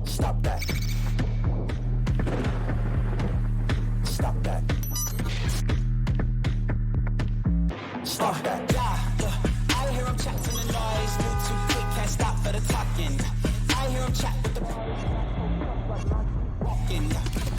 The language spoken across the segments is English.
Stop that. Stop that. Stop that. Yeah. I hear him chatting the noise. Move too quick, can't stop for the talking. I hear him chat with the walking.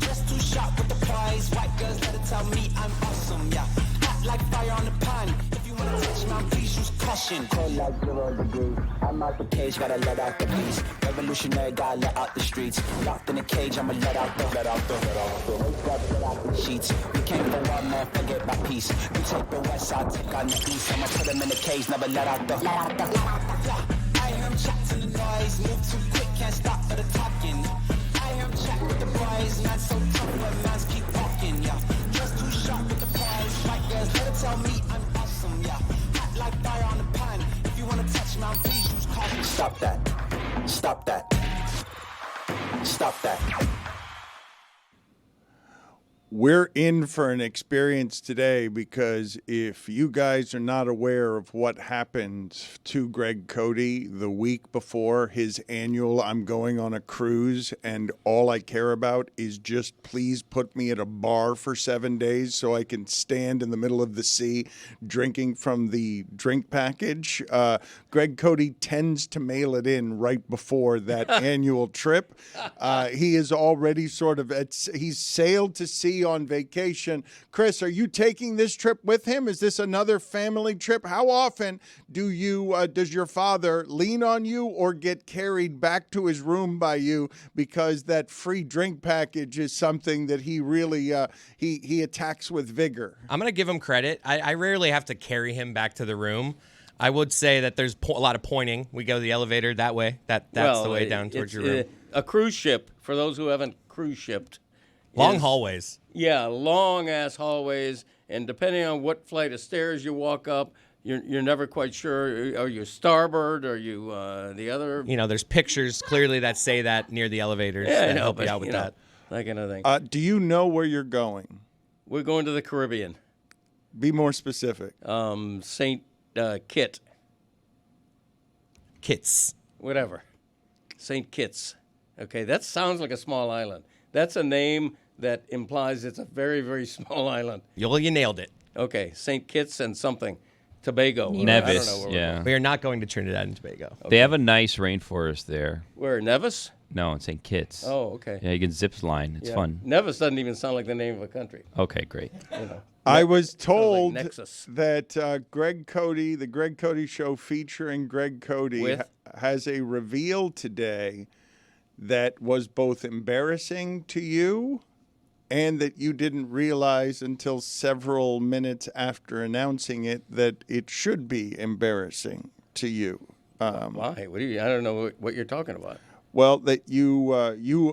Just too sharp with the prize. White girls let it tell me I'm awesome. Yeah. Hot like fire on the pan. If you wanna touch my please use caution. Cold like 0 degrees. I'm out the cage, gotta let out the beast. Revolutionary, gotta let out the streets. Locked in a cage, I'ma let out the sheets. We came for one man, forget my peace. We take the west side, take on the east. I'ma put him in the cage, never let out the. I hear him chatting the noise. Move too quick, can't stop for the talking. I hear him chat with the boys. Man so tough, but mans keep walking. Yeah, just too sharp with the prize. White girls, let it tell me I'm awesome. Yeah, hot like fire on the pan. If you wanna touch my please use caution. Stop that. Stop that. Stop that. We're in for an experience today because if you guys are not aware of what happened to Greg Cody the week before his annual I'm going on a cruise and all I care about is just please put me at a bar for 7 days so I can stand in the middle of the sea drinking from the drink package. Greg Cody tends to mail it in right before that annual trip. He is already sort of, he's sailed to sea on vacation. Chris, are you taking this trip with him? Is this another family trip? How often do you does your father lean on you or get carried back to his room by you because that free drink package is something that he really he attacks with vigor? I'm going to give him credit. I rarely have to carry him back to the room. I would say that there's a lot of pointing. We go to the elevator that way. That's the way down towards your room. A cruise ship, for those who haven't cruise shipped. Long hallways. Yeah, long-ass hallways, and depending on what flight of stairs you walk up, you're never quite sure. Are you starboard? Are you the other? You know, there's pictures clearly that say that near the elevators that help you out with that. That kind of thing. Do you know where you're going? We're going to the Caribbean. Be more specific. St. Kitts. Whatever. St. Kitts. Okay, that sounds like a small island. That's a name that implies it's a very, very small island. You nailed it. Okay, St. Kitts and something. Tobago. Nevis, I don't know yeah. We are not going to Trinidad and Tobago. Okay. They have a nice rainforest there. Where, Nevis? No, in St. Kitts. Oh, okay. Yeah, you can zip line. It's fun. Nevis doesn't even sound like the name of a country. Okay, great. You know. I was told like that Greg Cody, the Greg Cody Show featuring Greg Cody, has a reveal today that was both embarrassing to you and that you didn't realize until several minutes after announcing it that it should be embarrassing to you. Why? What do you? I don't know what you're talking about. Well, that you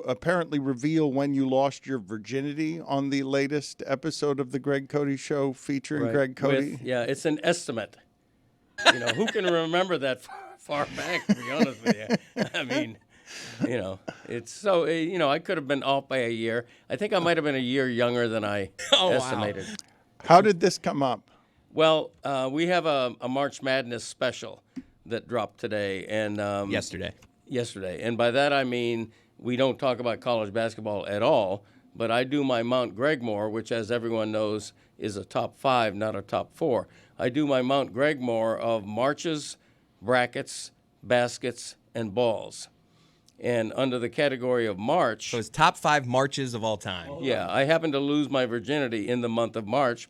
apparently reveal when you lost your virginity on the latest episode of the Greg Cody Show featuring Greg Cody. It's an estimate. You know, who can remember that far back, to be honest with you? I mean, you know, it's so, I could have been off by a year. I think I might have been a year younger than I estimated. Wow. How did this come up? Well, we have a March Madness special that dropped today. And Yesterday. And by that I mean we don't talk about college basketball at all, but I do my Mount Gregmore, which, as everyone knows, is a top 5, not a top 4. I do my Mount Gregmore of marches, brackets, baskets, and balls. And under the category of March... So it's top 5 marches of all time. Yeah, I happened to lose my virginity in the month of March,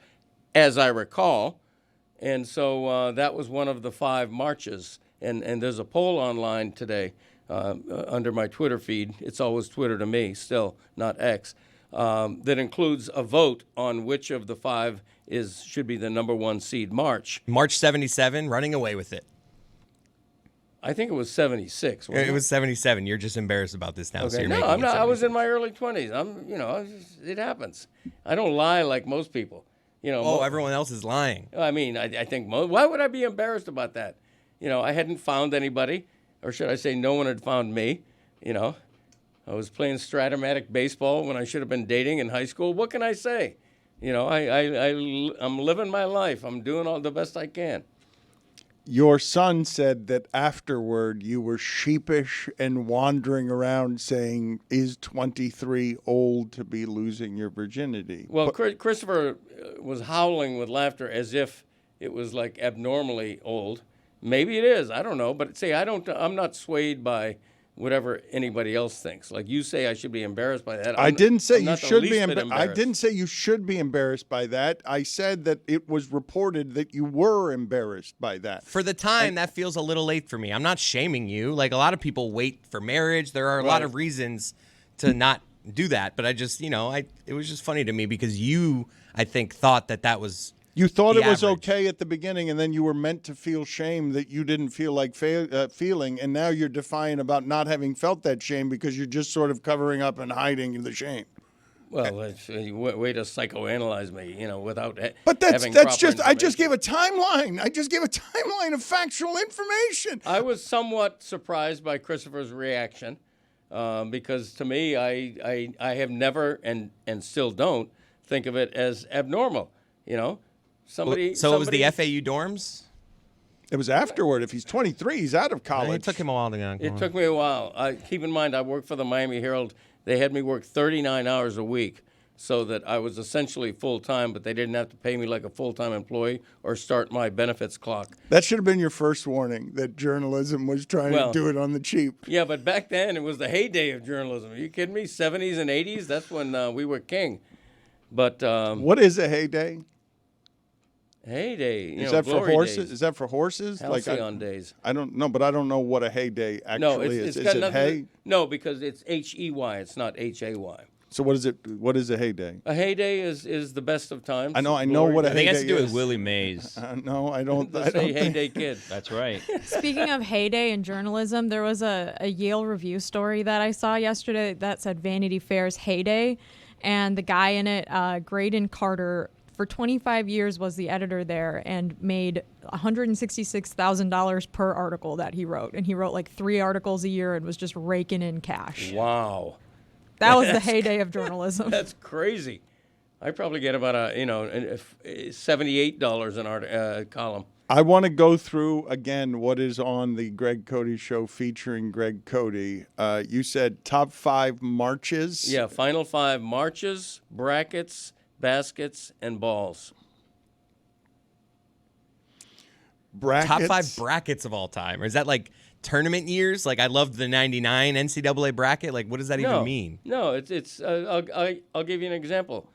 as I recall. And so that was one of the 5 marches. And there's a poll online today under my Twitter feed. It's always Twitter to me, still, not X, that includes a vote on which of the 5 should be the number 1 seed march. March 77, running away with it. I think it was 76. It was 77. You're just embarrassed about this now. Okay. So you're No, making I'm it not. I was 76. in my early 20s. It happens. I don't lie like most people. Everyone else is lying. I mean, I think why would I be embarrassed about that? I hadn't found anybody, or should I say no one had found me. I was playing Stratomatic baseball when I should have been dating in high school. What can I say? I'm living my life. I'm doing all the best I can. Your son said that afterward you were sheepish and wandering around saying, is 23 old to be losing your virginity? Well, Christopher was howling with laughter as if it was like abnormally old. Maybe it is. I don't know. But see, I'm not swayed by whatever anybody else thinks. Like you say, I should be embarrassed by that. I didn't say you should be embarrassed. I didn't say you should be embarrassed by that. I said that it was reported that you were embarrassed by that. For the time, that feels a little late for me. I'm not shaming you. Like, a lot of people wait for marriage. There are a lot of reasons to not do that. But I just, it was just funny to me because you, I think, thought that was... You thought it was average. okay at the beginning, and then you were meant to feel shame that you didn't feel like feeling, and now you're defiant about not having felt that shame because you're just sort of covering up and hiding the shame. Well, it's a way to psychoanalyze me, without But having that's proper just, I just gave information. a timeline. I just gave a timeline of factual information. I was somewhat surprised by Christopher's reaction because to me, I have never and still don't think of it as abnormal, So it was the FAU dorms? It was afterward. If he's 23, he's out of college. It took him a while to get on. It took me a while. Keep in mind, I worked for the Miami Herald. They had me work 39 hours a week so that I was essentially full-time, but they didn't have to pay me like a full-time employee or start my benefits clock. That should have been your first warning that journalism was trying to do it on the cheap. Yeah, but back then, it was the heyday of journalism. Are you kidding me? 70s and 80s? That's when we were king. But what is a heyday? Heyday. Is that for glory horses? days. Is that for horses? Halcyon days. I don't know, but I don't know what a heyday actually No, is. it's Is got it nothing hay? No, because it's H-E-Y. It's not H-A-Y. So what is it? What is a heyday? A heyday is the best of times. I know what a I think it heyday has to do is. with Willie Mays. No, I don't. Let's say heyday kid. That's right. Speaking of heyday in journalism, there was a Yale Review story that I saw yesterday that said Vanity Fair's heyday, and the guy in it, Graydon Carter, for 25 years was the editor there and made $166,000 per article that he wrote. And he wrote like 3 articles a year and was just raking in cash. Wow. That was the heyday of journalism. That's crazy. I probably get about $78 an column. I want to go through again what is on the Greg Cody Show featuring Greg Cody. You said top 5 marches. Yeah, final 5 marches, brackets, baskets, and balls. Brackets. Top 5 brackets of all time. Or is that like tournament years? Like, I loved the 99 NCAA bracket. Like, what does that even mean? No, it's I'll give you an example.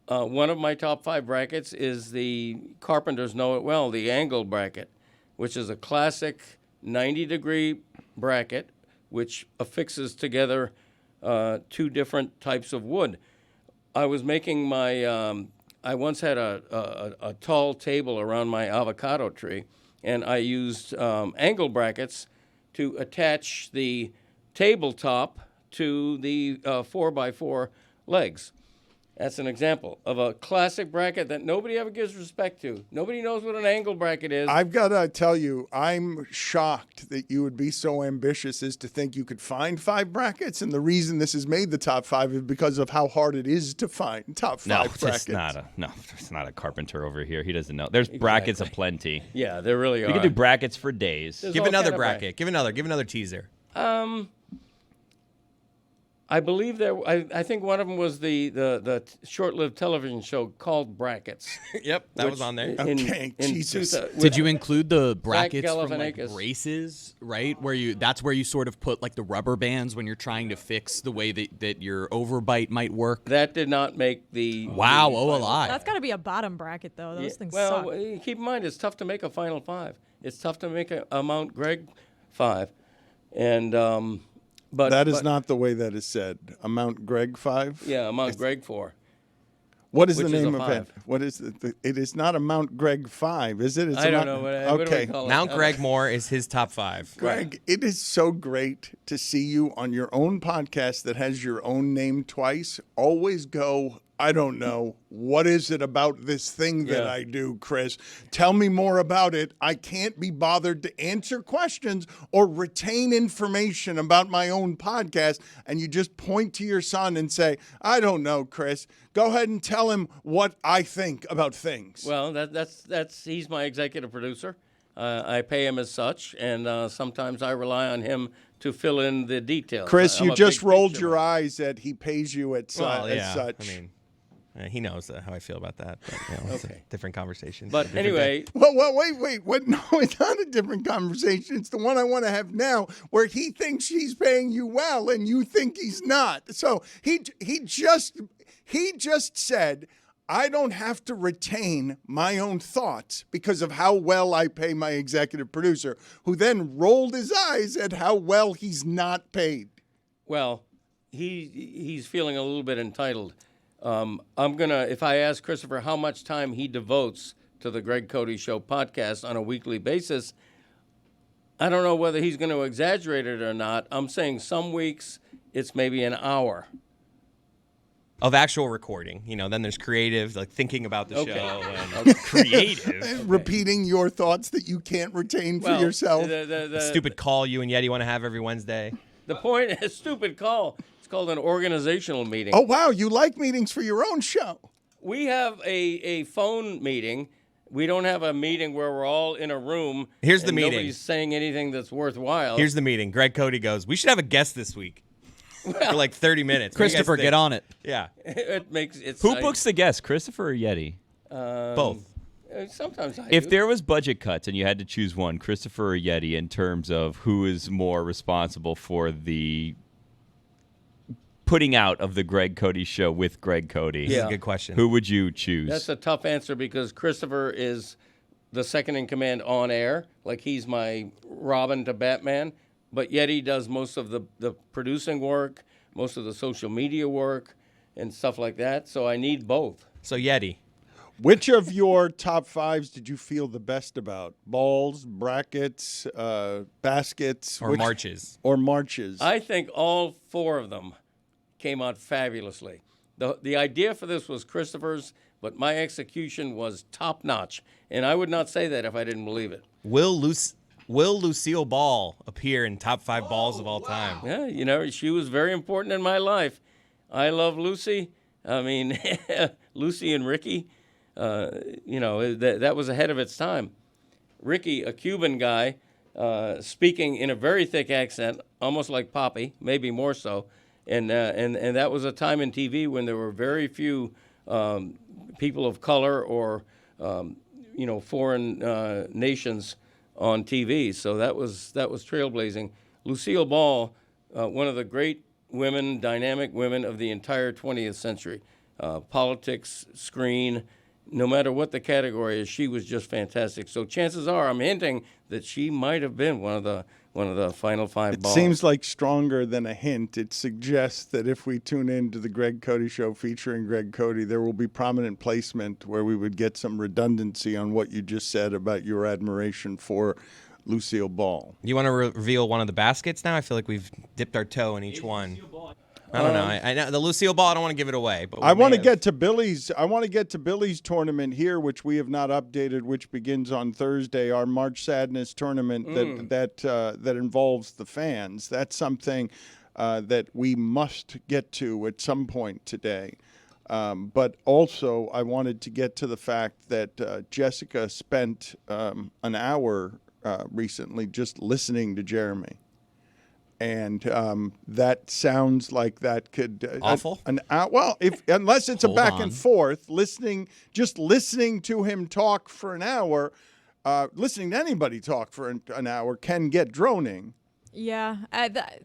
One of my top 5 brackets is the Carpenters know it well, the angle bracket, which is a classic 90-degree bracket which affixes together 2 different types of wood. I was making my I once had a tall table around my avocado tree, and I used angle brackets to attach the tabletop to the 4x4 legs. That's an example of a classic bracket that nobody ever gives respect to. Nobody knows what an angle bracket is. I've got to tell you, I'm shocked that you would be so ambitious as to think you could find 5 brackets. And the reason this has made the top 5 is because of how hard it is to find top 5 brackets. It's not a carpenter over here. He doesn't know. There's brackets aplenty. Yeah, there really are. You can do brackets for days. There's Give all another kind of bracket. Give another teaser. I believe I think one of them was the short-lived television show called Brackets. Yep, that was on there. Okay, Jesus. Did you include the brackets from like Galifianakis. races, right? That's where you sort of put like the rubber bands when you're trying to fix the way that your overbite might work. That did not make the Wow, the oh final alive. That's got to be a bottom bracket, though. Those things well, suck. keep in mind, it's tough to make a Final 5. It's tough to make a Mount Greg 5. And but That is not the way that is said. A Mount Greg 5? Yeah, a Mount Greg 4. What is Which the is name a of it? 5. What is it? It is not a Mount Greg 5, is it? It's I a don't Mount- know. What do we Okay. call it? Mount Greg Moore is his top 5. Greg, it is so great to see you on your own podcast that has your own name twice. Always go, I don't know. What is it about this thing that Yeah. I do, Chris? Tell me more about it. I can't be bothered to answer questions or retain information about my own podcast. And you just point to your son and say, I don't know, Chris. Go ahead and tell him what I think about things. Well, that's he's my executive producer, I pay him as such, and sometimes I rely on him to fill in the details. Chris, I'm you a just big rolled picture your man. eyes that he pays you as such. I mean, he knows how I feel about that. But, it's a different conversation. But anyway. Well, wait. What? No, it's not a different conversation. It's the one I want to have now, where he thinks he's paying you well and you think he's not. So he just said, I don't have to retain my own thoughts because of how well I pay my executive producer, who then rolled his eyes at how well he's not paid. Well, he's feeling a little bit entitled. If I ask Christopher how much time he devotes to the Greg Cody Show podcast on a weekly basis, I don't know whether he's going to exaggerate it or not. I'm saying some weeks it's maybe an hour. Of actual recording, then there's creative, like thinking about the show, and creative, repeating your thoughts that you can't retain for yourself. The stupid call you and Yeti want to have every Wednesday. The point is, stupid call. It's called an organizational meeting. Oh wow, you like meetings for your own show? We have a phone meeting. We don't have a meeting where we're all in a room. Here's the meeting. Nobody's saying anything that's worthwhile. Here's the meeting. Greg Cody goes, we should have a guest this week. For like 30 minutes. Christopher, get on it. Yeah. Who books the guest, Christopher or Yeti? Both. Sometimes I If do. there was budget cuts and you had to choose one, Christopher or Yeti, in terms of who is more responsible for the putting out of the Greg Cody Show with Greg Cody, That's a good question. who would you choose? That's a tough answer because Christopher is the second in command on air. Like he's my Robin to Batman. But Yeti does most of the producing work, most of the social media work, and stuff like that. So I need both. So Yeti. Which of your top fives did you feel the best about? Balls, brackets, baskets? Or marches. Or marches. I think all four of them came out fabulously. The idea for this was Christopher's, but my execution was top-notch. And I would not say that if I didn't believe it. Will Lucille Ball appear in top 5 balls of all time? Yeah, she was very important in my life. I love Lucy. I mean, Lucy and Ricky, that was ahead of its time. Ricky, a Cuban guy, speaking in a very thick accent, almost like Poppy, maybe more so. And that was a time in TV when there were very few people of color or, foreign nations on TV, so that was trailblazing. Lucille Ball, one of the great women, dynamic women of the entire 20th century. Politics, screen, no matter what the category is, she was just fantastic. So chances are, I'm hinting that she might have been one of the final 5 balls. It seems like stronger than a hint. It suggests that if we tune in to the Greg Cody Show featuring Greg Cody, there will be prominent placement where we would get some redundancy on what you just said about your admiration for Lucille Ball. You want to reveal one of the baskets now? I feel like we've dipped our toe in each one. I don't know. I know the Lucille Ball. I don't want to give it away, but I want to get to Billy's. I want to get to Billy's tournament here, which we have not updated, which begins on Thursday. Our March Sadness tournament that involves the fans. That's something that we must get to at some point today. But also, I wanted to get to the fact that Jessica spent an hour recently just listening to Jeremy. And that sounds like that could awful. Unless it's a back on. and forth, listening to him talk for an hour, listening to anybody talk for an hour can get droning. Yeah,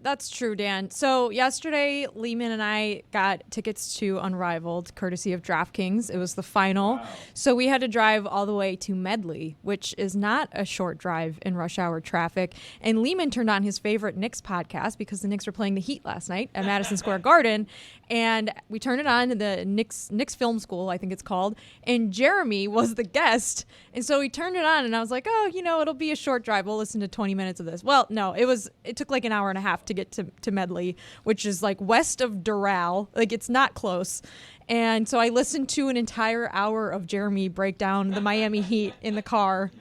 that's true, Dan. So yesterday, Lehman and I got tickets to Unrivaled, courtesy of DraftKings. It was the final. Wow. So we had to drive all the way to Medley, which is not a short drive in rush hour traffic. And Lehman turned on his favorite Knicks podcast because the Knicks were playing the Heat last night at Madison Square Garden. And we turned it on, the Knicks Film School, I think it's called. And Jeremy was the guest. And so we turned it on, and I was like, it'll be a short drive. We'll listen to 20 minutes of this. Well, no, it took like an hour and a half to get to Medley, which is like west of Doral. Like, it's not close. And so I listened to an entire hour of Jeremy break down the Miami Heat in the car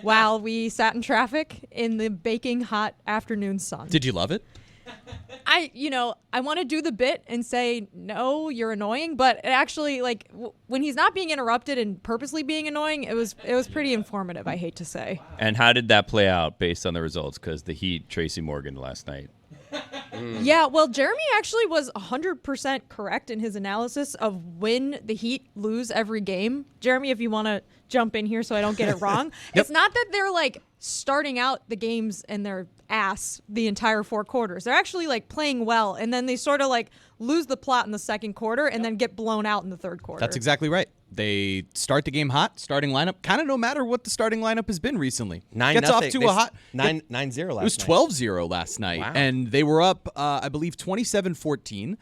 while we sat in traffic in the baking hot afternoon sun. Did you love it? I want to do the bit and say, no, you're annoying. But it actually, like, when he's not being interrupted and purposely being annoying, it was pretty informative, I hate to say. And how did that play out based on the results? Because the Heat, Tracy Morgan last night. Yeah, well, Jeremy actually was 100% correct in his analysis of when the Heat lose every game. Jeremy, if you want to jump in here so I don't get it wrong. It's not that they're, like, starting out the games and their ass the entire 4 quarters. They're actually, like, playing well, and then they sort of, like, lose the plot in the second quarter and then get blown out in the third quarter. That's exactly right. They start the game hot, starting lineup, kind of no matter what the starting lineup has been recently. 9-0. Gets off to a hot 9-0 last night. It was 12-0 last night, Wow. and they were up, I believe, 27-14,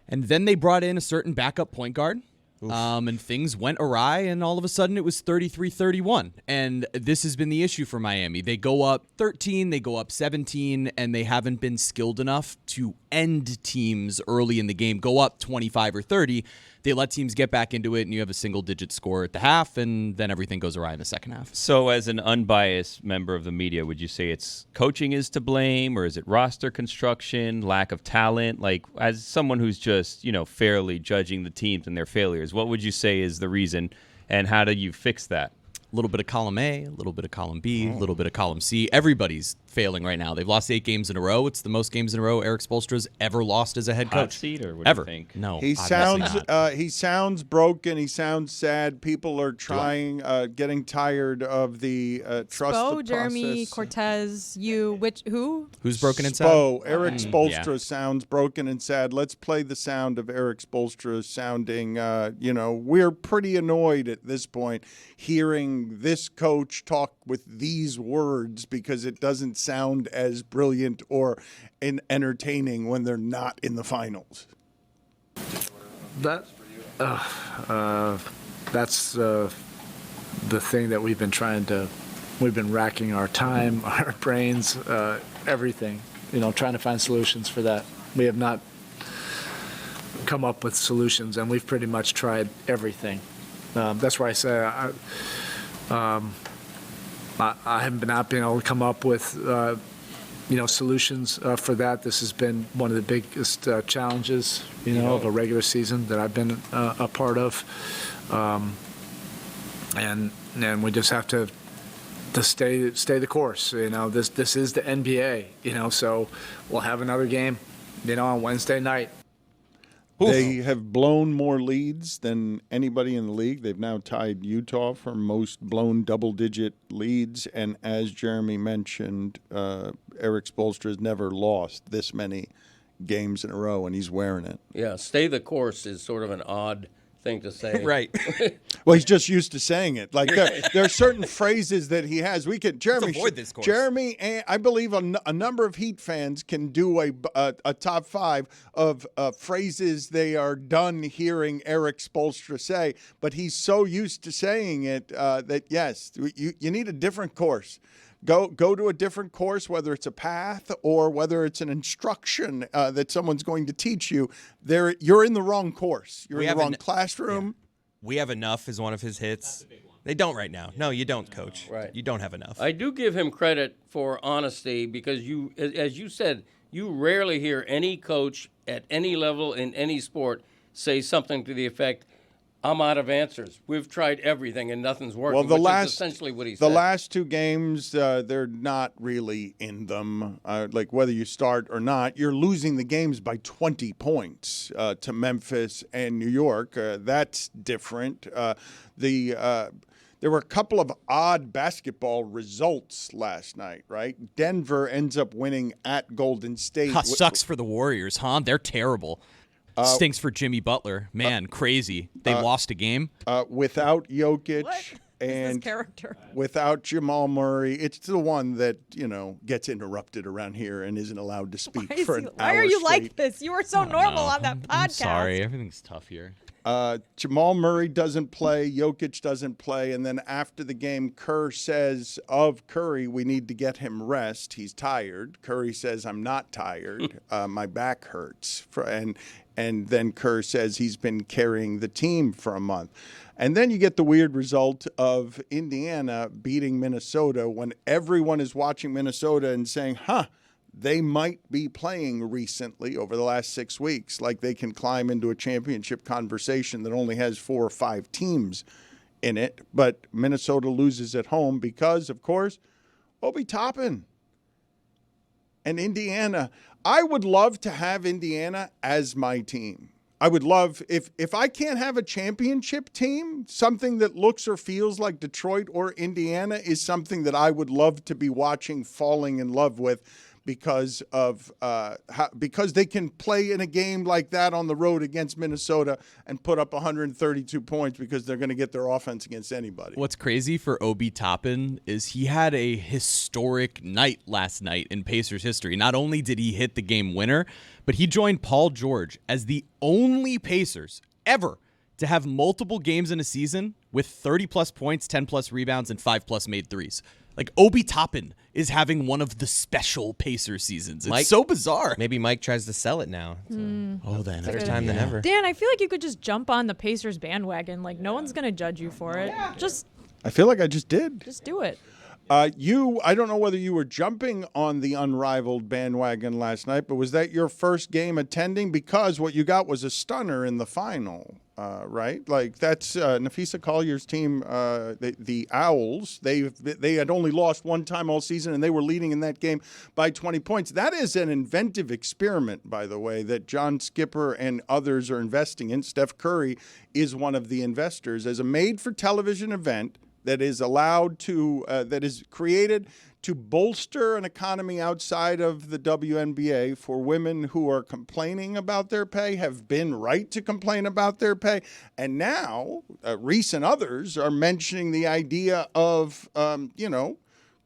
and then they brought in a certain backup point guard. And things went awry, and all of a sudden it was 33-31. And this has been the issue for Miami. They go up 13, they go up 17, and they haven't been skilled enough to end teams early in the game, go up 25 or 30. They let teams get back into it, and you have a single-digit score at the half, and then everything goes awry in the second half. So as an unbiased member of the media, would you say it's coaching is to blame, or is it roster construction, lack of talent? Like, as someone who's just, fairly judging the teams and their failures, what would you say is the reason, and how do you fix that? A little bit of column A, a little bit of column B, a little bit of column C. Everybody's failing right now. They've lost 8 games in a row. It's the most games in a row Eric Spoelstra's ever lost as a head coach. Hot seat, or what ever. do you think? No, He sounds broken. He sounds sad. People are getting tired of the trust the process. Jeremy, Cortez, who? Who's broken and sad? Eric Spoelstra sounds broken and sad. Let's play the sound of Eric Spoelstra sounding, we're pretty annoyed at this point hearing this coach talk with these words because it doesn't sound as brilliant or entertaining when they're not in the finals. That's the thing that we've been racking our time, our brains, everything, trying to find solutions for that. We have not come up with solutions, and we've pretty much tried everything. That's why I say I haven't been able to come up with solutions for that. This has been one of the biggest challenges, of a regular season that I've been a part of. And we just have to stay the course. This is the NBA, so we'll have another game, on Wednesday night. They have blown more leads than anybody in the league. They've now tied Utah for most blown double-digit leads. And as Jeremy mentioned, Eric Spoelstra has never lost this many games in a row, and he's wearing it. Yeah, stay the course is sort of an odd thing to say. Right. Well, he's just used to saying it. Like there are certain phrases that he has. Jeremy, avoid this course. Jeremy, and I believe a number of Heat fans can do a top 5 of phrases they are done hearing Eric Spoelstra say. But he's so used to saying it that yes, you need a different course. Go to a different course, whether it's a path or whether it's an instruction that someone's going to teach you. You're in the wrong course. You're in the wrong classroom. Yeah. We have enough is one of his hits. They don't right now. No, you don't, Coach. Right. You don't have enough. I do give him credit for honesty because as you said, you rarely hear any coach at any level in any sport say something to the effect, I'm out of answers. We've tried everything and nothing's working, which is essentially what he said. The last 2 games, they're not really in them. Like whether you start or not, you're losing the games by 20 points to Memphis and New York. That's different. There were a couple of odd basketball results last night, right? Denver ends up winning at Golden State. Sucks for the Warriors, huh? They're terrible. Stinks for Jimmy Butler. Man, crazy. They lost a game. Without Jokic and character. Without Jamal Murray. It's the one that, gets interrupted around here and isn't allowed to speak for an hour Why are you straight. like this? You were so normal on that podcast. I'm sorry. Everything's tough here. Jamal Murray doesn't play. Jokic doesn't play. And then after the game, Kerr says of Curry, we need to get him rest. He's tired. Curry says, I'm not tired. My back hurts. And then Kerr says he's been carrying the team for a month. And then you get the weird result of Indiana beating Minnesota when everyone is watching Minnesota and saying, they might be playing recently over the last 6 weeks, like they can climb into a championship conversation that only has 4 or 5 teams in it. But Minnesota loses at home because, of course, Obi Toppin and Indiana. I would love to have Indiana as my team. I would love, if I can't have a championship team, something that looks or feels like Detroit or Indiana is something that I would love to be watching, falling in love with, because they can play in a game like that on the road against Minnesota and put up 132 points because they're going to get their offense against anybody. What's crazy for Obi Toppin is he had a historic night last night in Pacers history. Not only did he hit the game winner, but he joined Paul George as the only Pacers ever to have multiple games in a season with 30-plus points, 10-plus rebounds, and 5-plus made threes. Like, Obi Toppin is having one of the special Pacers seasons. It's so bizarre. Maybe Mike tries to sell it now. Oh, then Better time than ever. Dan, I feel like you could just jump on the Pacers bandwagon. Like, no one's going to judge you for it. I feel like I just did. Just do it. I don't know whether you were jumping on the unrivaled bandwagon last night, but was that your first game attending? Because what you got was a stunner in the final, right? Like, that's Nafisa Collier's team, the Owls. They had only lost one time all season, and they were leading in that game by 20 points. That is an inventive experiment, by the way, that John Skipper and others are investing in. Steph Curry is one of the investors as a made-for-television event that is allowed to, that is created to bolster an economy outside of the WNBA for women who are complaining about their pay, have been right to complain about their pay. And now, Reese and others are mentioning the idea of,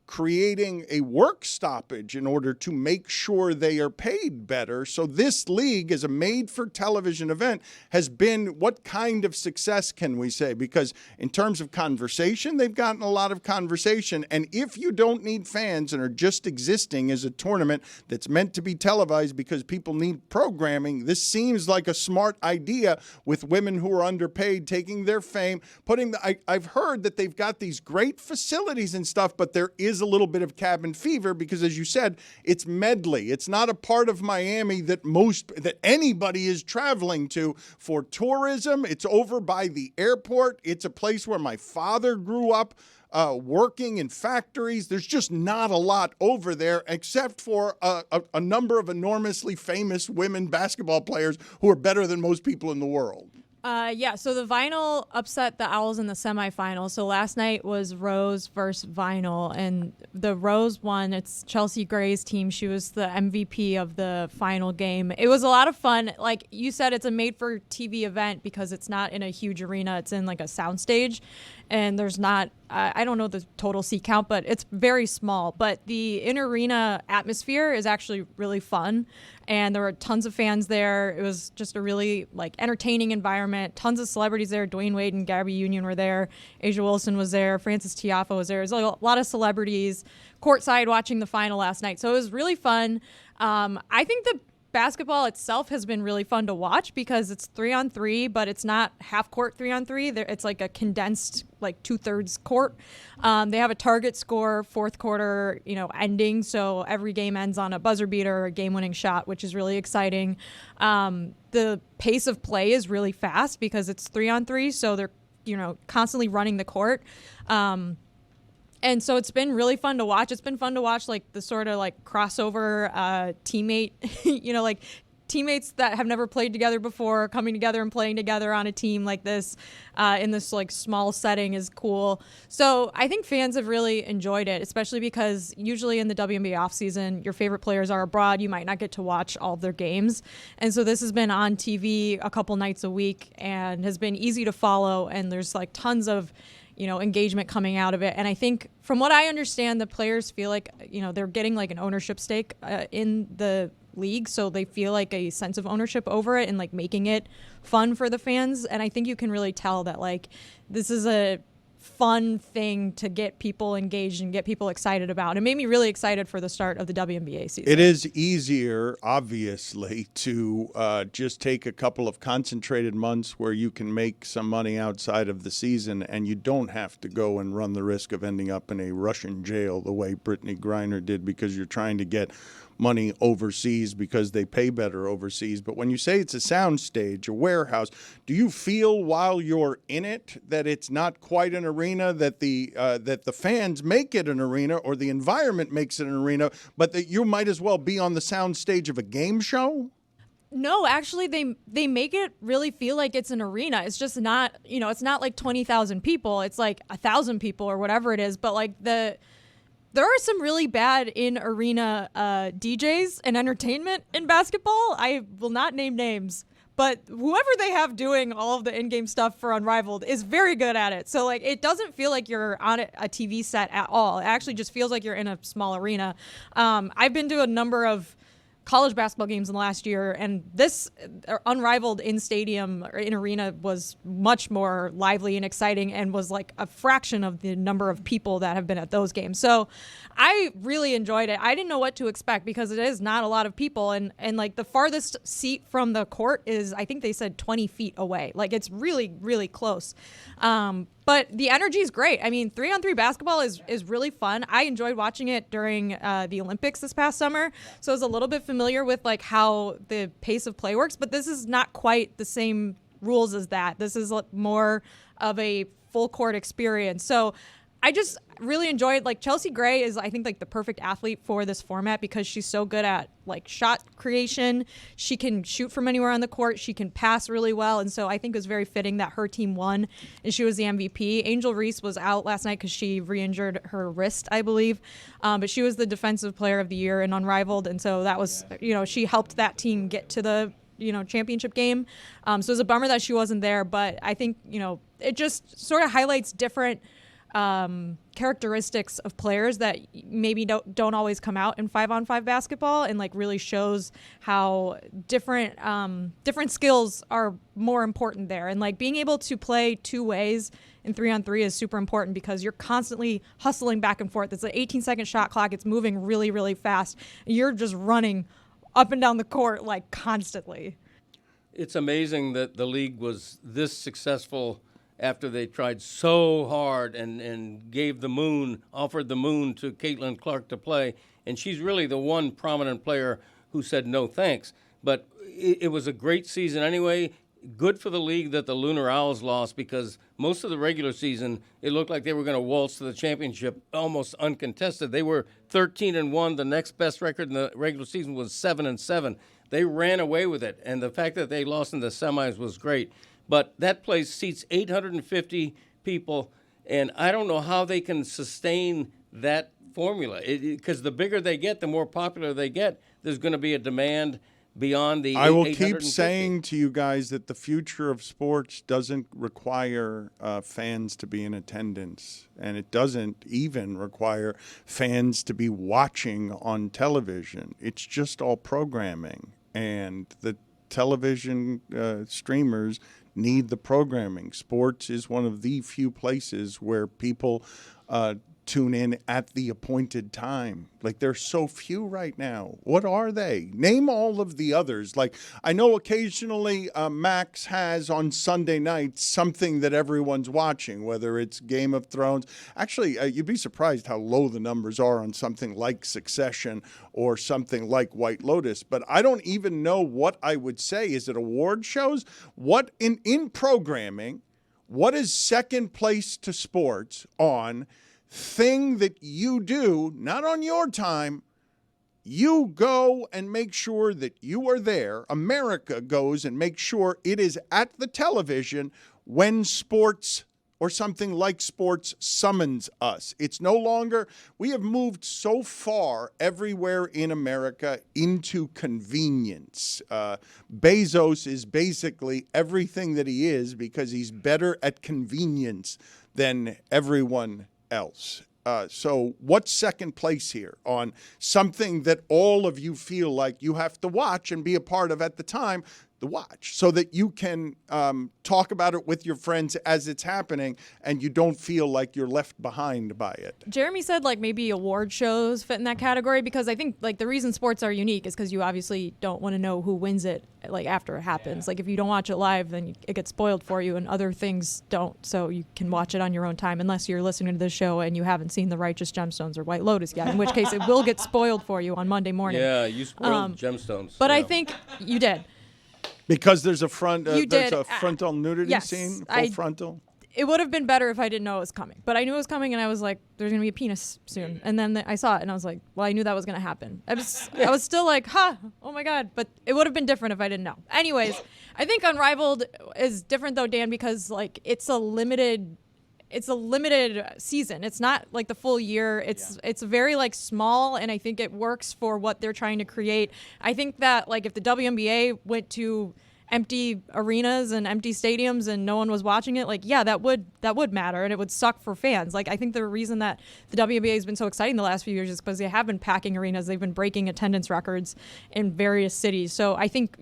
creating a work stoppage in order to make sure they are paid better. So this league, as a made-for-television event, has been, what kind of success can we say? Because in terms of conversation, they've gotten a lot of conversation. And if you don't need fans and are just existing as a tournament that's meant to be televised because people need programming, this seems like a smart idea with women who are underpaid, taking their fame, I've heard that they've got these great facilities and stuff, but there is a little bit of cabin fever because, as you said, it's Medley. It's not a part of Miami that anybody is traveling to for tourism. It's over by the airport. It's a place where my father grew up working in factories. There's just not a lot over there except for a number of enormously famous women basketball players who are better than most people in the world. So the Vinyl upset the Owls in the semifinals. So last night was Rose versus Vinyl, and the Rose won. It's Chelsea Gray's team. She was the MVP of the final game. It was a lot of fun. Like you said, it's a made-for-TV event because it's not in a huge arena. It's in like a soundstage, and there's not, I don't know the total seat count, but it's very small. But the in-arena atmosphere is actually really fun, and there were tons of fans there. It was just a really entertaining environment. Tons of celebrities there. Dwayne Wade and Gabby Union were there. Asia Wilson was there. Francis Tiafoe was there. There's a lot of celebrities courtside watching the final last night. So it was really fun. I think the basketball itself has been really fun to watch because it's 3-on-3, but it's not half court 3-on-3. It's like a condensed, 2/3 court. They have a target score fourth quarter, ending. So every game ends on a buzzer beater or a game-winning shot, which is really exciting. The pace of play is really fast because it's 3-on-3. So they're, constantly running the court. And so it's been really fun to watch. It's been fun to watch the sort of crossover teammate, teammates that have never played together before coming together and playing together on a team like this in this small setting is cool. So I think fans have really enjoyed it, especially because usually in the WNBA offseason, your favorite players are abroad. You might not get to watch all of their games. And so this has been on TV a couple nights a week and has been easy to follow. And there's tons of engagement coming out of it. And I think from what I understand, the players feel like, they're getting an ownership stake in the league. So they feel a sense of ownership over it and making it fun for the fans. And I think you can really tell that this is a fun thing to get people engaged and get people excited about. It made me really excited for the start of the WNBA season. It is easier, obviously, to just take a couple of concentrated months where you can make some money outside of the season, and you don't have to go and run the risk of ending up in a Russian jail the way Brittany Griner did, because you're trying to get money overseas because they pay better overseas. But when you say it's a soundstage, a warehouse, do you feel while you're in it that it's not quite an arena, that the fans make it an arena, or the environment makes it an arena, but that you might as well be on the soundstage of a game show? No, actually, they make it really feel like it's an arena. It's just not, it's not like 20,000 people. It's like 1,000 people or whatever it is. But like there are some really bad in-arena DJs and entertainment in basketball. I will not name names, but whoever they have doing all of the in-game stuff for Unrivaled is very good at it. So like, it doesn't feel like you're on a TV set at all. It actually just feels like you're in a small arena. I've been to a number of college basketball games in the last year, and this Unrivaled in stadium or in arena was much more lively and exciting, and was like a fraction of the number of people that have been at those games. So I really enjoyed it. I didn't know what to expect because it is not a lot of people, and like the farthest seat from the court is, I think they said 20 feet away. Like, it's really, really close. But the energy is great. I mean, 3-on-3 basketball is really fun. I enjoyed watching it during the Olympics this past summer, so I was a little bit familiar with like how the pace of play works. But this is not quite the same rules as that. This is more of a full court experience. So I just really enjoyed, like, Chelsea Gray is, I think, like the perfect athlete for this format because she's so good at like shot creation. She can shoot from anywhere on the court. She can pass really well. And so I think it was very fitting that her team won and she was the MVP. Angel Reese was out last night because she re-injured her wrist, I believe. But she was the defensive player of the year in Unrivaled. And so that was, she helped that team get to the, championship game. So it was a bummer that she wasn't there. But I think, it just sort of highlights different characteristics of players that maybe don't always come out in 5-on-5 basketball, and like really shows how different skills are more important there. And like being able to play two ways in 3-on-3 is super important because you're constantly hustling back and forth. It's an 18-second shot clock. It's moving really, really fast. You're just running up and down the court like constantly. It's amazing that the league was this successful after they tried so hard and offered the moon to Caitlin Clark to play. And she's really the one prominent player who said no thanks. But it was a great season anyway. Good for the league that the Lunar Owls lost, because most of the regular season, it looked like they were going to waltz to the championship almost uncontested. They were 13-1. The next best record in the regular season was 7-7. They ran away with it. And the fact that they lost in the semis was great. But that place seats 850 people, and I don't know how they can sustain that formula. Because the bigger they get, the more popular they get. There's going to be a demand beyond the 850. I will keep saying to you guys that the future of sports doesn't require fans to be in attendance, and it doesn't even require fans to be watching on television. It's just all programming, and the television streamers need the programming. Sports is one of the few places where people tune in at the appointed time. Like, there's so few right now. What are they? Name all of the others. Like, I know occasionally Max has on Sunday nights something that everyone's watching, whether it's Game of Thrones. Actually, you'd be surprised how low the numbers are on something like Succession or something like White Lotus. But I don't even know what I would say. Is it award shows? What in programming, what is second place to sports on thing that you do, not on your time? You go and make sure that you are there. America goes and makes sure it is at the television when sports or something like sports summons us. It's no longer, we have moved so far everywhere in America into convenience. Bezos is basically everything that he is because he's better at convenience than everyone else. So what's second place here on something that all of you feel like you have to watch and be a part of at the time? the watch so that you can talk about it with your friends as it's happening and you don't feel like you're left behind by it. Jeremy said like maybe award shows fit in that category because I think like the reason sports are unique is because you obviously don't want to know who wins it like after it happens. Like if you don't watch it live, then it gets spoiled for you, and other things don't. So you can watch it on your own time unless you're listening to this show and you haven't seen The Righteous Gemstones or White Lotus yet, in which case it will get spoiled for you on Monday morning. Yeah, you spoiled Gemstones. But yeah. I think you did. Because there's a frontal nudity yes, scene, full frontal. It would have been better if I didn't know it was coming. But I knew it was coming, and I was like, there's going to be a penis soon. And then I saw it, and I was like, well, I knew that was going to happen. I was still like, oh my God. But it would have been different if I didn't know. Anyways, I think Unrivaled is different, though, Dan, because like it's a limited season. It's not like the full year. It's very like small, and I think it works for what they're trying to create. I think that like if the WNBA went to empty arenas and empty stadiums and no one was watching it, like yeah, that would matter, and it would suck for fans. Like I think the reason that the WNBA has been so exciting the last few years is because they have been packing arenas. They've been breaking attendance records in various cities. So I think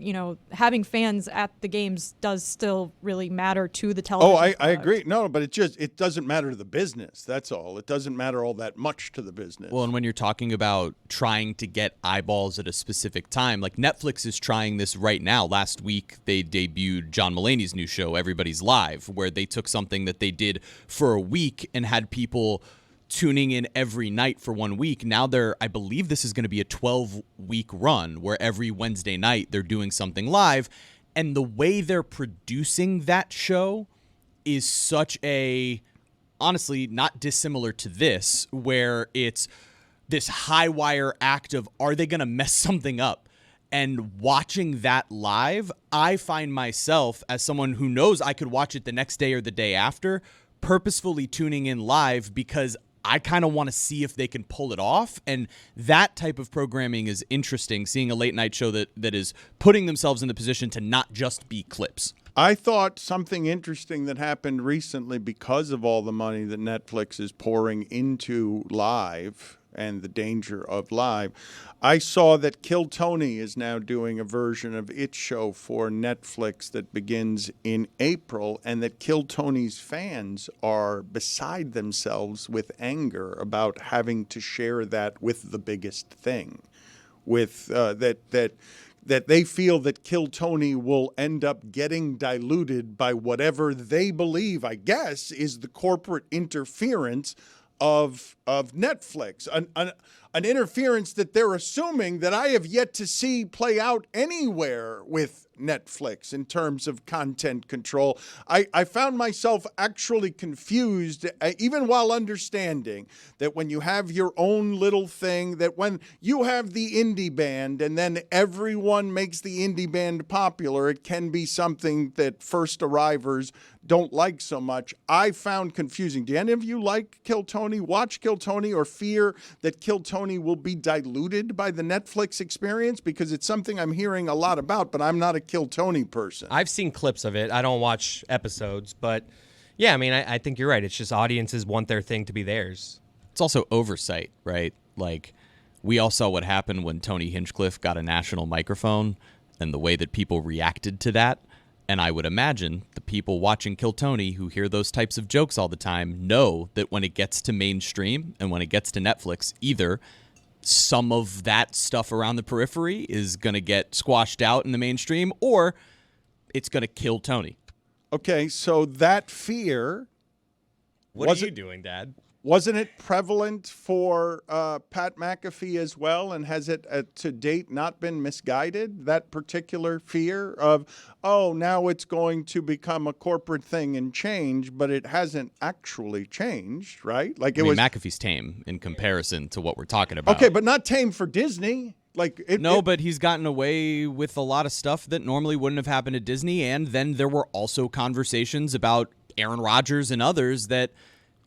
having fans at the games does still really matter to the television. I agree. No, but it doesn't matter to the business. That's all. It doesn't matter all that much to the business. Well, and when you're talking about trying to get eyeballs at a specific time, like Netflix is trying this right now. Last week they debuted John Mulaney's new show, Everybody's Live, where they took something that they did for a week and had people tuning in every night for 1 week. Now I believe this is going to be a 12-week run where every Wednesday night they're doing something live. And the way they're producing that show is such honestly, not dissimilar to this, where it's this high wire act of, are they going to mess something up? And watching that live, I find myself, as someone who knows I could watch it the next day or the day after, purposefully tuning in live because I kind of want to see if they can pull it off. And that type of programming is interesting, seeing a late night show that is putting themselves in the position to not just be clips. I thought something interesting that happened recently because of all the money that Netflix is pouring into live and the danger of live. I saw that Kill Tony is now doing a version of its show for Netflix that begins in April, and that Kill Tony's fans are beside themselves with anger about having to share that with the biggest thing, with that they feel that Kill Tony will end up getting diluted by whatever they believe, I guess, is the corporate interference of Netflix, an interference that they're assuming that I have yet to see play out anywhere with Netflix in terms of content control. I found myself actually confused, even while understanding that when you have your own little thing, that when you have the indie band and then everyone makes the indie band popular, it can be something that first arrivers don't like so much. I found confusing. Do any of you like Kill Tony, watch Kill Tony, or fear that Kill Tony will be diluted by the Netflix experience? Because it's something I'm hearing a lot about, but I'm not a Kill Tony person. I've seen clips of it. I don't watch episodes, but yeah, I mean, I think you're right. It's just audiences want their thing to be theirs. It's also oversight, right? Like, we all saw what happened when Tony Hinchcliffe got a national microphone and the way that people reacted to that. And I would imagine the people watching Kill Tony who hear those types of jokes all the time know that when it gets to mainstream and when it gets to Netflix, either some of that stuff around the periphery is going to get squashed out in the mainstream, or it's going to kill Tony. Okay, so that fear... What are you doing, Dad? Wasn't it prevalent for Pat McAfee as well? And has it to date not been misguided, that particular fear of, now it's going to become a corporate thing and change, but it hasn't actually changed, right? Like McAfee's tame in comparison to what we're talking about. Okay, but not tame for Disney. But he's gotten away with a lot of stuff that normally wouldn't have happened at Disney. And then there were also conversations about Aaron Rodgers and others that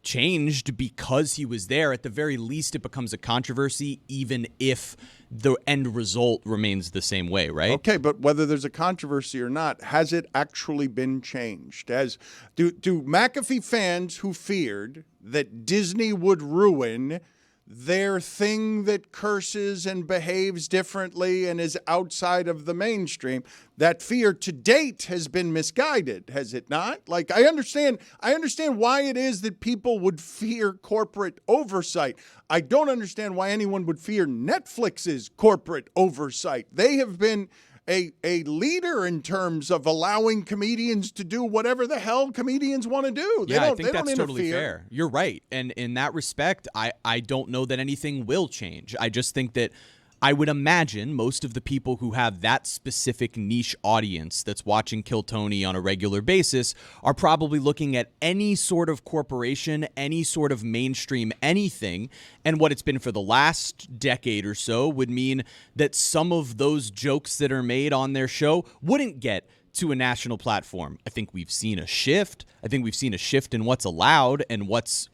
changed because he was there. At the very least, it becomes a controversy, even if the end result remains the same way, right? Okay, but whether there's a controversy or not, has it actually been changed? Do McAfee fans who feared that Disney would ruin their thing that curses and behaves differently and is outside of the mainstream. That fear to date has been misguided, has it not? Like, I understand why it is that people would fear corporate oversight. I don't understand why anyone would fear Netflix's corporate oversight. They have been a leader in terms of allowing comedians to do whatever the hell comedians want to do. I think that's totally fair. You're right. And in that respect, I don't know that anything will change. I just think that I would imagine most of the people who have that specific niche audience that's watching Kill Tony on a regular basis are probably looking at any sort of corporation, any sort of mainstream anything, and what it's been for the last decade or so would mean that some of those jokes that are made on their show wouldn't get to a national platform. I think we've seen a shift. I think we've seen a shift in what's allowed and what's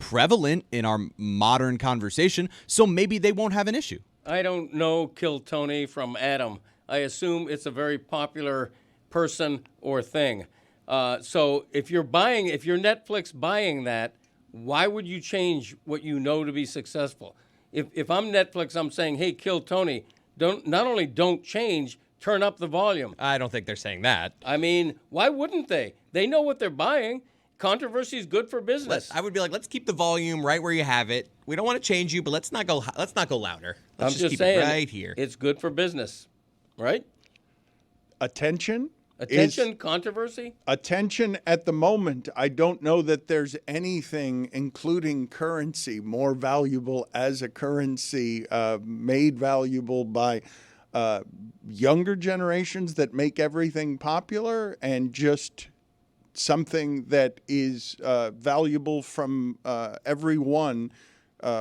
prevalent in our modern conversation, so maybe they won't have an issue. I don't know Kill Tony from Adam. I assume it's a very popular person or thing. So if you're Netflix buying that, why would you change what you know to be successful? If I'm Netflix, I'm saying, hey, Kill Tony, not only don't change, turn up the volume. I don't think they're saying that. I mean, why wouldn't they? They know what they're buying. Controversy is good for business. I would be like, let's keep the volume right where you have it. We don't want to change you, but let's not go louder. Let's just keep saying, it right here. It's good for business, right? Attention, controversy? Attention at the moment. I don't know that there's anything, including currency, more valuable as a currency made valuable by younger generations that make everything popular and just something that is valuable from everyone,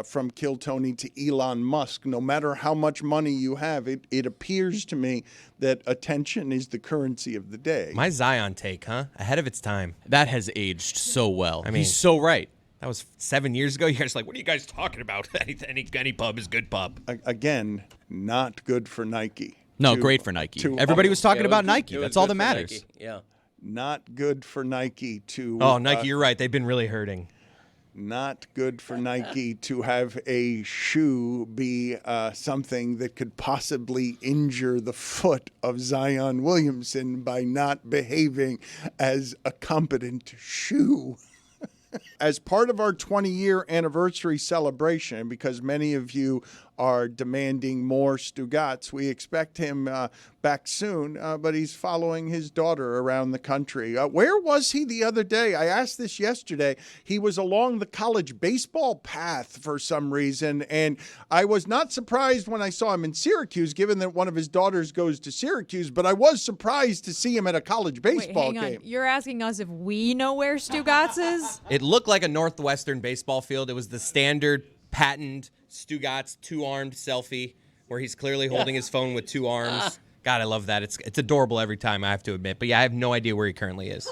from Kill Tony to Elon Musk. No matter how much money you have, it appears to me that attention is the currency of the day. My Zion take, huh? Ahead of its time. That has aged so well. I mean, he's so right. That was 7 years ago. You guys are like, what are you guys talking about? any pub is good pub. Again, not good for Nike. No, great for Nike. Everybody was talking about Nike. That's all that matters. Nike. Yeah. Not good for Nike to... Oh, Nike, you're right. They've been really hurting. Not good for Nike to have a shoe be something that could possibly injure the foot of Zion Williamson by not behaving as a competent shoe. As part of our 20-year anniversary celebration, because many of you are demanding more Stugotz, we expect him back soon, but he's following his daughter around the country. Where was he the other day? I asked this yesterday. He was along the college baseball path for some reason, and I was not surprised when I saw him in Syracuse, given that one of his daughters goes to Syracuse, but I was surprised to see him at a college baseball game. You're asking us if we know where Stugotz is? It looked like a Northwestern baseball field. It was the standard patent Stugotz two-armed selfie where he's clearly holding his phone with two arms. God, I love that. It's adorable every time, I have to admit. But yeah, I have no idea where he currently is.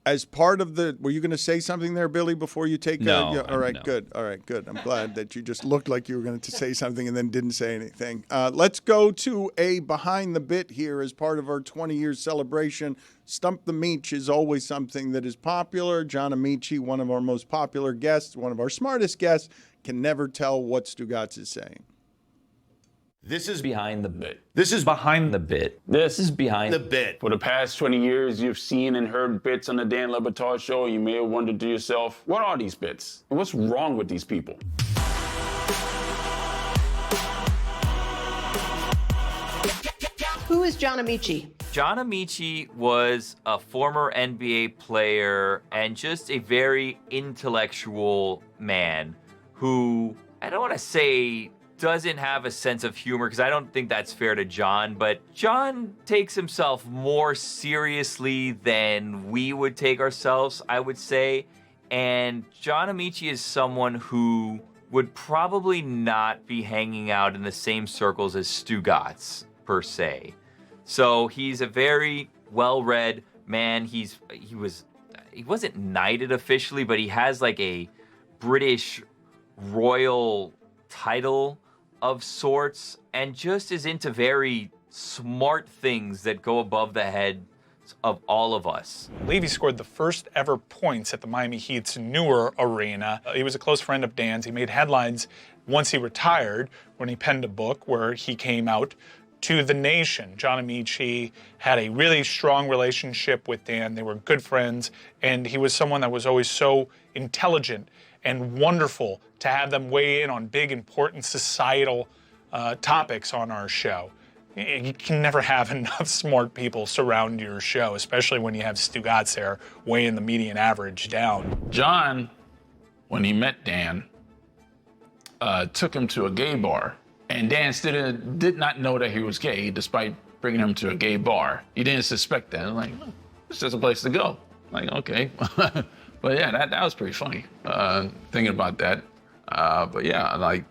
As part of the, were you going to say something there, Billy, before you take? No. All right, no. good. All right, good. I'm glad that you just looked like you were going to say something and then didn't say anything. Let's go to a behind the bit here as part of our 20-year celebration. Stump the Meech is always something that is popular. John Amici, one of our most popular guests, one of our smartest guests, can never tell what Stugotz is saying. This is behind the bit. This is behind the bit. This is behind the bit. For the past 20 years, you've seen and heard bits on the Dan Le Batard Show. You may have wondered to yourself, what are these bits? What's wrong with these people? Who is John Amici? John Amici was a former NBA player and just a very intellectual man who, I don't want to say doesn't have a sense of humor, because I don't think that's fair to John, but John takes himself more seriously than we would take ourselves, I would say. And John Amici is someone who would probably not be hanging out in the same circles as Stugotz, per se. So he's a very well-read man. He wasn't knighted officially, but he has like a British royal title of sorts, and just is into very smart things that go above the head of all of us. Levy scored the first ever points at the Miami Heat's newer arena. He was a close friend of Dan's. He made headlines once he retired when he penned a book where he came out to the nation. John and Meech had a really strong relationship with Dan. They were good friends, and he was someone that was always so intelligent and wonderful to have them weigh in on big, important societal topics on our show. You can never have enough smart people surround your show, especially when you have Stugotz there weighing the median average down. John, when he met Dan, took him to a gay bar. And Dan did not know that he was gay, despite bringing him to a gay bar. He didn't suspect that. Like, it's just a place to go. Like, okay. But yeah, that was pretty funny, thinking about that. But yeah, like,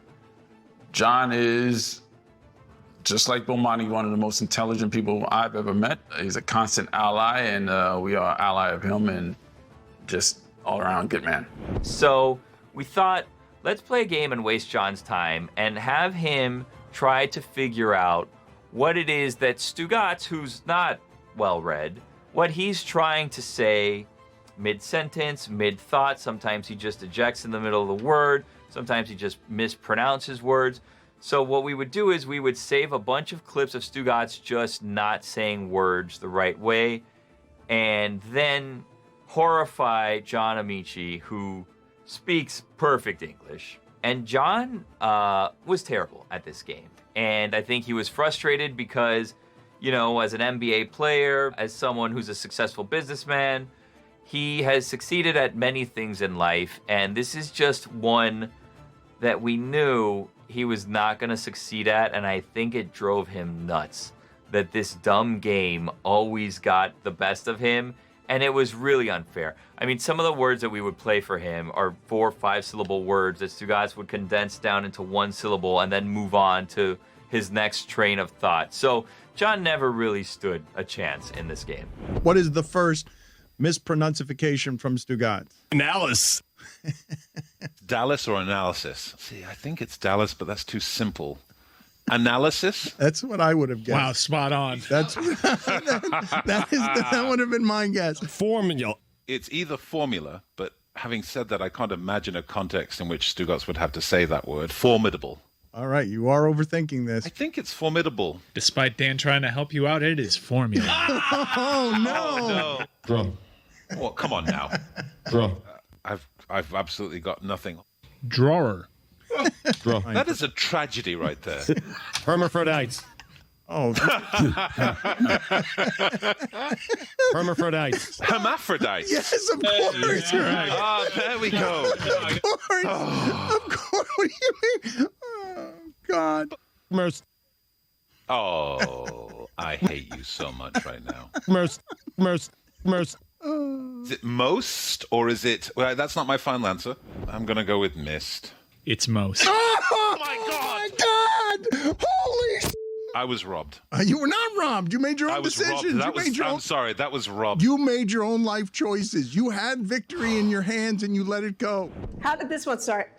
John is, just like Bomani, one of the most intelligent people I've ever met. He's a constant ally, and we are an ally of him, and just all around good man. So we thought, let's play a game and waste John's time and have him try to figure out what it is that Stugotz, who's not well-read, what he's trying to say mid-sentence, mid-thought. Sometimes he just ejects in the middle of the word. Sometimes he just mispronounces words. So what we would do is we would save a bunch of clips of Stugotz just not saying words the right way, and then horrify John Amici, who speaks perfect English. And John was terrible at this game. And I think he was frustrated because, you know, as an NBA player, as someone who's a successful businessman, he has succeeded at many things in life. And this is just one that we knew he was not going to succeed at. And I think it drove him nuts that this dumb game always got the best of him. And it was really unfair. I mean, some of the words that we would play for him are 4 or 5 syllable words that Stugotz would condense down into 1 syllable and then move on to his next train of thought. So John never really stood a chance in this game. What is the first mispronunciation from Stugotz? Dallas. Dallas or analysis? See, I think it's Dallas, but that's too simple. Analysis? That's what I would have guessed. Wow, spot on. That would have been my guess. Formula. It's either formula, but having said that, I can't imagine a context in which Stugotz would have to say that word. Formidable. All right, you are overthinking this. I think it's formidable. Despite Dan trying to help you out, it is formula. Oh, no. Oh, no. Drum. Well, come on now. Drum. I've absolutely got nothing. Drawer. That is a tragedy right there. Hermaphrodites. Oh. Hermaphrodites. Hermaphrodites. Yes, of course. Right. Ah, there we go. Of course. Of course. What do you mean? Oh, God. Oh, I hate you so much right now. Merce. Is it most, or is it... Well, that's not my final answer. I'm going to go with mist. It's most. Oh, my God. Holy I was robbed. You were not robbed. You made your own I was decisions. robbed. I'm sorry, that was robbed. You made your own life choices. You had victory in your hands and you let it go. How did this one start?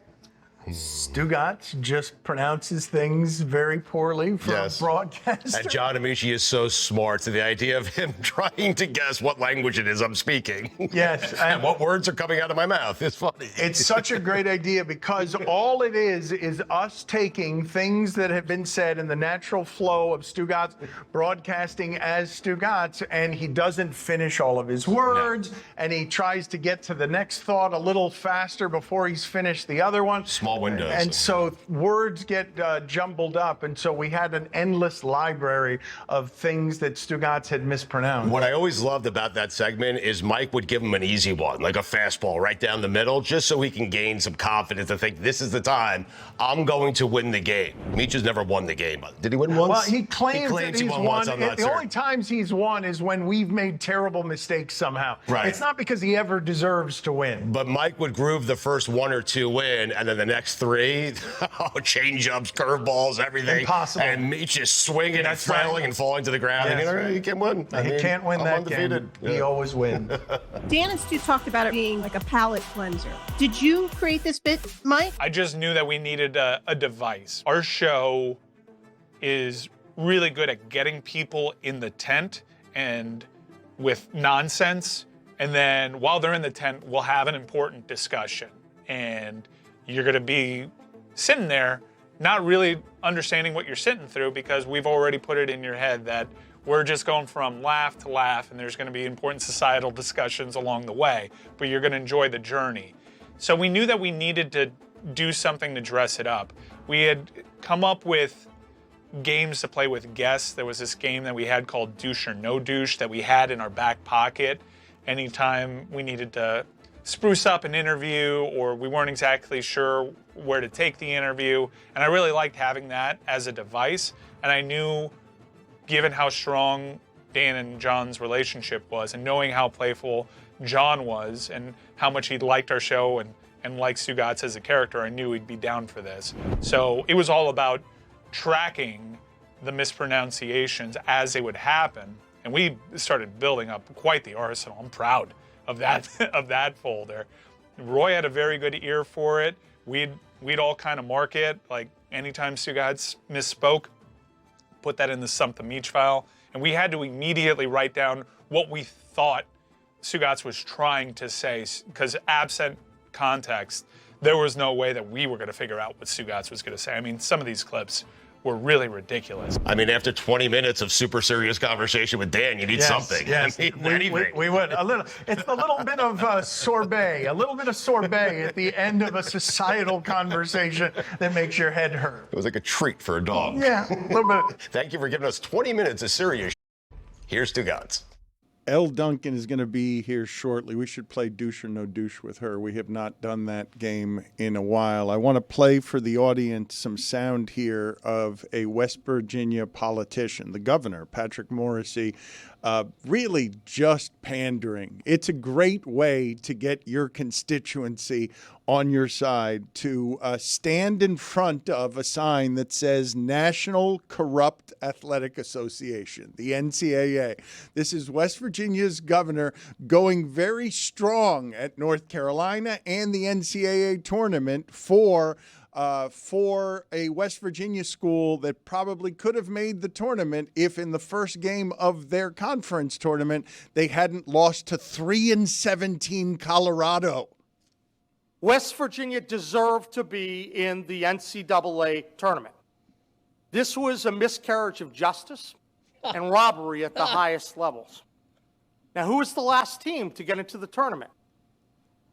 Stugotz just pronounces things very poorly for a broadcaster. And John Amici is so smart, so the idea of him trying to guess what language it is I'm speaking. Yes. And what words are coming out of my mouth is funny. It's such a great idea because all it is us taking things that have been said in the natural flow of Stugotz broadcasting as Stugotz, and he doesn't finish all of his words, and he tries to get to the next thought a little faster before he's finished the other one. Small windows. And so words get jumbled up, and so we had an endless library of things that Stugotz had mispronounced. What I always loved about that segment is Mike would give him an easy one, like a fastball right down the middle, just so he can gain some confidence to think, this is the time I'm going to win the game. Meech has never won the game. Did he win once? Well, he claims that he's won won. once. I'm not The certain. only times he's won is when we've made terrible mistakes somehow. Right. It's not because he ever deserves to win. But Mike would groove the first 1 or 2 in, and then the next 3, change-ups, curveballs, everything. Impossible. And Meech is swinging and flailing and falling to the ground. Yes, and right. he can't win. He can't win I'm that undefeated. game. He always wins. Dan and Stu talked about it being like a palate cleanser. Did you create this bit, Mike? I just knew that we needed a device. Our show is really good at getting people in the tent, and with nonsense. And then while they're in the tent, we'll have an important discussion. And you're going to be sitting there not really understanding what you're sitting through because we've already put it in your head that we're just going from laugh to laugh and there's going to be important societal discussions along the way, but you're going to enjoy the journey. So we knew that we needed to do something to dress it up. We had come up with games to play with guests. There was this game that we had called Douche or No Douche that we had in our back pocket anytime we needed to spruce up an interview or we weren't exactly sure where to take the interview. And I really liked having that as a device. And I knew, given how strong Dan and John's relationship was and knowing how playful John was and how much he liked our show and liked Stugotz as a character, I knew he'd be down for this. So it was all about tracking the mispronunciations as they would happen. And we started building up quite the arsenal. I'm proud of that folder. Roy had a very good ear for it. We'd all kind of mark it, like anytime Stugotz misspoke, put that in the Stump the Meech file. And we had to immediately write down what we thought Stugotz was trying to say, because absent context, there was no way that we were going to figure out what Stugotz was going to say. I mean, some of these clips were really ridiculous. I mean, after 20 minutes of super serious conversation with Dan, you need something. Yes, I mean, we would. A little. It's a little bit of sorbet, a little bit of sorbet at the end of a societal conversation that makes your head hurt. It was like a treat for a dog. Yeah, a little bit. Thank you for giving us 20 minutes of serious. Here's Stugotz. Elle Duncan is going to be here shortly. We should play Douche or No Douche with her. We have not done that game in a while. I want to play for the audience some sound here of a West Virginia politician, the governor, Patrick Morrisey, really just pandering. It's a great way to get your constituency on your side to stand in front of a sign that says National Corrupt Athletic Association, the NCAA. This is West Virginia's governor going very strong at North Carolina and the NCAA tournament for a West Virginia school that probably could have made the tournament if in the first game of their conference tournament they hadn't lost to 3-17 Colorado. West Virginia deserved to be in the NCAA tournament. This was a miscarriage of justice and robbery at the highest levels. Now, who was the last team to get into the tournament?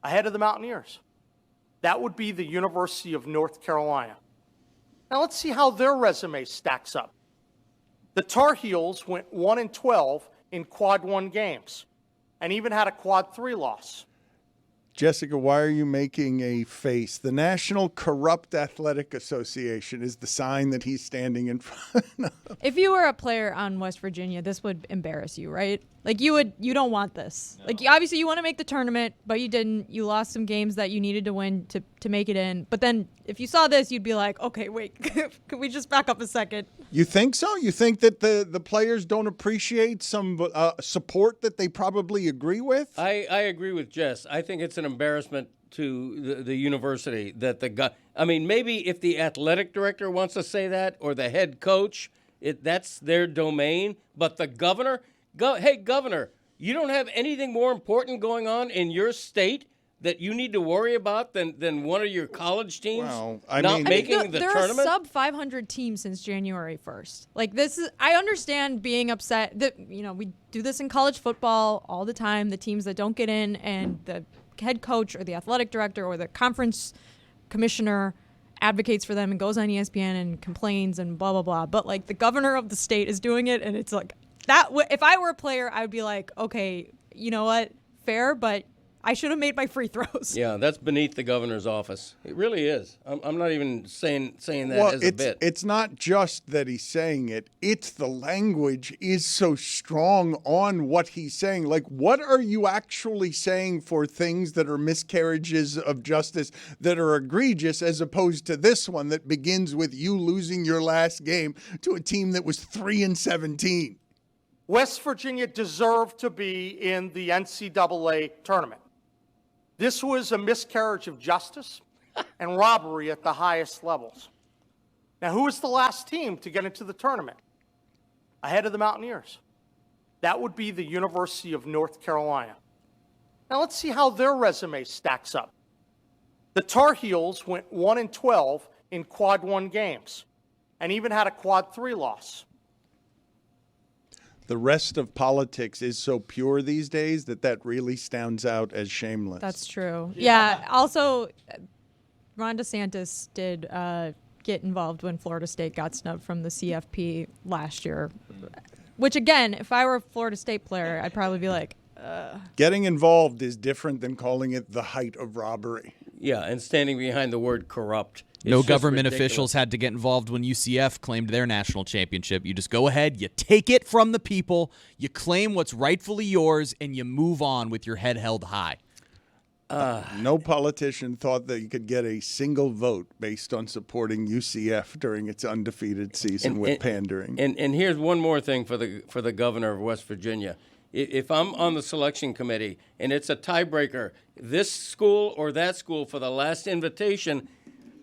Ahead of the Mountaineers. That would be the University of North Carolina. Now, let's see how their resume stacks up. The Tar Heels went 1-12 in Quad 1 games and even had a Quad 3 loss. Jessica, why are you making a face? The National Corrupt Athletic Association is the sign that he's standing in front of. If you were a player on West Virginia, this would embarrass you, right? Like you don't want this. No. Like obviously you want to make the tournament, but you didn't. You lost some games that you needed to win to make it in. But then if you saw this, you'd be like, okay, wait, could we just back up a second? You think so? You think that the players don't appreciate some support that they probably agree with? I agree with Jess. I think it's an embarrassment to the university that the guy. I mean, maybe if the athletic director wants to say that or the head coach, that's their domain. But the governor, hey, governor, you don't have anything more important going on in your state that you need to worry about than one of your college teams making the tournament? They're a sub-500 team since January 1st. Like this is, I understand being upset that, we do this in college football all the time, the teams that don't get in and the head coach or the athletic director or the conference commissioner advocates for them and goes on ESPN and complains and blah, blah, blah. But like the governor of the state is doing it and it's like that. If I were a player, I would be like, okay, you know what? Fair, but I should have made my free throws. Yeah, that's beneath the governor's office. It really is. I'm not even saying that as a bit. It's not just that he's saying it. It's the language is so strong on what he's saying. Like, what are you actually saying for things that are miscarriages of justice that are egregious as opposed to this one that begins with you losing your last game to a team that was 3-17? West Virginia deserved to be in the NCAA tournament. This was a miscarriage of justice and robbery at the highest levels. Now, who was the last team to get into the tournament? Ahead of the Mountaineers. That would be the University of North Carolina. Now let's see how their resume stacks up. The Tar Heels went 1-12 in quad 1 games and even had a quad 3 loss. The rest of politics is so pure these days that really stands out as shameless. That's true. Yeah. Also, Ron DeSantis did get involved when Florida State got snubbed from the CFP last year. Which, again, if I were a Florida State player, I'd probably be like, Getting involved is different than calling it the height of robbery. Yeah, and standing behind the word corrupt. No government officials had to get involved when UCF claimed their national championship. You just go ahead, you take it from the people, you claim what's rightfully yours, and you move on with your head held high. No politician thought that you could get a single vote based on supporting UCF during its undefeated season with pandering. And here's one more thing for the governor of West Virginia. If I'm on the selection committee and it's a tiebreaker, this school or that school for the last invitation,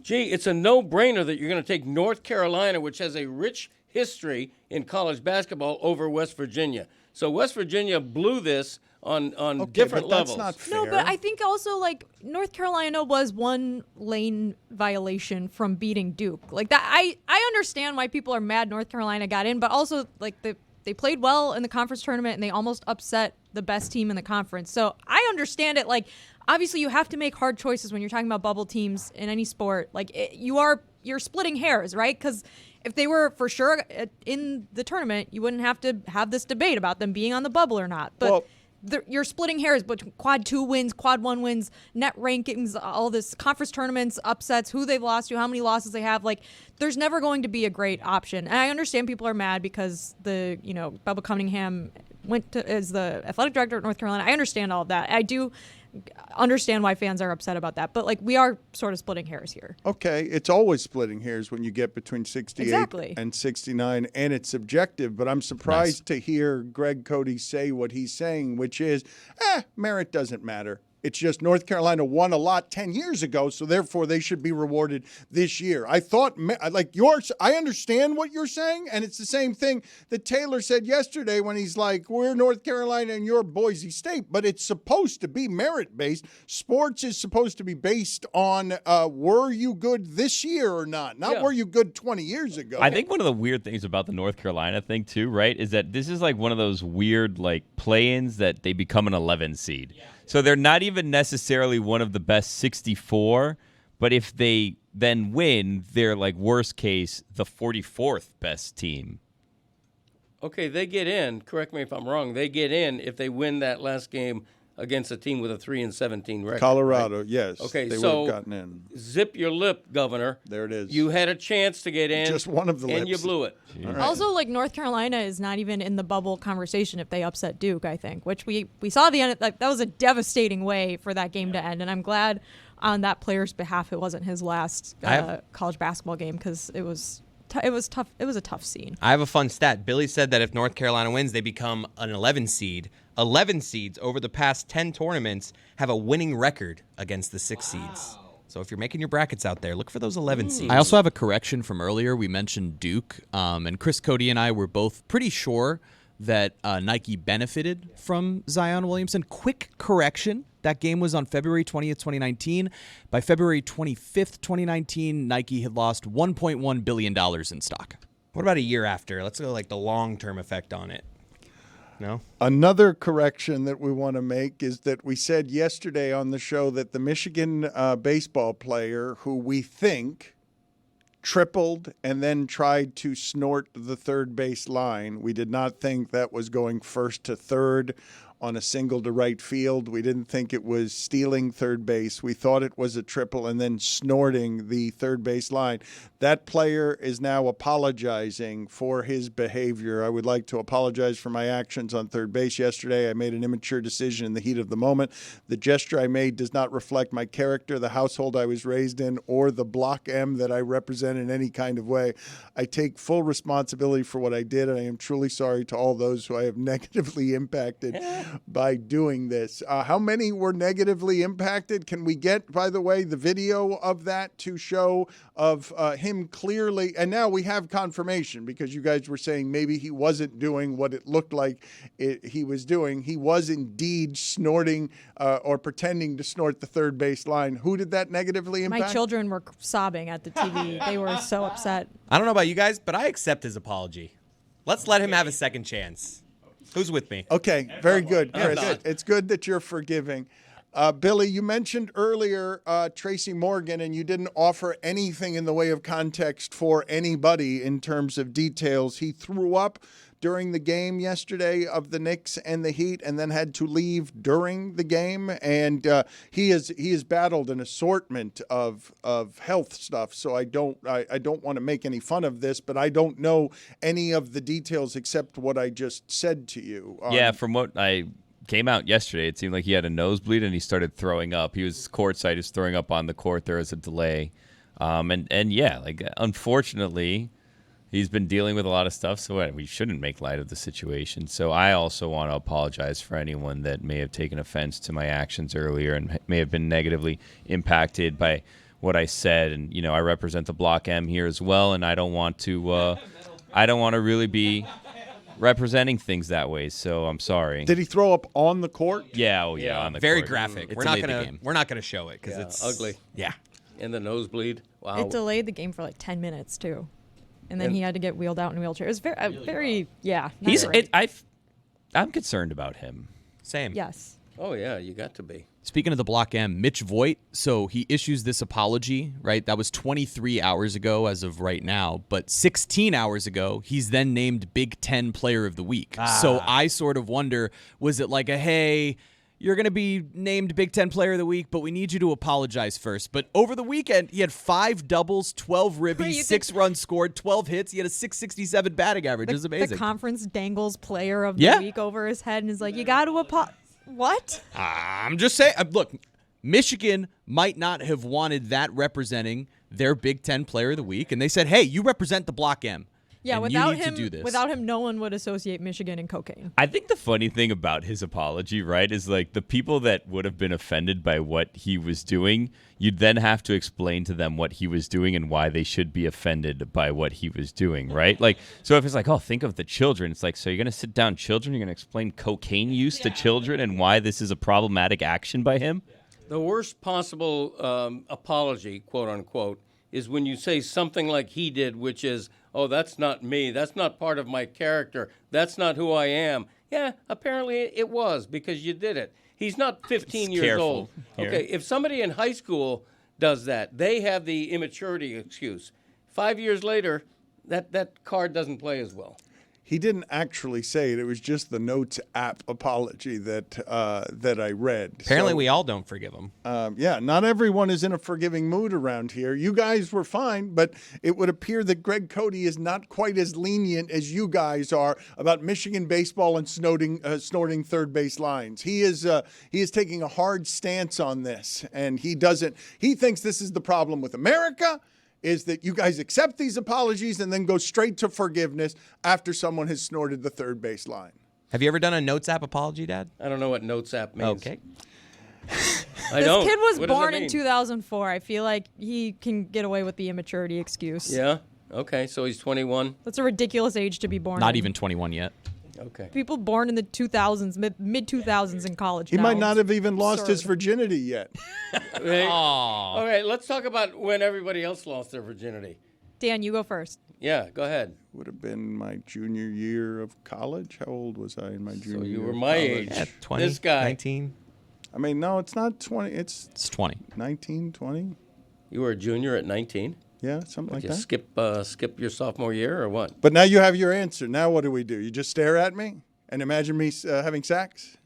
gee, it's a no-brainer that you're going to take North Carolina, which has a rich history in college basketball, over West Virginia. So West Virginia blew this on different levels. That's not fair. No, but I think also, like, North Carolina was one lane violation from beating Duke. Like, that, I understand why people are mad North Carolina got in, but also, like, they played well in the conference tournament and they almost upset the best team in the conference. So I understand it. Like, obviously you have to make hard choices when you're talking about bubble teams in any sport. Like, you're splitting hairs, right? Because if they were for sure in the tournament, you wouldn't have to have this debate about them being on the bubble or not. But you're splitting hairs between quad 2 wins, quad 1 wins, net rankings, all this conference tournaments, upsets, who they've lost to, how many losses they have. Like, there's never going to be a great option. And I understand people are mad because Bubba Cunningham went as the athletic director at North Carolina. I understand all of that. I do understand why fans are upset about that. But, like, we are sort of splitting hairs here. Okay, it's always splitting hairs when you get between 68 and 69, and it's subjective. But I'm surprised to hear Greg Cody say what he's saying, which is, merit doesn't matter. It's just North Carolina won a lot 10 years ago, so therefore they should be rewarded this year. I thought, I understand what you're saying, and it's the same thing that Taylor said yesterday when he's like, we're North Carolina and you're Boise State, but it's supposed to be merit-based. Sports is supposed to be based on were you good this year or not were you good 20 years ago. I think one of the weird things about the North Carolina thing, too, right, is that this is like one of those weird, like, play-ins that they become an 11 seed. Yeah. So they're not even necessarily one of the best 64, but if they then win, they're, like, worst case, the 44th best team. Okay, they get in. Correct me if I'm wrong. They get in if they win that last game against a team with a 3-17 record. Colorado, right? Yes. Okay, they so would have gotten in. Zip your lip, Governor. There it is. You had a chance to get in. Just one of the and lips. you blew it. Right. Also, like, North Carolina is not even in the bubble conversation if they upset Duke, I think, which we saw the end. Like, that was a devastating way for that game to end, and I'm glad on that player's behalf it wasn't his last college basketball game because it was tough. It was a tough scene. I have a fun stat. Billy said that if North Carolina wins, they become an 11 seed. 11 seeds over the past 10 tournaments have a winning record against the 6 seeds. So if you're making your brackets out there, look for those 11 seeds. I also have a correction from earlier. We mentioned Duke, and Chris Cody and I were both pretty sure that Nike benefited from Zion Williamson. Quick correction. That game was on February 20th, 2019. By February 25th, 2019, Nike had lost $1.1 billion in stock. What about a year after? Let's go like the long-term effect on it. No? Another correction that we want to make is that we said yesterday on the show that the Michigan baseball player who we think tripled and then tried to snort the third base line, we did not think that was going first to third on a single to right field. We didn't think it was stealing third base. We thought it was a triple and then snorting the third base line. That player is now apologizing for his behavior. I would like to apologize for my actions on third base yesterday. I made an immature decision in the heat of the moment. The gesture I made does not reflect my character, the household I was raised in, or the Block M that I represent in any kind of way. I take full responsibility for what I did, and I am truly sorry to all those who I have negatively impacted by doing this. How many were negatively impacted? Can we get, by the way, the video of that to show of him clearly? And now we have confirmation because you guys were saying maybe he wasn't doing what it looked like he was doing. He was indeed snorting or pretending to snort the third base line. Who did that negatively impact? My children were sobbing at the TV. They were so upset. I don't know about you guys, but I accept his apology. Let's let him have a second chance. Who's with me? Okay, very good, Chris. It's good that you're forgiving. Billy, you mentioned earlier Tracy Morgan, and you didn't offer anything in the way of context for anybody in terms of details. He threw up during the game yesterday of the Knicks and the Heat, and then had to leave during the game. And he has battled an assortment of health stuff. So I don't want to make any fun of this, but I don't know any of the details except what I just said to you. Yeah, from what I came out yesterday, it seemed like he had a nosebleed and he started throwing up. He was courtside, he was throwing up on the court. There was a delay, and yeah, like unfortunately, he's been dealing with a lot of stuff. So we shouldn't make light of the situation. So I also want to apologize for anyone that may have taken offense to my actions earlier and may have been negatively impacted by what I said. And I represent the Block M here as well, and I don't want to really be representing things that way, so I'm sorry. Did he throw up on the court? Yeah, on the very court. graphic. We're not gonna show it because it's ugly. Yeah, and the nosebleed. Wow. It delayed the game for like 10 minutes too, and then he had to get wheeled out in a wheelchair. It was very not great. I'm concerned about him. Same. Yes. Oh yeah, you got to be. Speaking of the Block M, Mitch Voigt, so he issues this apology, right? That was 23 hours ago as of right now, but 16 hours ago, he's then named Big Ten Player of the Week. So I sort of wonder, was it like hey, you're going to be named Big Ten Player of the Week, but we need you to apologize first. But over the weekend, he had 5 doubles, 12 ribbies, 6 runs scored, 12 hits. He had a 667 batting average. It was amazing. The conference dangles Player of the Week over his head and is like, you got to apologize. What? I'm just saying. Look, Michigan might not have wanted that representing their Big Ten Player of the Week, and they said, "Hey, you represent the Block M. Yeah, and without you need him, to do this." without him, no one would associate Michigan and cocaine. I think the funny thing about his apology, right, is like the people that would have been offended by what he was doing, you'd then have to explain to them what he was doing and why they should be offended by what he was doing, right? Like, so if it's like, oh, think of the children, it's like, so you're going to sit down children, you're going to explain cocaine use to children and why this is a problematic action by him? The worst possible apology, quote unquote, is when you say something like he did, which is, oh, that's not me. That's not part of my character. That's not who I am. Yeah, apparently it was because you did it. He's not 15 years old. here. Okay, if somebody in high school does that, they have the immaturity excuse. 5 years later, that card doesn't play as well. He didn't actually say it. It was just the Notes app apology that I read. Apparently, we all don't forgive him. Yeah, not everyone is in a forgiving mood around here. You guys were fine, but it would appear that Greg Cody is not quite as lenient as you guys are about Michigan baseball and snorting third base lines. He is taking a hard stance on this, and he thinks this is the problem with America, is that you guys accept these apologies and then go straight to forgiveness after someone has snorted the third base line. Have you ever done a Notes app apology, Dad? I don't know what Notes app means. Okay. This kid was born in 2004. I feel like he can get away with the immaturity excuse. Yeah? Okay, so he's 21. That's a ridiculous age to be born Not in. even 21 yet. Okay. People born in the 2000s, mid-2000s in college He now. might not have even lost his virginity yet. Okay. All right, let's talk about when everybody else lost their virginity. Dan, you go first. Yeah, go ahead. Would have been my junior year of college. How old was I in my junior year? you were of my college? age. Yeah, 20, This guy. 19. I mean, no, it's not 20. It's 20. 19, 20. You were a junior at 19? Yeah, something like Did that. you skip your sophomore year or what? But now you have your answer. Now what do? You just stare at me and imagine me having sex?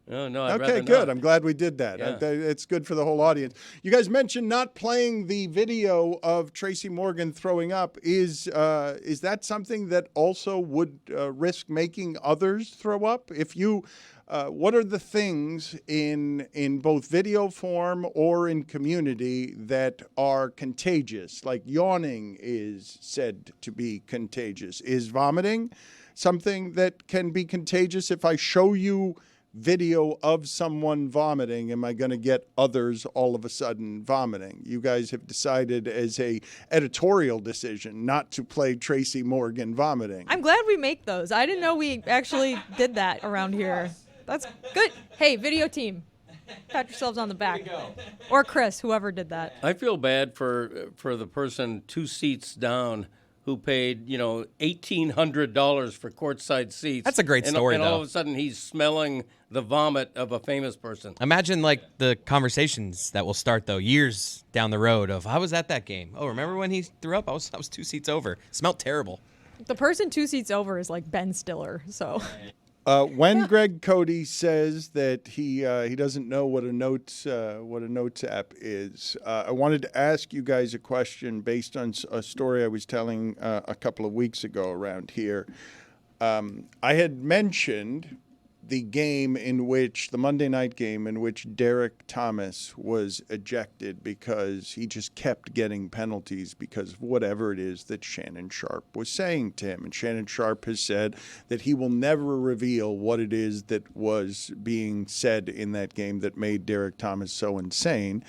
No, I'd Okay, rather good. not. I'm glad we did that. Yeah. It's good for the whole audience. You guys mentioned not playing the video of Tracy Morgan throwing up. Is that something that also would risk making others throw up? If you, what are the things in both video form or in community that are contagious? Like yawning is said to be contagious. Is vomiting something that can be contagious? If I show you video of someone vomiting am I going to get others all of a sudden vomiting? You guys have decided as a editorial decision not to play Tracy Morgan vomiting. I'm glad we make those. I didn't know we actually did that around here. That's good. Hey, video team, pat yourselves on the back. Or Chris, whoever did that. I feel bad for the person 2 seats down who paid, $1,800 for courtside seats. That's a great story, and though. all of a sudden he's smelling the vomit of a famous person. Imagine the conversations that will start though years down the road of I was at that game. Oh, remember when he threw up? I was 2 seats over. Smelled terrible. The person 2 seats over is like Ben Stiller. So. When Greg Cody says that he doesn't know what a notes app is, I wanted to ask you guys a question based on a story I was telling a couple of weeks ago around here. I had mentioned the Monday night game in which Derek Thomas was ejected because he just kept getting penalties because of whatever it is that Shannon Sharp was saying to him. And Shannon Sharp has said that he will never reveal what it is that was being said in that game that made Derek Thomas so insane.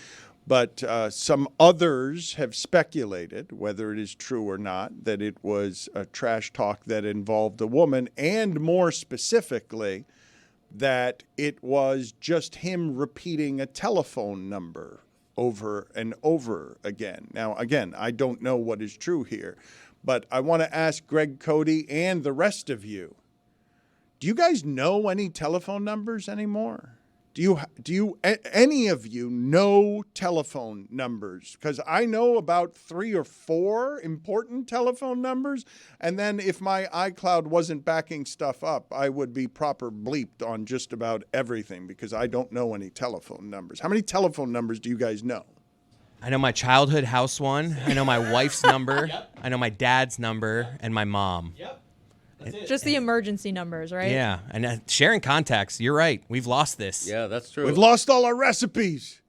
But some others have speculated, whether it is true or not, that it was a trash talk that involved a woman, and more specifically, that it was just him repeating a telephone number over and over again. Now, again, I don't know what is true here, but I want to ask Greg Cody and the rest of you, do you guys know any telephone numbers anymore? Do you any of you know telephone numbers? Because I know about 3 or 4 important telephone numbers, and then if my iCloud wasn't backing stuff up, I would be proper bleeped on just about everything because I don't know any telephone numbers. How many telephone numbers do you guys know? I know my childhood house one. I know my wife's number. Yep. I know my dad's number and my mom. Yep. Just the emergency numbers, right? Yeah, and sharing contacts. You're right. We've lost this. Yeah, that's true. We've lost all our recipes.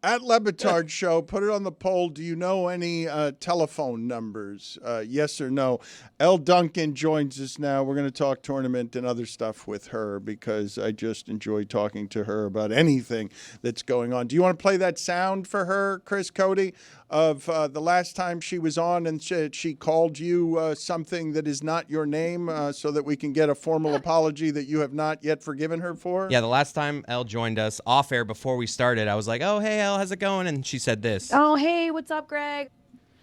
At LeBatard Show, put it on the poll. Do you know any telephone numbers? Yes or no? Elle Duncan joins us now. We're going to talk tournament and other stuff with her because I just enjoy talking to her about anything that's going on. Do you want to play that sound for her, Chris Cody, of the last time she was on and she called you something that is not your name so that we can get a formal apology that you have not yet forgiven her for? Yeah, the last time Elle joined us off air before we started, I was like, oh, hey, Elle, how's it going? And she said this. Oh, hey, what's up, Greg?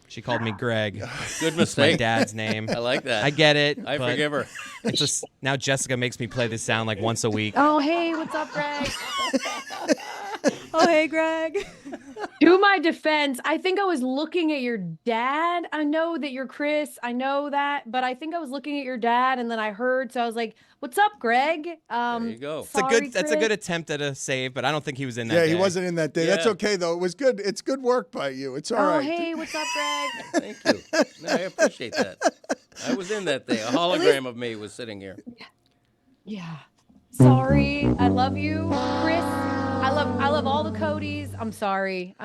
She called me Greg. Good It's my mistake. I like that. I like that. I get it. I but forgive her. It's just, now Jessica makes me play this sound like once a week. Oh, hey, what's up, Greg? Oh, hey, Greg. To my defense, I think I was looking at your dad. I know that you're Chris. I know that. But I think I was looking at your dad, and then I heard. So I was like, what's up, Greg? There you go. That's a good attempt at a save, but I don't think he was in that Yeah, day. he wasn't in that day. Yeah. That's okay, though. It was good. It's good work by you. It's all Oh, right. hey, what's up, Greg? Thank you. No, I appreciate that. I was in that day. A hologram of me was sitting here. Yeah. Sorry. I love you, Chris. I love all the Codys. I'm sorry.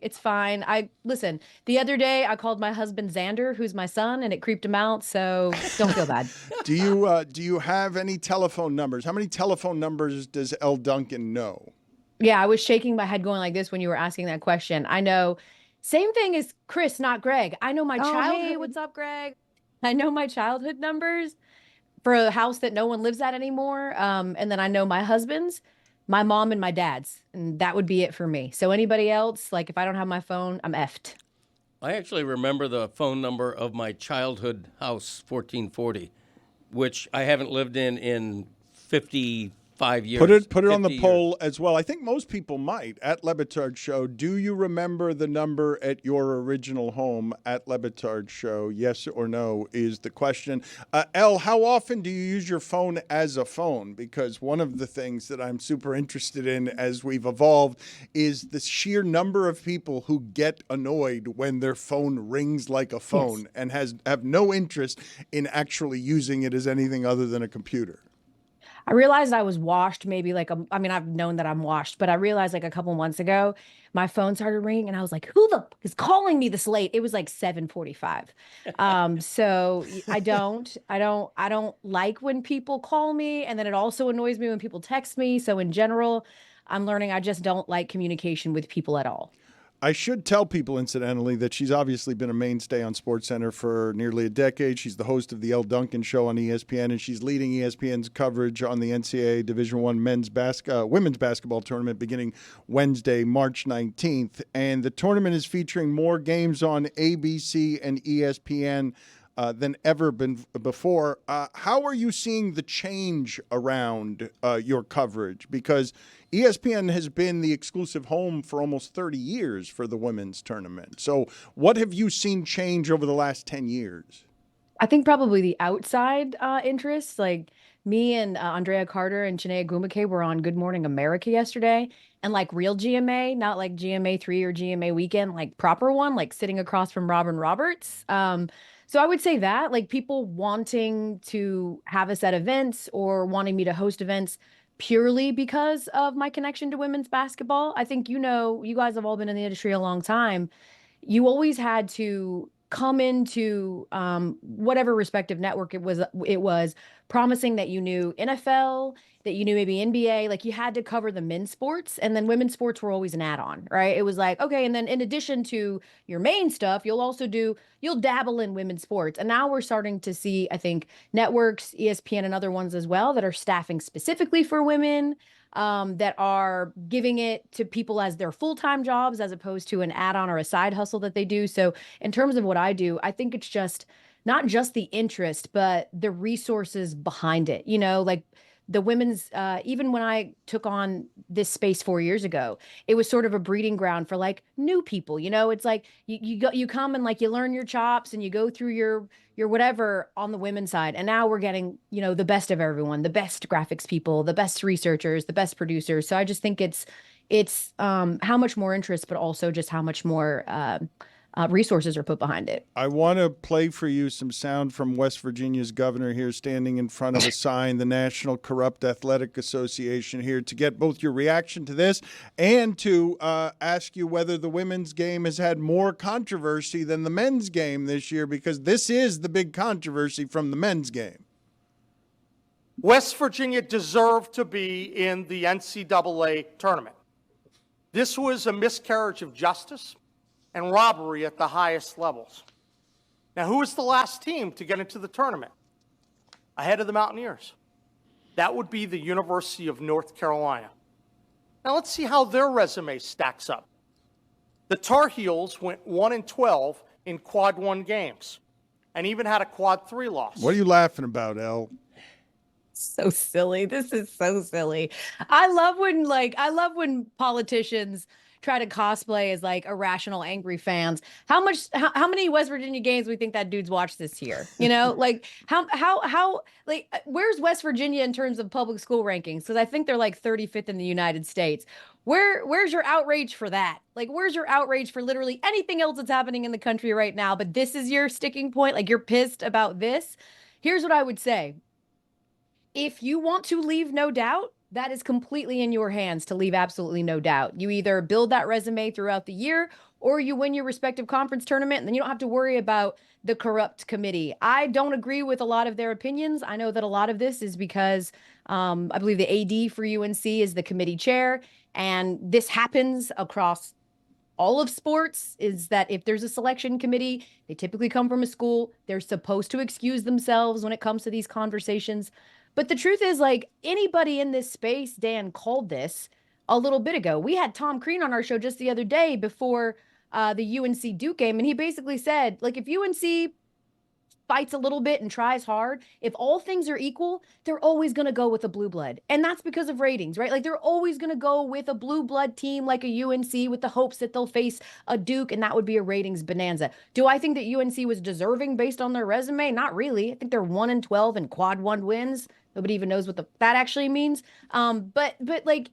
It's fine. Listen, the other day I called my husband Xander, who's my son, and it creeped him out, so don't feel bad. Do you have any telephone numbers? How many telephone numbers does Elle Duncan know? Yeah, I was shaking my head going like this when you were asking that question. I know. Same thing as Chris, not Greg. I know my childhood. Hey, what's up, Greg? I know my childhood numbers for a house that no one lives at anymore. And then I know my husband's, my mom, and my dad's. And that would be it for me. So anybody else, like if I don't have my phone, I'm effed. I actually remember the phone number of my childhood house, 1440, which I haven't lived in 55 years. Put it on the 50 poll as well. I think most people might. At Le Batard Show, do you remember the number at your original home at Le Batard Show? Yes or no is the question. Elle, how often do you use your phone as a phone? Because one of the things that I'm super interested in as we've evolved is the sheer number of people who get annoyed when their phone rings like a phone and have no interest in actually using it as anything other than a computer. I realized I was washed maybe I mean, I've known that I'm washed, but I realized like a couple months ago, my phone started ringing and I was like, who the f- is calling me this late? It was like 7:45. So I don't like when people call me. And then it also annoys me when people text me. So in general, I'm learning I just don't like communication with people at all. I should tell people, incidentally, that she's obviously been a mainstay on SportsCenter for nearly a decade. She's the host of the Elle Duncan Show on ESPN, and she's leading ESPN's coverage on the NCAA Division I women's basketball tournament beginning Wednesday, March 19th. And the tournament is featuring more games on ABC and ESPN than ever before. How are you seeing the change around your coverage? Because ESPN has been the exclusive home for almost 30 years for the women's tournament. So what have you seen change over the last 10 years? I think probably the outside interests, like me and Andrea Carter and Chinea Gumake were on Good Morning America yesterday, and like real GMA, not like GMA3 or GMA Weekend, like proper one, like sitting across from Robin Roberts. So I would say that, like, people wanting to have us at events or wanting me to host events purely because of my connection to women's basketball. I think, you guys have all been in the industry a long time. You always had to come into whatever respective network it was promising that you knew NFL, that you knew maybe NBA, like you had to cover the men's sports, and then women's sports were always an add-on, right? It was like, okay, and then in addition to your main stuff, you'll dabble in women's sports. And now we're starting to see, I think, networks, ESPN and other ones as well, that are staffing specifically for women, that are giving it to people as their full-time jobs as opposed to an add-on or a side hustle that they do. So in terms of what I do, I think it's just not just the interest, but the resources behind it. Like the women's, even when I took on this space 4 years ago, it was sort of a breeding ground for like new people. It's like you come and like you learn your chops and you go through your whatever on the women's side. And now we're getting, the best of everyone, the best graphics people, the best researchers, the best producers. So I just think it's how much more interest, but also just how much more resources are put behind it. I want to play for you some sound from West Virginia's governor here standing in front of a sign, the National Corrupt Athletic Association, here to get both your reaction to this and to ask you whether the women's game has had more controversy than the men's game this year, because this is the big controversy from the men's game. West Virginia deserved to be in the NCAA tournament. This was a miscarriage of justice and robbery at the highest levels. Now, who was the last team to get into the tournament ahead of the Mountaineers? That would be the University of North Carolina. Now, let's see how their resume stacks up. The Tar Heels went 1-12 in quad 1 games and even had a quad 3 loss. What are you laughing about, Elle? So silly. This is so silly. I love when politicians try to cosplay as like irrational, angry fans. How many West Virginia games we think that dude's watched this year? Like how where's West Virginia in terms of public school rankings? Because I think they're like 35th in the United States. Where's your outrage for that? Like, where's your outrage for literally anything else that's happening in the country right now? But this is your sticking point. Like, you're pissed about this. Here's what I would say. If you want to leave no doubt, that is completely in your hands to leave absolutely no doubt. You either build that resume throughout the year or you win your respective conference tournament, and then you don't have to worry about the corrupt committee. I don't agree with a lot of their opinions. I know that a lot of this is because I believe the AD for UNC is the committee chair, and this happens across all of sports, is that if there's a selection committee, they typically come from a school. They're supposed to excuse themselves when it comes to these conversations. But the truth is, like, anybody in this space, Dan called this a little bit ago. We had Tom Crean on our show just the other day before the UNC Duke game, and he basically said, like, if UNC fights a little bit and tries hard, if all things are equal, they're always going to go with a blue blood. And that's because of ratings, right? Like, they're always going to go with a blue blood team like a UNC with the hopes that they'll face a Duke, and that would be a ratings bonanza. Do I think that UNC was deserving based on their resume? Not really. I think they're 1-12 in quad 1 wins. Nobody even knows what that actually means. But like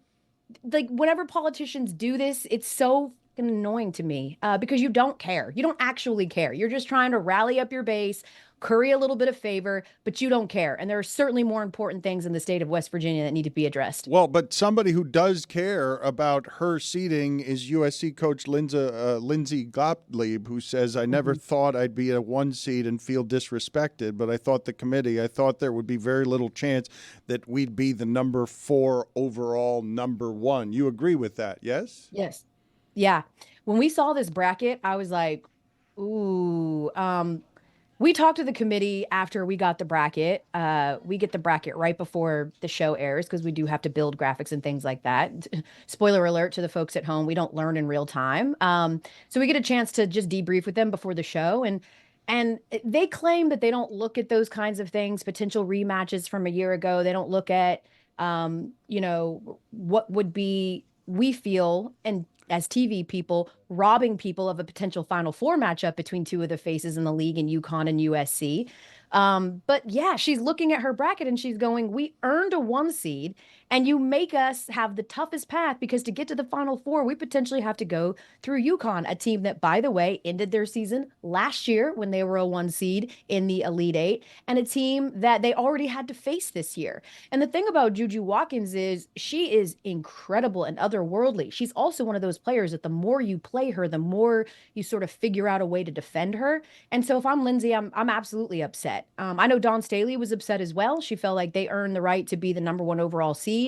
whenever politicians do this, it's so fucking annoying to me because you don't care. You don't actually care. You're just trying to rally up your base, curry a little bit of favor, but you don't care. And there are certainly more important things in the state of West Virginia that need to be addressed. Well, but somebody who does care about her seeding is USC coach Lindsey Gottlieb, who says, I never thought I'd be a 1 seed and feel disrespected, but I thought I thought there would be very little chance that we'd be the number 4 overall number 1. You agree with that, yes? Yes. Yeah. When we saw this bracket, I was like, ooh, we talked to the committee after we got the bracket. We get the bracket right before the show airs because we do have to build graphics and things like that. Spoiler alert to the folks at home, we don't learn in real time. So we get a chance to just debrief with them before the show. And they claim that they don't look at those kinds of things, potential rematches from a year ago. They don't look at, what would be, we feel, and as TV people, robbing people of a potential Final Four matchup between two of the faces in the league in UConn and USC. But yeah, she's looking at her bracket and she's going, we earned a 1 seed and you make us have the toughest path because to get to the Final Four, we potentially have to go through UConn, a team that, by the way, ended their season last year when they were a 1 seed in the Elite Eight, and a team that they already had to face this year. And the thing about Juju Watkins is she is incredible and otherworldly. She's also one of those players that the more you play her, the more you sort of figure out a way to defend her. And so if I'm Lindsay, I'm absolutely upset. I know Dawn Staley was upset as well. She felt like they earned the right to be the number 1 overall seed.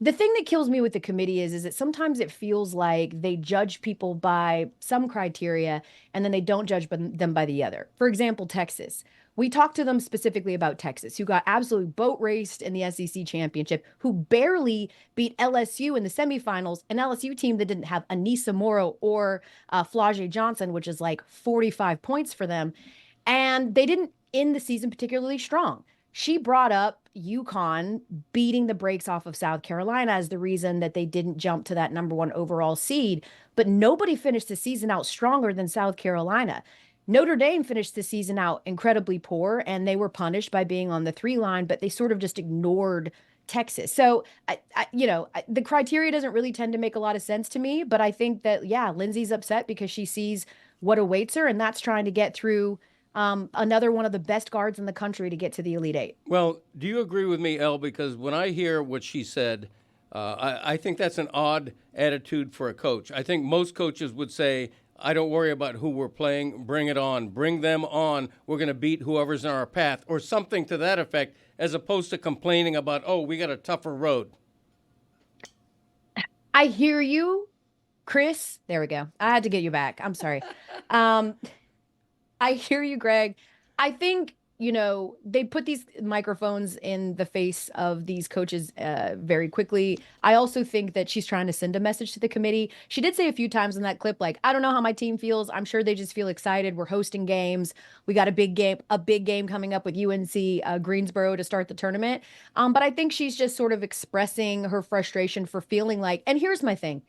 The thing that kills me with the committee is that sometimes it feels like they judge people by some criteria and then they don't judge them by the other. For example, Texas. We talked to them specifically about Texas, who got absolutely boat raced in the SEC championship, who barely beat LSU in the semifinals, an LSU team that didn't have Anissa Morrow or Flau'jae Johnson, which is like 45 points for them. And they didn't end the season particularly strong. She brought up UConn beating the brakes off of South Carolina as the reason that they didn't jump to that number 1 overall seed, but nobody finished the season out stronger than South Carolina. Notre Dame finished the season out incredibly poor, and they were punished by being on the 3 line, but they sort of just ignored Texas. So, the criteria doesn't really tend to make a lot of sense to me, but I think that, yeah, Lindsay's upset because she sees what awaits her, and that's trying to get through another one of the best guards in the country to get to the Elite Eight. Well, do you agree with me, Elle? Because when I hear what she said, I think that's an odd attitude for a coach. I think most coaches would say, I don't worry about who we're playing. Bring it on. Bring them on. We're going to beat whoever's in our path, or something to that effect, as opposed to complaining about, oh, we got a tougher road. I hear you, Chris. There we go. I had to get you back. I'm sorry. I hear you, Greg. I think, they put these microphones in the face of these coaches very quickly. I also think that she's trying to send a message to the committee. She did say a few times in that clip, like, I don't know how my team feels. I'm sure they just feel excited. We're hosting games. We got a big game coming up with UNC Greensboro to start the tournament. But I think she's just sort of expressing her frustration for feeling like, and here's my thing.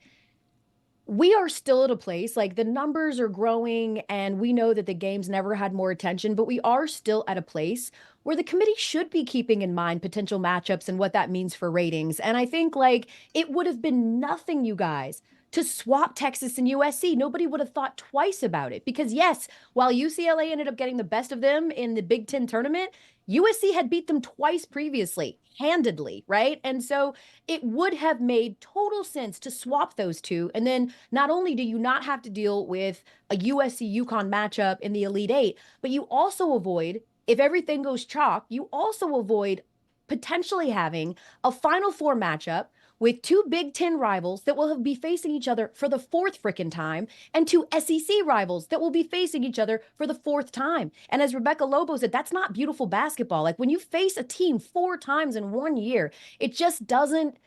We are still at a place, like the numbers are growing and we know that the games never had more attention, but we are still at a place where the committee should be keeping in mind potential matchups and what that means for ratings. And I think it would have been nothing, you guys, to swap Texas and USC. Nobody would have thought twice about it because yes, while UCLA ended up getting the best of them in the Big Ten tournament, USC had beat them twice previously, handedly, right? And so it would have made total sense to swap those two. And then not only do you not have to deal with a USC UConn matchup in the Elite Eight, but you also avoid, if everything goes chalk, you also avoid potentially having a Final Four matchup with 2 Big Ten rivals that will be facing each other for the 4th frickin' time, and 2 SEC rivals that will be facing each other for the 4th time. And as Rebecca Lobo said, that's not beautiful basketball. Like when you face a team 4 times in 1 year, it just doesn't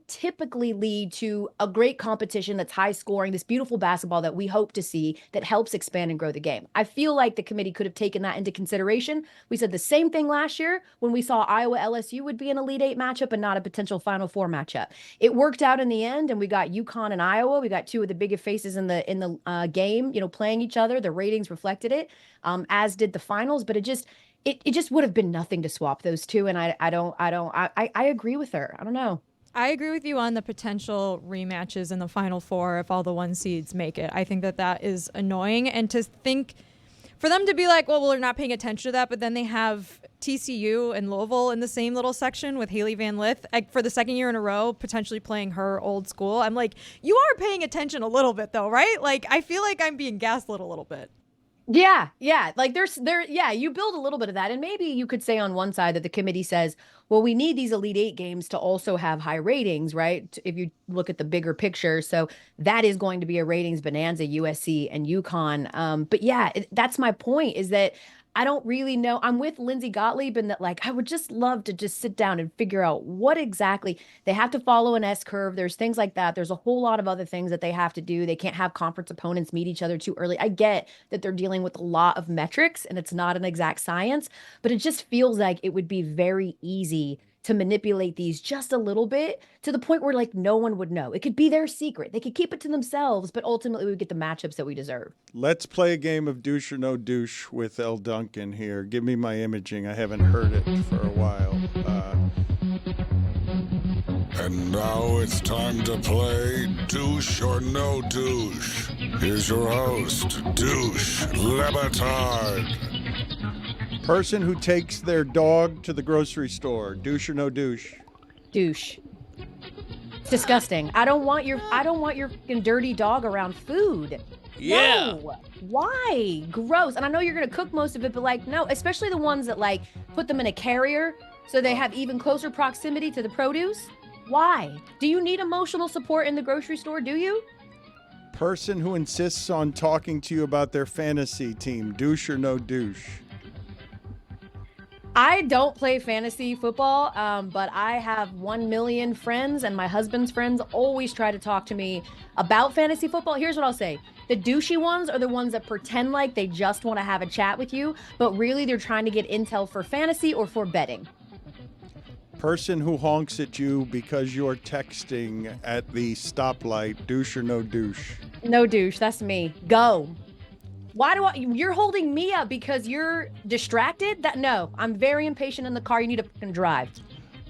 typically lead to a great competition that's high scoring, this beautiful basketball that we hope to see that helps expand and grow the game. I feel like the committee could have taken that into consideration. We said the same thing last year when we saw Iowa LSU would be an Elite Eight matchup and not a potential Final Four matchup. It worked out in the end, and we got UConn and Iowa. We got 2 of the biggest faces in the game, playing each other. The ratings reflected it, as did the finals. But it just would have been nothing to swap those 2. And I agree with her. I don't know. I agree with you on the potential rematches in the Final Four if all the 1 seeds make it. I think that is annoying. And to think, for them to be like, well, we're not paying attention to that, but then they have TCU and Louisville in the same little section with Haley Van Lith for the second year in a row, potentially playing her old school. I'm like, you are paying attention a little bit though, right? Like, I feel like I'm being gaslit a little bit. Yeah. Like you build a little bit of that. And maybe you could say on one side that the committee says, well, we need these Elite Eight games to also have high ratings, right? If you look at the bigger picture. So that is going to be a ratings bonanza, USC and UConn. But yeah, that's my point, is that I don't really know. I'm with Lindsay Gottlieb in that, like, I would just love to just sit down and figure out what exactly they have to follow an S curve. There's things like that. There's a whole lot of other things that they have to do. They can't have conference opponents meet each other too early. I get that they're dealing with a lot of metrics and it's not an exact science, but it just feels like it would be very easy to manipulate these just a little bit to the point where, like, no one would know. It could be their secret. They could keep it to themselves, but ultimately we would get the matchups that we deserve. Let's play a game of douche or no douche with Elle Duncan here. Give me my imaging. I haven't heard it for a while. And now it's time to play douche or no douche. Here's your host, Douche Le Batard. Person who takes their dog to the grocery store. Douche or no douche? Douche. It's disgusting. I don't want your fucking dirty dog around food. Yeah. No. Why? Gross. And I know you're gonna cook most of it, but like, no, especially the ones that like put them in a carrier so they have even closer proximity to the produce. Why? Do you need emotional support in the grocery store? Do you? Person who insists on talking to you about their fantasy team. Douche or no douche? I don't play fantasy football, but I have 1 million friends, and my husband's friends always try to talk to me about fantasy football. Here's what I'll say. The douchey ones are the ones that pretend like they just want to have a chat with you, but really they're trying to get intel for fantasy or for betting. Person who honks at you because you're texting at the stoplight. Douche or no douche? No douche. That's me. Go. Why you're holding me up because you're distracted? No, I'm very impatient in the car. You need to fucking drive.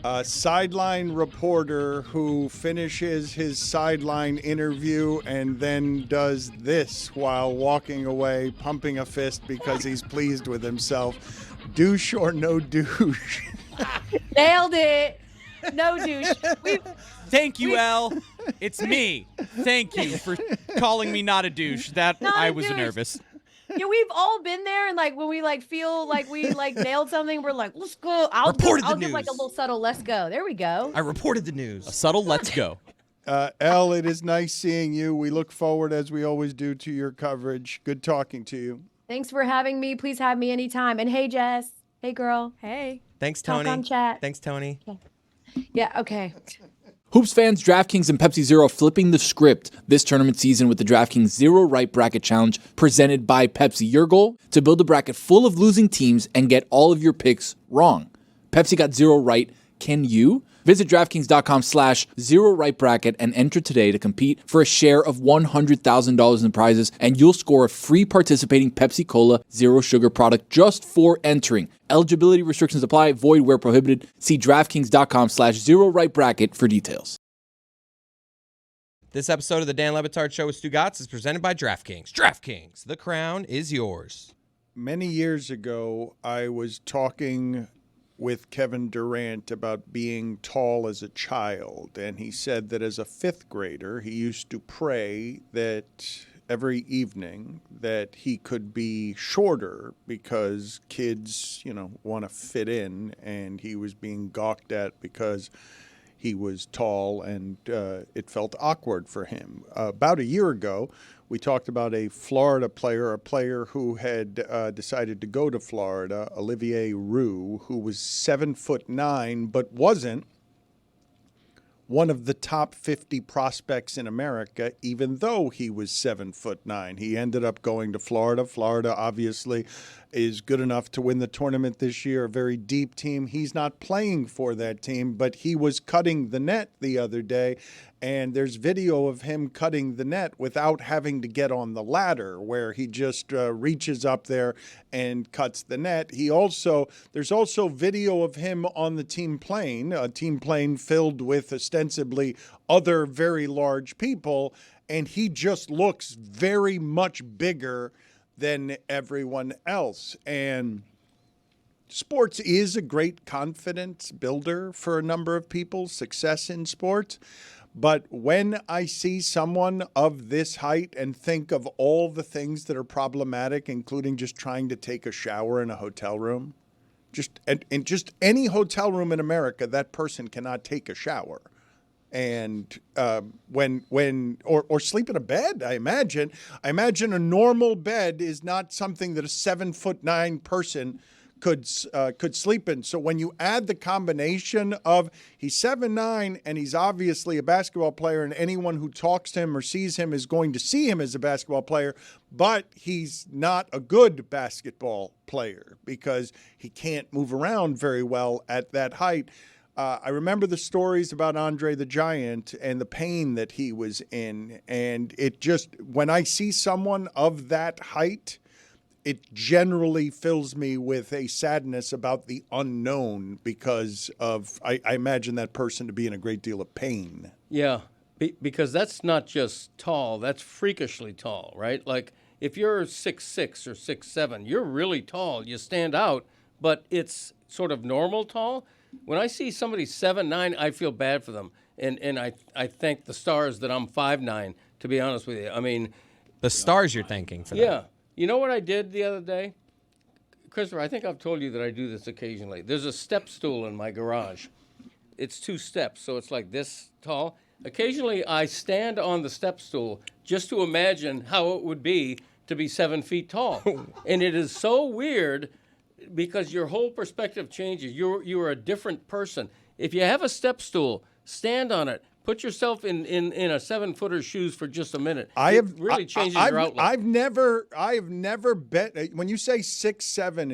A sideline reporter who finishes his sideline interview and then does this while walking away, pumping a fist because he's pleased with himself. Douche or no douche? Nailed it. No douche. Thank you, Elle. It's me. Thank you for calling me not a douche. I was nervous. Yeah, we've all been there, and like when we like feel like we like nailed something, we're like, let's go. I'll give like a little subtle let's go. There we go. I reported the news. A subtle let's go. Elle, it is nice seeing you. We look forward, as we always do, to your coverage. Good talking to you. Thanks for having me. Please have me anytime. And hey, Jess. Hey, girl. Hey. Thanks, Tony. Talk on chat. Thanks, Tony. Okay. Yeah, okay. Hoops fans, DraftKings and Pepsi Zero flipping the script this tournament season with the DraftKings Zero Right Bracket Challenge presented by Pepsi. Your goal? To build a bracket full of losing teams and get all of your picks wrong. Pepsi got zero right. Can you? Visit DraftKings.com/Zero Right Bracket and enter today to compete for a share of $100,000 in prizes, and you'll score a free participating Pepsi Cola Zero Sugar product just for entering. Eligibility restrictions apply. Void where prohibited. See DraftKings.com/Zero Right Bracket for details. This episode of the Dan Le Batard Show with Stugotz is presented by DraftKings. DraftKings, the crown is yours. Many years ago, I was talking with Kevin Durant about being tall as a child, and he said that as a fifth grader, he used to pray that every evening that he could be shorter because kids, want to fit in, and he was being gawked at because he was tall, and it felt awkward for him. About a year ago, we talked about a Florida player, a player who had decided to go to Florida, Olivier Roux, who was 7'9", but wasn't one of the top 50 prospects in America, even though he was 7'9". He ended up going to Florida. Florida, obviously, is good enough to win the tournament this year, a very deep team. He's not playing for that team, but he was cutting the net the other day, and there's video of him cutting the net without having to get on the ladder, where he just reaches up there and cuts the net. There's also video of him on the team plane, a team plane filled with ostensibly other very large people, and he just looks very much bigger than everyone else. And sports is a great confidence builder for a number of people, success in sports. But when I see someone of this height and think of all the things that are problematic, including just trying to take a shower in a hotel room, in just any hotel room in America, that person cannot take a shower. And or sleep in a bed, I imagine a normal bed is not something that a 7'9" person could sleep in. So when you add the combination of he's 7'9" and he's obviously a basketball player, and anyone who talks to him or sees him is going to see him as a basketball player, but he's not a good basketball player because he can't move around very well at that height. I remember the stories about Andre the Giant and the pain that he was in. And when I see someone of that height, it generally fills me with a sadness about the unknown because I imagine that person to be in a great deal of pain. Yeah, because that's not just tall, that's freakishly tall, right? Like if you're 6'6" or 6'7", you're really tall, you stand out, but it's sort of normal tall. When I see somebody 7'9", I feel bad for them. And I thank the stars that I'm 5'9", to be honest with you. I mean, the stars you're thanking for that. Yeah. You know what I did the other day? Christopher, I think I've told you that I do this occasionally. There's a step stool in my garage. It's 2 steps, so it's like this tall. Occasionally, I stand on the step stool just to imagine how it would be to be 7 feet tall. And it is so weird because your whole perspective changes. You're a different person. If you have a step stool, stand on it. Put yourself in a 7-footer's shoes for just a minute. It really changes your outlook. I have never bet. When you say 6'7"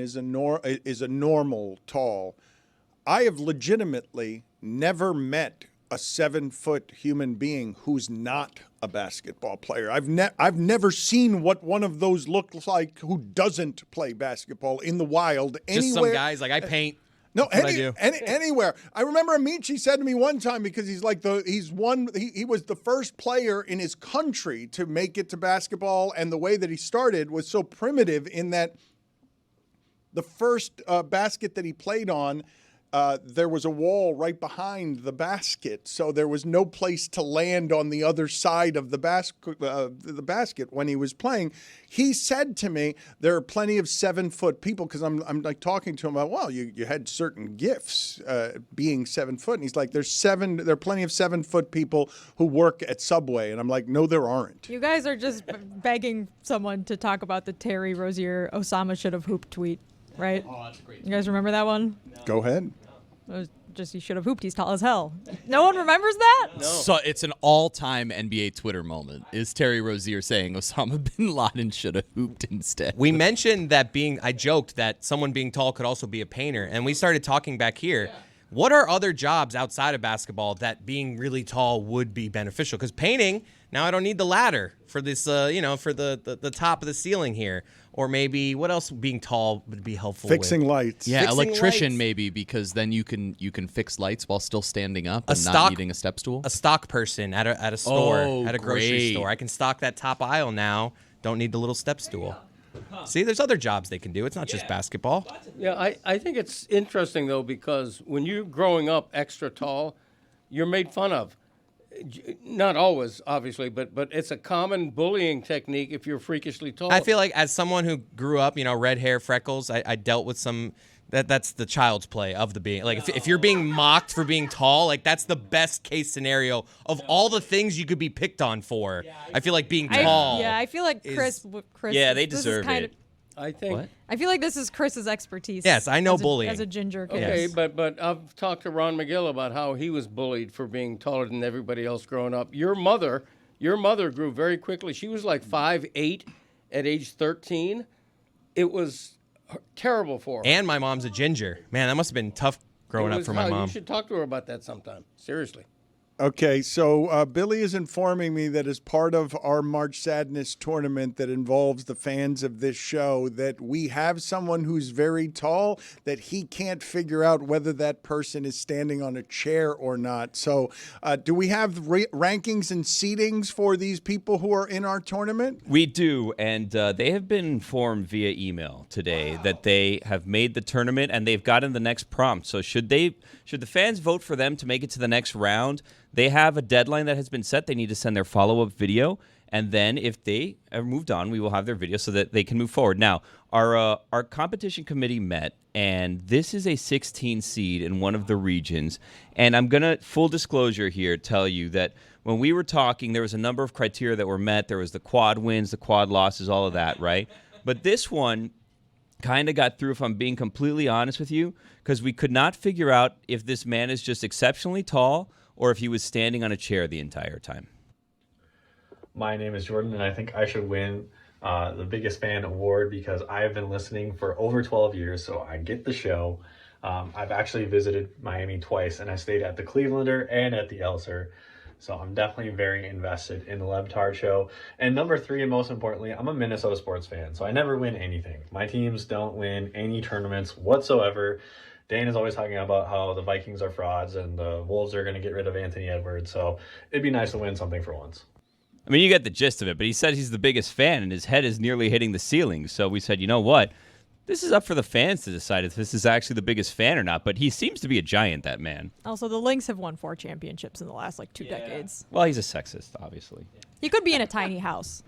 is a normal tall, I have legitimately never met a 7-foot human being who's not a basketball player. I've never seen what one of those looks like who doesn't play basketball in the wild anywhere. Just some guys like I paint. No, anywhere. I remember Meech, he said to me one time, because he was the first player in his country to make it to basketball, and the way that he started was so primitive in that the first basket that he played on, there was a wall right behind the basket, so there was no place to land on the other side of the basket when he was playing. He said to me, there are plenty of 7-foot people, because I'm like talking to him about, well, you had certain gifts being 7 foot, and he's like, there are plenty of 7-foot people who work at Subway, and I'm like, no, there aren't. You guys are just begging someone to talk about the Terry Rozier Osama should have hooped tweet, right? Oh, that's great. You guys remember that one? Go ahead. It was just, he should have hooped. He's tall as hell. No one remembers that? No. So it's an all-time NBA Twitter moment. Is Terry Rozier saying Osama bin Laden should have hooped instead? We mentioned that I joked that someone being tall could also be a painter, and we started talking back here. Yeah. What are other jobs outside of basketball that being really tall would be beneficial? Because painting, now I don't need the ladder for this, for the top of the ceiling here. Or maybe what else being tall would be helpful? Fixing lights. Yeah, Fixing electrician lights. maybe, because then you can fix lights while still standing up and not needing a step stool. A stock person at a store, at a grocery great. store. I can stock that top aisle now. Don't need the little step stool. See, there's other jobs they can do. It's not just basketball. Yeah, I think it's interesting, though, because when you're growing up extra tall, you're made fun of. Not always, obviously, but it's a common bullying technique if you're freakishly tall. I feel like as someone who grew up, red hair, freckles, I dealt with some... That's the child's play of the being. Like, if you're being mocked for being tall, like, that's the best case scenario of all the things you could be picked on for. I feel like being tall. I feel like Chris. Yeah, they deserve it. I think. What? I feel like this is Chris's expertise. Yes, I know bullying. As a ginger kid. Okay, but I've talked to Ron McGill about how he was bullied for being taller than everybody else growing up. Your mother grew very quickly. She was like 5'8" at age 13. It was Terrible for her. And my mom's a ginger. Man, that must have been tough growing up for my mom. You should talk to her about that sometime. Seriously. Okay, so Billy is informing me that as part of our March Sadness tournament that involves the fans of this show, that we have someone who's very tall, that he can't figure out whether that person is standing on a chair or not. So do we have rankings and seatings for these people who are in our tournament? We do, and they have been informed via email today that they have made the tournament and they've gotten the next prompt. So should the fans vote for them to make it to the next round, they have a deadline that has been set. They need to send their follow-up video, and then if they are moved on, we will have their video so that they can move forward. Now, our competition committee met, and this is a 16 seed in one of the regions, and I'm going to, full disclosure here, tell you that when we were talking, there was a number of criteria that were met. There was the quad wins, the quad losses, all of that, right? But this one kind of got through, if I'm being completely honest with you, because we could not figure out if this man is just exceptionally tall or if he was standing on a chair the entire time. My name is Jordan, and I think I should win the Biggest Fan Award because I've been listening for over 12 years, so I get the show. I've actually visited Miami twice, and I stayed at the Clevelander and at the Elser, so I'm definitely very invested in the Le Batard Show. And number 3, and most importantly, I'm a Minnesota sports fan, so I never win anything. My teams don't win any tournaments whatsoever. Dan is always talking about how the Vikings are frauds and the Wolves are going to get rid of Anthony Edwards. So it'd be nice to win something for once. I mean, you get the gist of it, but he said he's the biggest fan and his head is nearly hitting the ceiling. So we said, you know what? This is up for the fans to decide if this is actually the biggest fan or not. But he seems to be a giant, that man. Also, the Lynx have won 4 championships in the last 2 decades. Well, he's a sexist, obviously. He could be in a tiny house.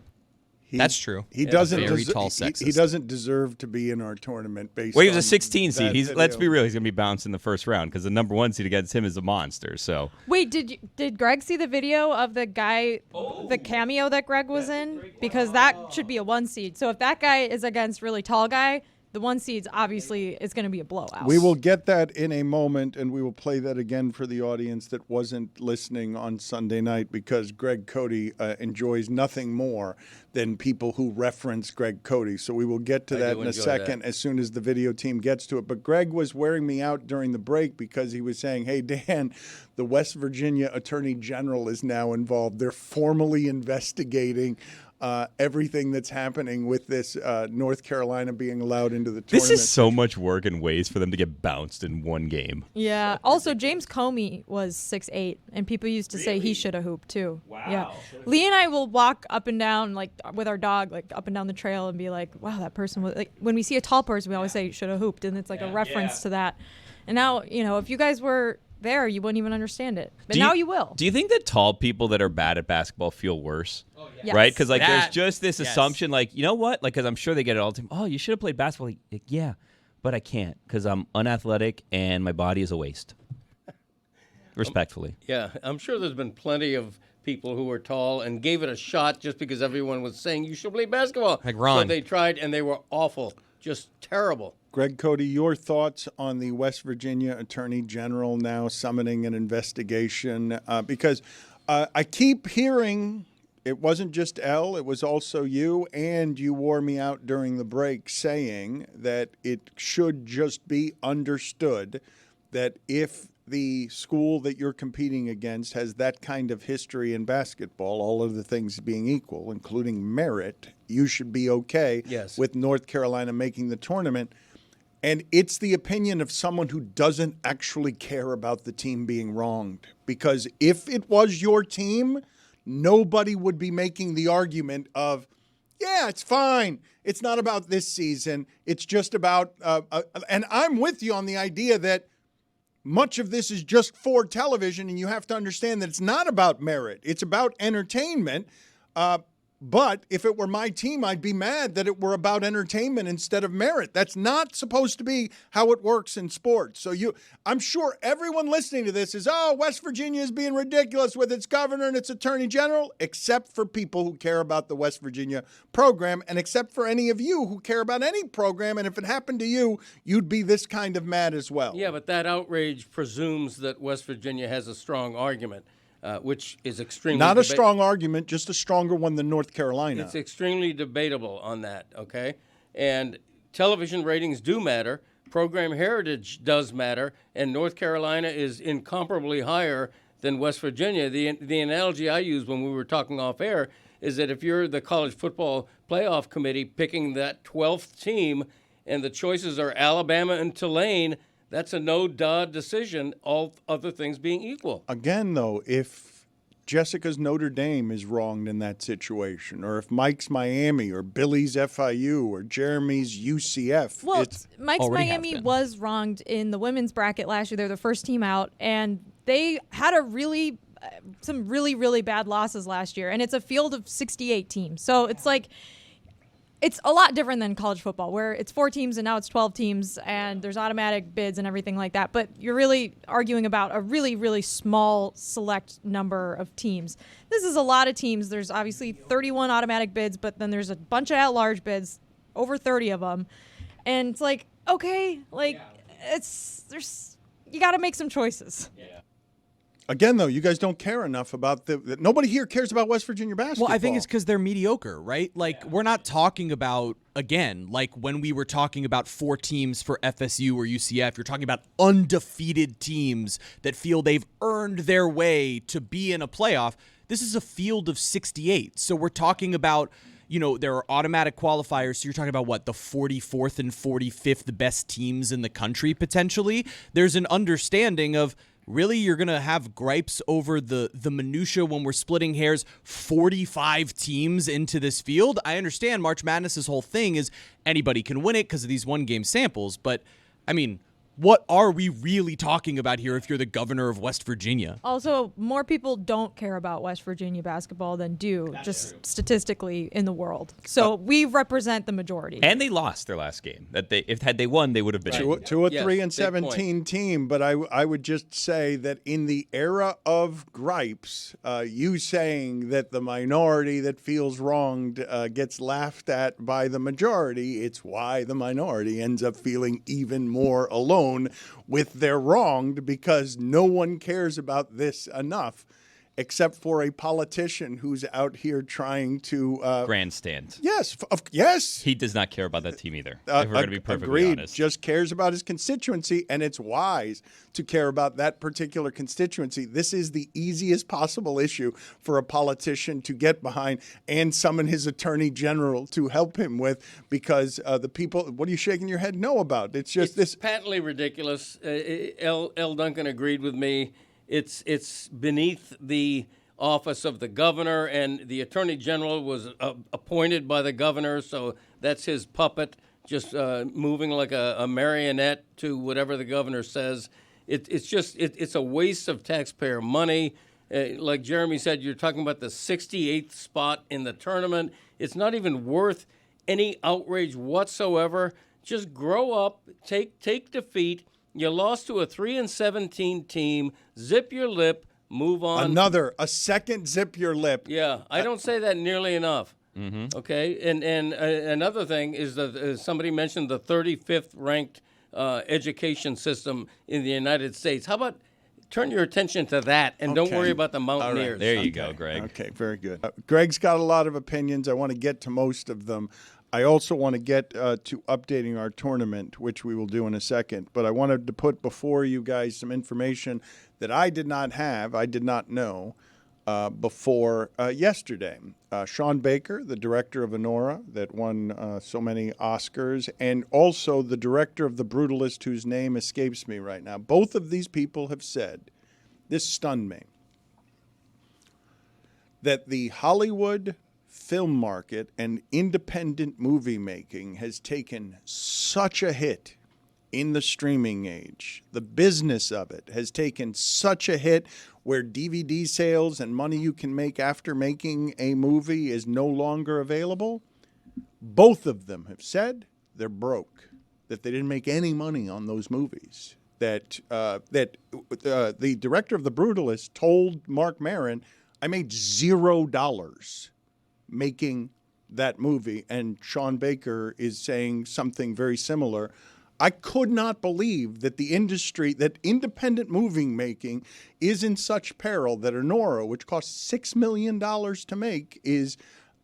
That's true. He doesn't. He doesn't deserve to be in our tournament. Based. Well, he was on a 16 seed. Let's be video. real. He's going to be bounced in the first round because the number 1 seed against him is a monster. So Wait, did Greg see the video of the guy, the cameo that Greg was in? Because that should be a 1 seed. So if that guy is against really tall guy, the 1 seeds obviously is going to be a blowout. We will get that in a moment, and we will play that again for the audience that wasn't listening on Sunday night, because Greg Cody enjoys nothing more than people who reference Greg Cody. So we will get to that in a second as soon as the video team gets to it. But Greg was wearing me out during the break because he was saying, hey, Dan, the West Virginia Attorney General is now involved. They're formally investigating everything that's happening with this North Carolina being allowed into the tournament. this is so much work and ways for them to get bounced in one game. Yeah. Also, James Comey was 6'8", and people used to say he should have hooped too. Wow. Yeah. Lee and I will walk up and down with our dog, up and down the trail, and be like, "Wow, that person was like." When we see a tall person, we always say should have hooped, and it's a reference to that. And now, if you guys were there, you wouldn't even understand it. But now you will. Do you think that tall people that are bad at basketball feel worse? Oh, yeah. Right? Because there's just this yes. assumption, you know what? Because I'm sure they get it all the time. Oh, you should have played basketball. Yeah, but I can't because I'm unathletic and my body is a waste. Respectfully. Yeah, I'm sure there's been plenty of people who were tall and gave it a shot just because everyone was saying you should play basketball. Like Ron. So they tried and they were awful, just terrible. Greg Cody, your thoughts on the West Virginia Attorney General now summoning an investigation? Because I keep hearing it wasn't just Elle, it was also you, and you wore me out during the break saying that it should just be understood that if the school that you're competing against has that kind of history in basketball, all of the things being equal, including merit, you should be okay with North Carolina making the tournament. And it's the opinion of someone who doesn't actually care about the team being wronged. Because if it was your team, nobody would be making the argument of, yeah, it's fine. It's not about this season. It's just about, and I'm with you on the idea that much of this is just for television, and you have to understand that it's not about merit. It's about entertainment. But if it were my team, I'd be mad that it were about entertainment instead of merit. That's not supposed to be how it works in sports. So I'm sure everyone listening to this is, West Virginia is being ridiculous with its governor and its attorney general, except for people who care about the West Virginia program, and except for any of you who care about any program. And if it happened to you, you'd be this kind of mad as well. Yeah, but that outrage presumes that West Virginia has a strong argument. Which is extremely not a strong argument, just a stronger one than North Carolina. It's extremely debatable on that, okay? And television ratings do matter. Program heritage does matter, and North Carolina is incomparably higher than West Virginia. The analogy I used when we were talking off air is that if you're the college football playoff committee picking that 12th team and the choices are Alabama and Tulane, that's a no-duh decision, all other things being equal. Again, though, if Jessica's Notre Dame is wronged in that situation, or if Mike's Miami or Billy's FIU or Jeremy's UCF. Well, Mike's Miami was wronged in the women's bracket last year. They're the first team out, and they had some really bad losses last year, and it's a field of 68 teams. So it's like, it's a lot different than college football, where it's 4 teams and now it's 12 teams, and there's automatic bids and everything like that. But you're really arguing about a really small select number of teams. This is a lot of teams. There's obviously 31 automatic bids, but then there's a bunch of at-large bids, over 30 of them. And it's like, okay, like you got to make some choices. Yeah. Again, though, you guys don't care enough about nobody here cares about West Virginia basketball. Well, I think it's because they're mediocre, right? Like, we're not talking about, again, like when we were talking about 4 teams for FSU or UCF, you're talking about undefeated teams that feel they've earned their way to be in a playoff. This is a field of 68. So we're talking about, there are automatic qualifiers. So you're talking about what, the 44th and 45th best teams in the country, potentially? There's an understanding of, really, you're going to have gripes over the minutia when we're splitting hairs 45 teams into this field? I understand March Madness's whole thing is anybody can win it because of these one-game samples, but, I mean, what are we really talking about here if you're the governor of West Virginia? Also, more people don't care about West Virginia basketball than do, statistically, in the world. So we represent the majority. And they lost their last game. Had they won, they would have been to a 3-17 team. But I would just say that in the era of gripes, you saying that the minority that feels wronged gets laughed at by the majority, it's why the minority ends up feeling even more alone with their wronged, because no one cares about this enough except for a politician who's out here trying to grandstand. Yes, yes. He does not care about that team either. If we're going to be perfectly honest, just cares about his constituency, and it's wise to care about that particular constituency. This is the easiest possible issue for a politician to get behind and summon his attorney general to help him with, because the people. What are you shaking your head no about? It's just this patently ridiculous. Elle Duncan agreed with me. It's beneath the office of the governor, and the attorney general was appointed by the governor, so that's his puppet, just moving like a marionette to whatever the governor says. It's a waste of taxpayer money. Like Jeremy said, you're talking about the 68th spot in the tournament. It's not even worth any outrage whatsoever. Just grow up, take defeat. You lost to a 3-17 team. Zip your lip. Move on. A second zip your lip. Yeah, I don't say that nearly enough. Mm-hmm. Okay, and another thing is that somebody mentioned the 35th ranked education system in the United States. How about turn your attention to that and don't worry about the Mountaineers? Right. There you go, Greg. Okay, very good. Greg's got a lot of opinions. I want to get to most of them. I also want to get to updating our tournament, which we will do in a second. But I wanted to put before you guys some information that I did not have, I did not know before yesterday. Sean Baker, the director of Honora that won so many Oscars, and also the director of The Brutalist, whose name escapes me right now. Both of these people have said, this stunned me, that the Hollywood film market and independent movie making has taken such a hit in the streaming age. The business of it has taken such a hit where DVD sales and money you can make after making a movie is no longer available. Both of them have said they're broke, that they didn't make any money on those movies. That the director of The Brutalist told Mark Maron, I made $0 making that movie, and Sean Baker is saying something very similar. I could not believe that the industry, that independent movie making is in such peril that Honora, which cost $6 million to make, is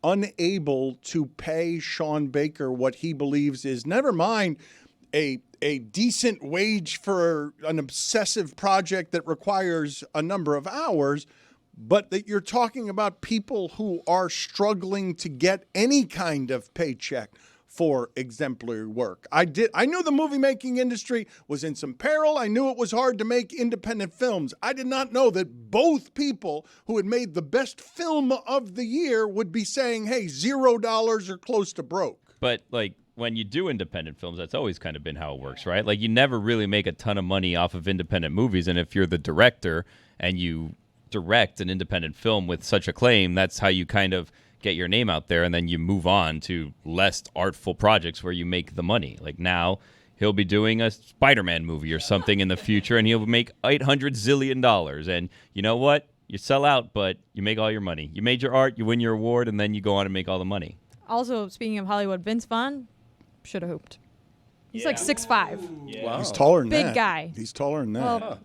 unable to pay Sean Baker what he believes is, never mind a decent wage for an obsessive project that requires a number of hours, but that you're talking about people who are struggling to get any kind of paycheck for exemplary work. I knew the movie making industry was in some peril. I knew it was hard to make independent films. I did not know that both people who had made the best film of the year would be saying, hey, $0 or close to broke. But like when you do independent films, that's always kind of been how it works, right? Like you never really make a ton of money off of independent movies. And if you're the director and you direct an independent film with such acclaim, that's how you kind of get your name out there, and then you move on to less artful projects where you make the money. Like now, he'll be doing a Spider-Man movie or something in the future, and he'll make $800 zillion. And you know what? You sell out, but you make all your money. You made your art, you win your award, and then you go on and make all the money. Also, speaking of Hollywood, Vince Vaughn should have hooped. He's like 6'5". Yeah. Wow. He's taller than that. Big guy. He's taller than that. Well,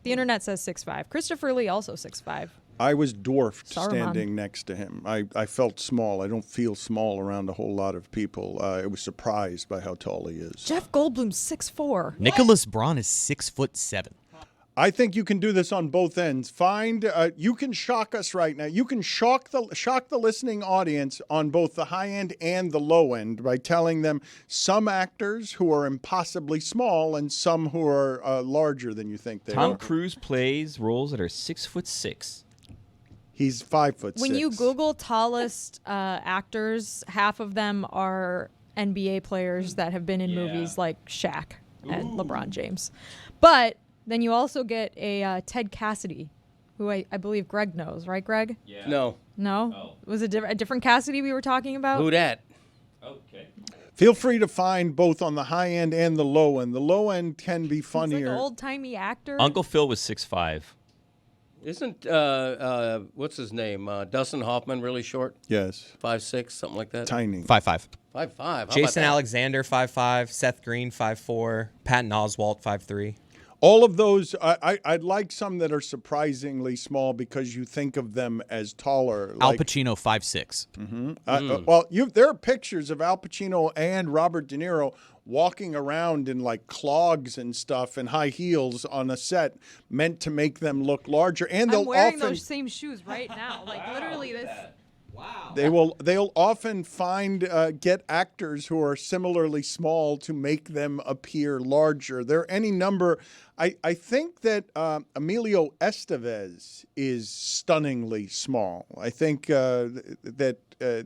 the internet says 6'5". Christopher Lee also 6'5". I was dwarfed Saruman. standing next to him. I felt small. I don't feel small around a whole lot of people. I was surprised by how tall he is. Jeff Goldblum's 6'4". Nicholas Braun is 6'7". I think you can do this on both ends. You can shock us right now. You can shock the listening audience on both the high end and the low end by telling them some actors who are impossibly small and some who are larger than you think they are. Tom Cruise plays roles that are 6'6". He's 5'6". When you Google tallest actors, half of them are NBA players that have been in movies like Shaq and LeBron James. But then you also get a Ted Cassidy, who I believe Greg knows, right, Greg? Yeah. No. No? Oh. Was it a different Cassidy we were talking about? Who dat? Okay. Feel free to find both on the high end and the low end. The low end can be funnier. He's like an old-timey actor. Uncle Phil was 6'5". Isn't what's his name? Dustin Hoffman really short? Yes. 5'6", something like that. Tiny. 5'5". 5'5". Jason Alexander 5'5". Seth Green 5'4". Patton Oswalt 5'3". All of those, I'd like some that are surprisingly small because you think of them as taller. Al Pacino 5'6". Mm-hmm. There are pictures of Al Pacino and Robert De Niro walking around in like clogs and stuff and high heels on a set meant to make them look larger. And I'm wearing those same shoes right now. Like literally this. Wow. They'll often get actors who are similarly small to make them appear larger. There are any number. I think that Emilio Estevez is stunningly small. I think that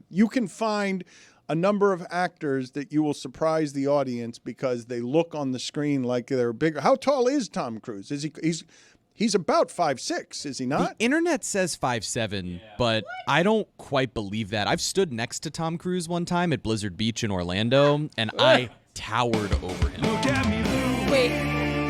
you can find a number of actors that you will surprise the audience because they look on the screen like they're bigger. How tall is Tom Cruise? He's about 5'6", is he not? The internet says 5'7", but I don't quite believe that. I've stood next to Tom Cruise one time at Blizzard Beach in Orlando, and I towered over him. Wait,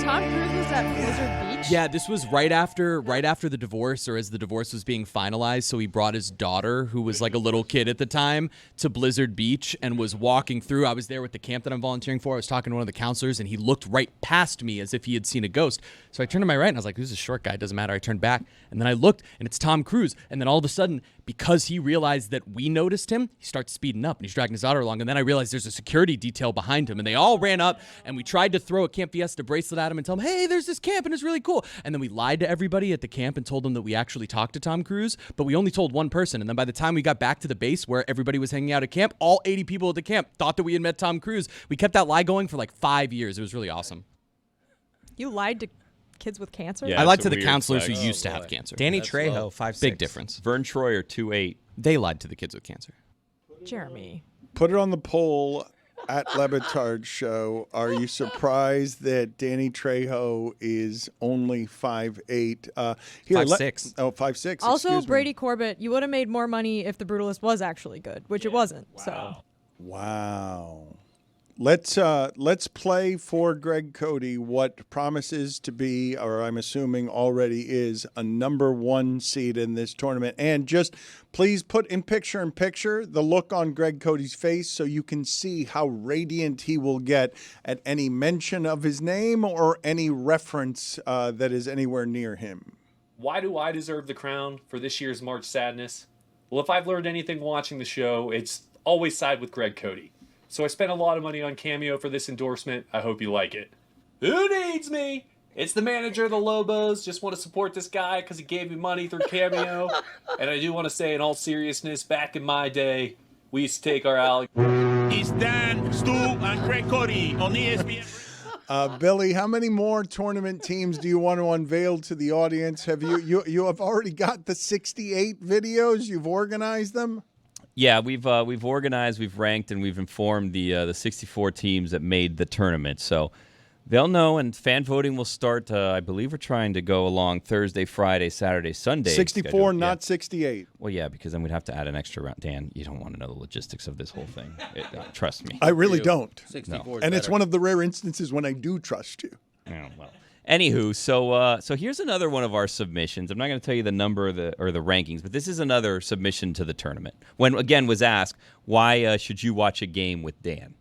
Tom Cruise was at Blizzard Beach? Yeah, this was right after the divorce, or as the divorce was being finalized. So he brought his daughter, who was like a little kid at the time, to Blizzard Beach and was walking through. I was there with the camp that I'm volunteering for. I was talking to one of the counselors, and he looked right past me as if he had seen a ghost. So I turned to my right, and I was like, who's this short guy? It doesn't matter. I turned back, and then I looked, and it's Tom Cruise. And then all of a sudden, because he realized that we noticed him, he starts speeding up, and he's dragging his daughter along. And then I realized there's a security detail behind him, and they all ran up, and we tried to throw a Camp Fiesta bracelet at him and tell him, hey, there's this camp, and it's really cool. And then we lied to everybody at the camp and told them that we actually talked to Tom Cruise, but we only told one person. And then by the time we got back to the base where everybody was hanging out at camp, all 80 people at the camp thought that we had met Tom Cruise. We kept that lie going for like 5 years. It was really awesome. You lied to kids with cancer? Yeah, I lied to the counselors who used to have cancer. Danny Trejo 5'6". Big difference. Vern Troyer 2'8". They lied to the kids with cancer. Jeremy. Put it on the poll at Le Batard Show. Are you surprised that Danny Trejo is only 5'8"? 5'6". Oh, 5'6". Also, Brady Corbett, you would have made more money if The Brutalist was actually good, which it wasn't. Wow. Wow. Let's play for Greg Cody what promises to be, or I'm assuming already is, a number 1 seed in this tournament. And just please put in picture the look on Greg Cody's face so you can see how radiant he will get at any mention of his name or any reference that is anywhere near him. Why do I deserve the crown for this year's March Sadness? Well, if I've learned anything watching the show, it's always side with Greg Cody. So I spent a lot of money on Cameo for this endorsement. I hope you like it. Who needs me? It's the manager of the Lobos. Just want to support this guy because he gave me money through Cameo. And I do want to say, in all seriousness, back in my day, we used to take our It's Dan, Stu, and Greg Cody on ESPN. Billy, how many more tournament teams do you want to unveil to the audience? Have you have already got the 68 videos? You've organized them? Yeah, we've organized, we've ranked, and we've informed the 64 teams that made the tournament. So they'll know, and fan voting will start. I believe we're trying to go along Thursday, Friday, Saturday, Sunday. 64, schedule. not 68. Well, yeah, because then we'd have to add an extra round. Dan, you don't want to know the logistics of this whole thing. Trust me. I really don't. 64 and it's one of the rare instances when I do trust you. Yeah, well. Anywho, so here's another one of our submissions. I'm not going to tell you the number or the rankings, but this is another submission to the tournament. When, again, was asked, why should you watch a game with Dan?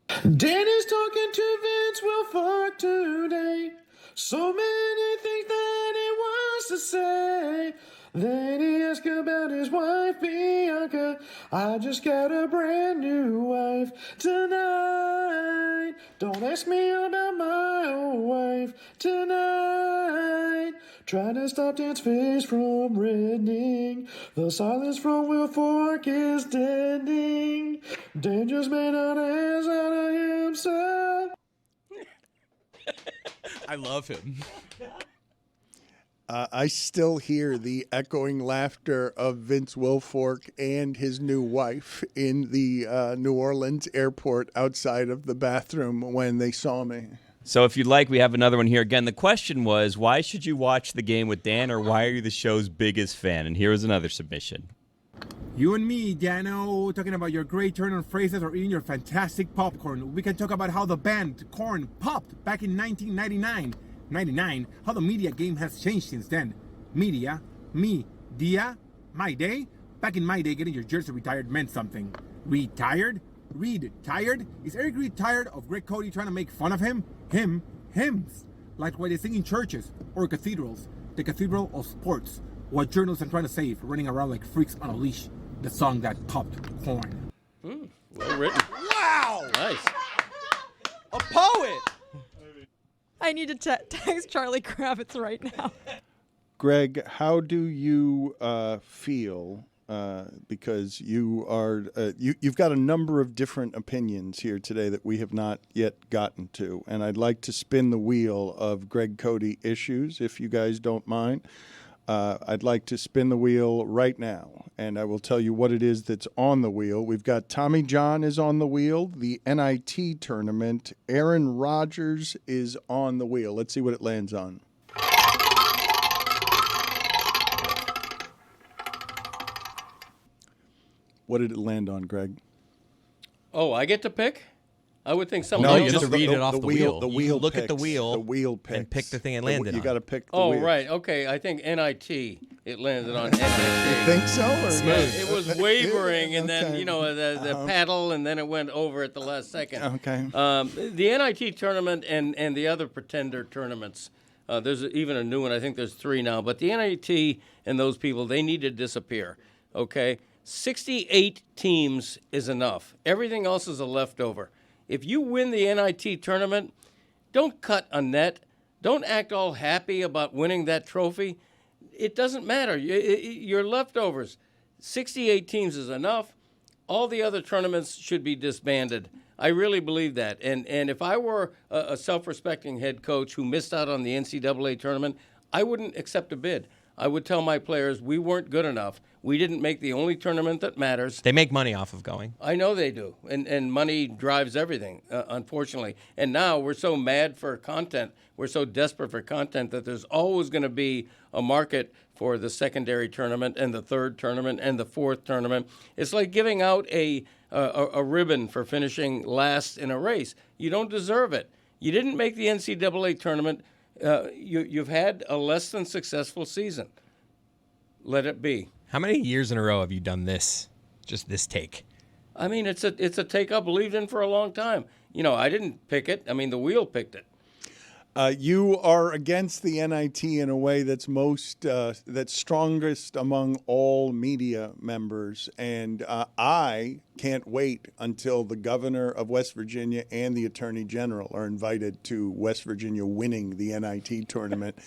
Dan is talking to Vince Wilfork today. So many things that he wants to say. Then he asked about his wife, Bianca. I just got a brand new wife tonight. Don't ask me about my old wife tonight. Trying to stop Dan's face from reddening. The silence from Wilfork is deadening. Dan just made an ass out of himself. I love him. I still hear the echoing laughter of Vince Wilfork and his new wife in the New Orleans airport outside of the bathroom when they saw me. So if you'd like, we have another one here. Again, the question was, why should you watch the game with Dan, or why are you the show's biggest fan? And here is another submission. You and me, Dano, talking about your great turn on phrases or eating your fantastic popcorn. We can talk about how the band Korn popped back in 1999, how the media game has changed since then. Media, me, dia, my day. Back in my day, getting your jersey retired meant something. Retired? Reed tired? Is Eric Reed tired of Greg Cody trying to make fun of him? Hymns. Like what they sing in churches or cathedrals. The cathedral of sports. What journalists are trying to save, running around like freaks on a leash. The song that popped Korn. Well written. Wow! Nice. A poet! I need to text Charlie Kravitz right now. Greg, how do you feel? Because you are you've got a number of different opinions here today that we have not yet gotten to, and I'd like to spin the wheel of Greg Cody issues, if you guys don't mind. I'd like to spin the wheel right now, and I will tell you what it is that's on the wheel. We've got Tommy John is on the wheel, the NIT tournament. Aaron Rodgers is on the wheel. Let's see what it lands on. What did it land on, Greg? Oh, I get to pick? I would think someone No, else. you have to read it off the wheel. The You wheel look at the picks. wheel. The wheel picks. and pick the thing it landed You on. got to pick the Oh, wheel. right. Okay. I think NIT. It landed on NIT. You think so? Or Yeah, it was wavering, and then, Okay. you know, the paddle, and then it went over at the last second. Okay. The NIT tournament and the other pretender tournaments, there's even a new one. I think there's 3 now. But the NIT and those people, they need to disappear, okay? 68 teams is enough. Everything else is a leftover. If you win the NIT tournament, don't cut a net. Don't act all happy about winning that trophy. It doesn't matter. You're leftovers. 68 teams is enough. All the other tournaments should be disbanded. I really believe that. And if I were a self-respecting head coach who missed out on the NCAA tournament, I wouldn't accept a bid. I would tell my players we weren't good enough. We didn't make the only tournament that matters. They make money off of going. I know they do. And money drives everything, unfortunately. And now we're so mad for content, we're so desperate for content that there's always going to be a market for the secondary tournament and the third tournament and the fourth tournament. It's like giving out a ribbon for finishing last in a race. You don't deserve it. You didn't make the NCAA tournament. You've had a less than successful season. Let it be. How many years in a row have you done this? Just this take? I mean, it's a take I believed in for a long time. You know, I didn't pick it. I mean, the wheel picked it. You are against the NIT in a way that's that's strongest among all media members, and I can't wait until the governor of West Virginia and the attorney general are invited to West Virginia winning the NIT tournament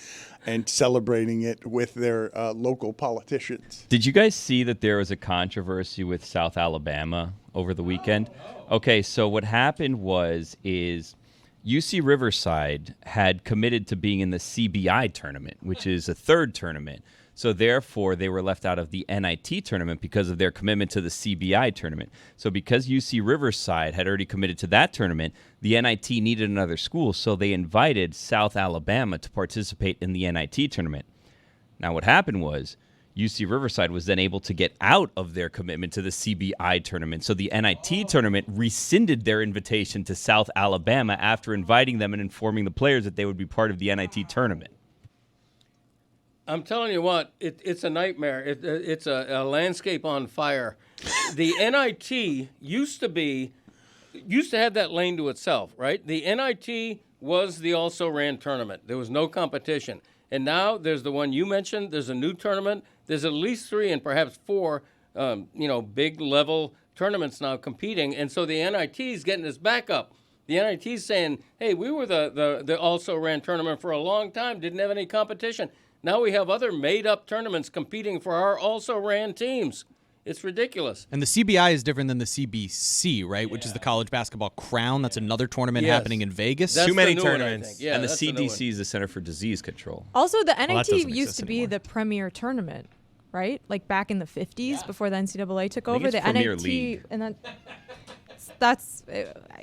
and celebrating it with their local politicians. Did you guys see that there was a controversy with South Alabama over the weekend? Okay, so what happened is UC Riverside had committed to being in the CBI tournament, which is a third tournament. So therefore, they were left out of the NIT tournament because of their commitment to the CBI tournament. So because UC Riverside had already committed to that tournament, the NIT needed another school, so they invited South Alabama to participate in the NIT tournament. Now what happened was UC Riverside was then able to get out of their commitment to the CBI tournament. So the NIT tournament rescinded their invitation to South Alabama after inviting them and informing the players that they would be part of the NIT tournament. I'm telling you what, it's a nightmare. It's a landscape on fire. The NIT used to have that lane to itself, right? The NIT was the also-ran tournament. There was no competition. And now there's the one you mentioned. There's a new tournament. There's at least 3 and perhaps 4, big level tournaments now competing. And so the NIT is getting this back up. The NIT is saying, hey, we were the also-ran tournament for a long time, didn't have any competition. Now we have other made-up tournaments competing for our also-ran teams. It's ridiculous. And the CBI is different than the CBC, right? Yeah. Which is the College Basketball Crown. That's another tournament happening in Vegas. Too many tournaments. And the CDC is the Center for Disease Control. Also, the NIT used to be the premier tournament, right? Like back in the 50s before the NCAA took over. The Premier NIT, League. and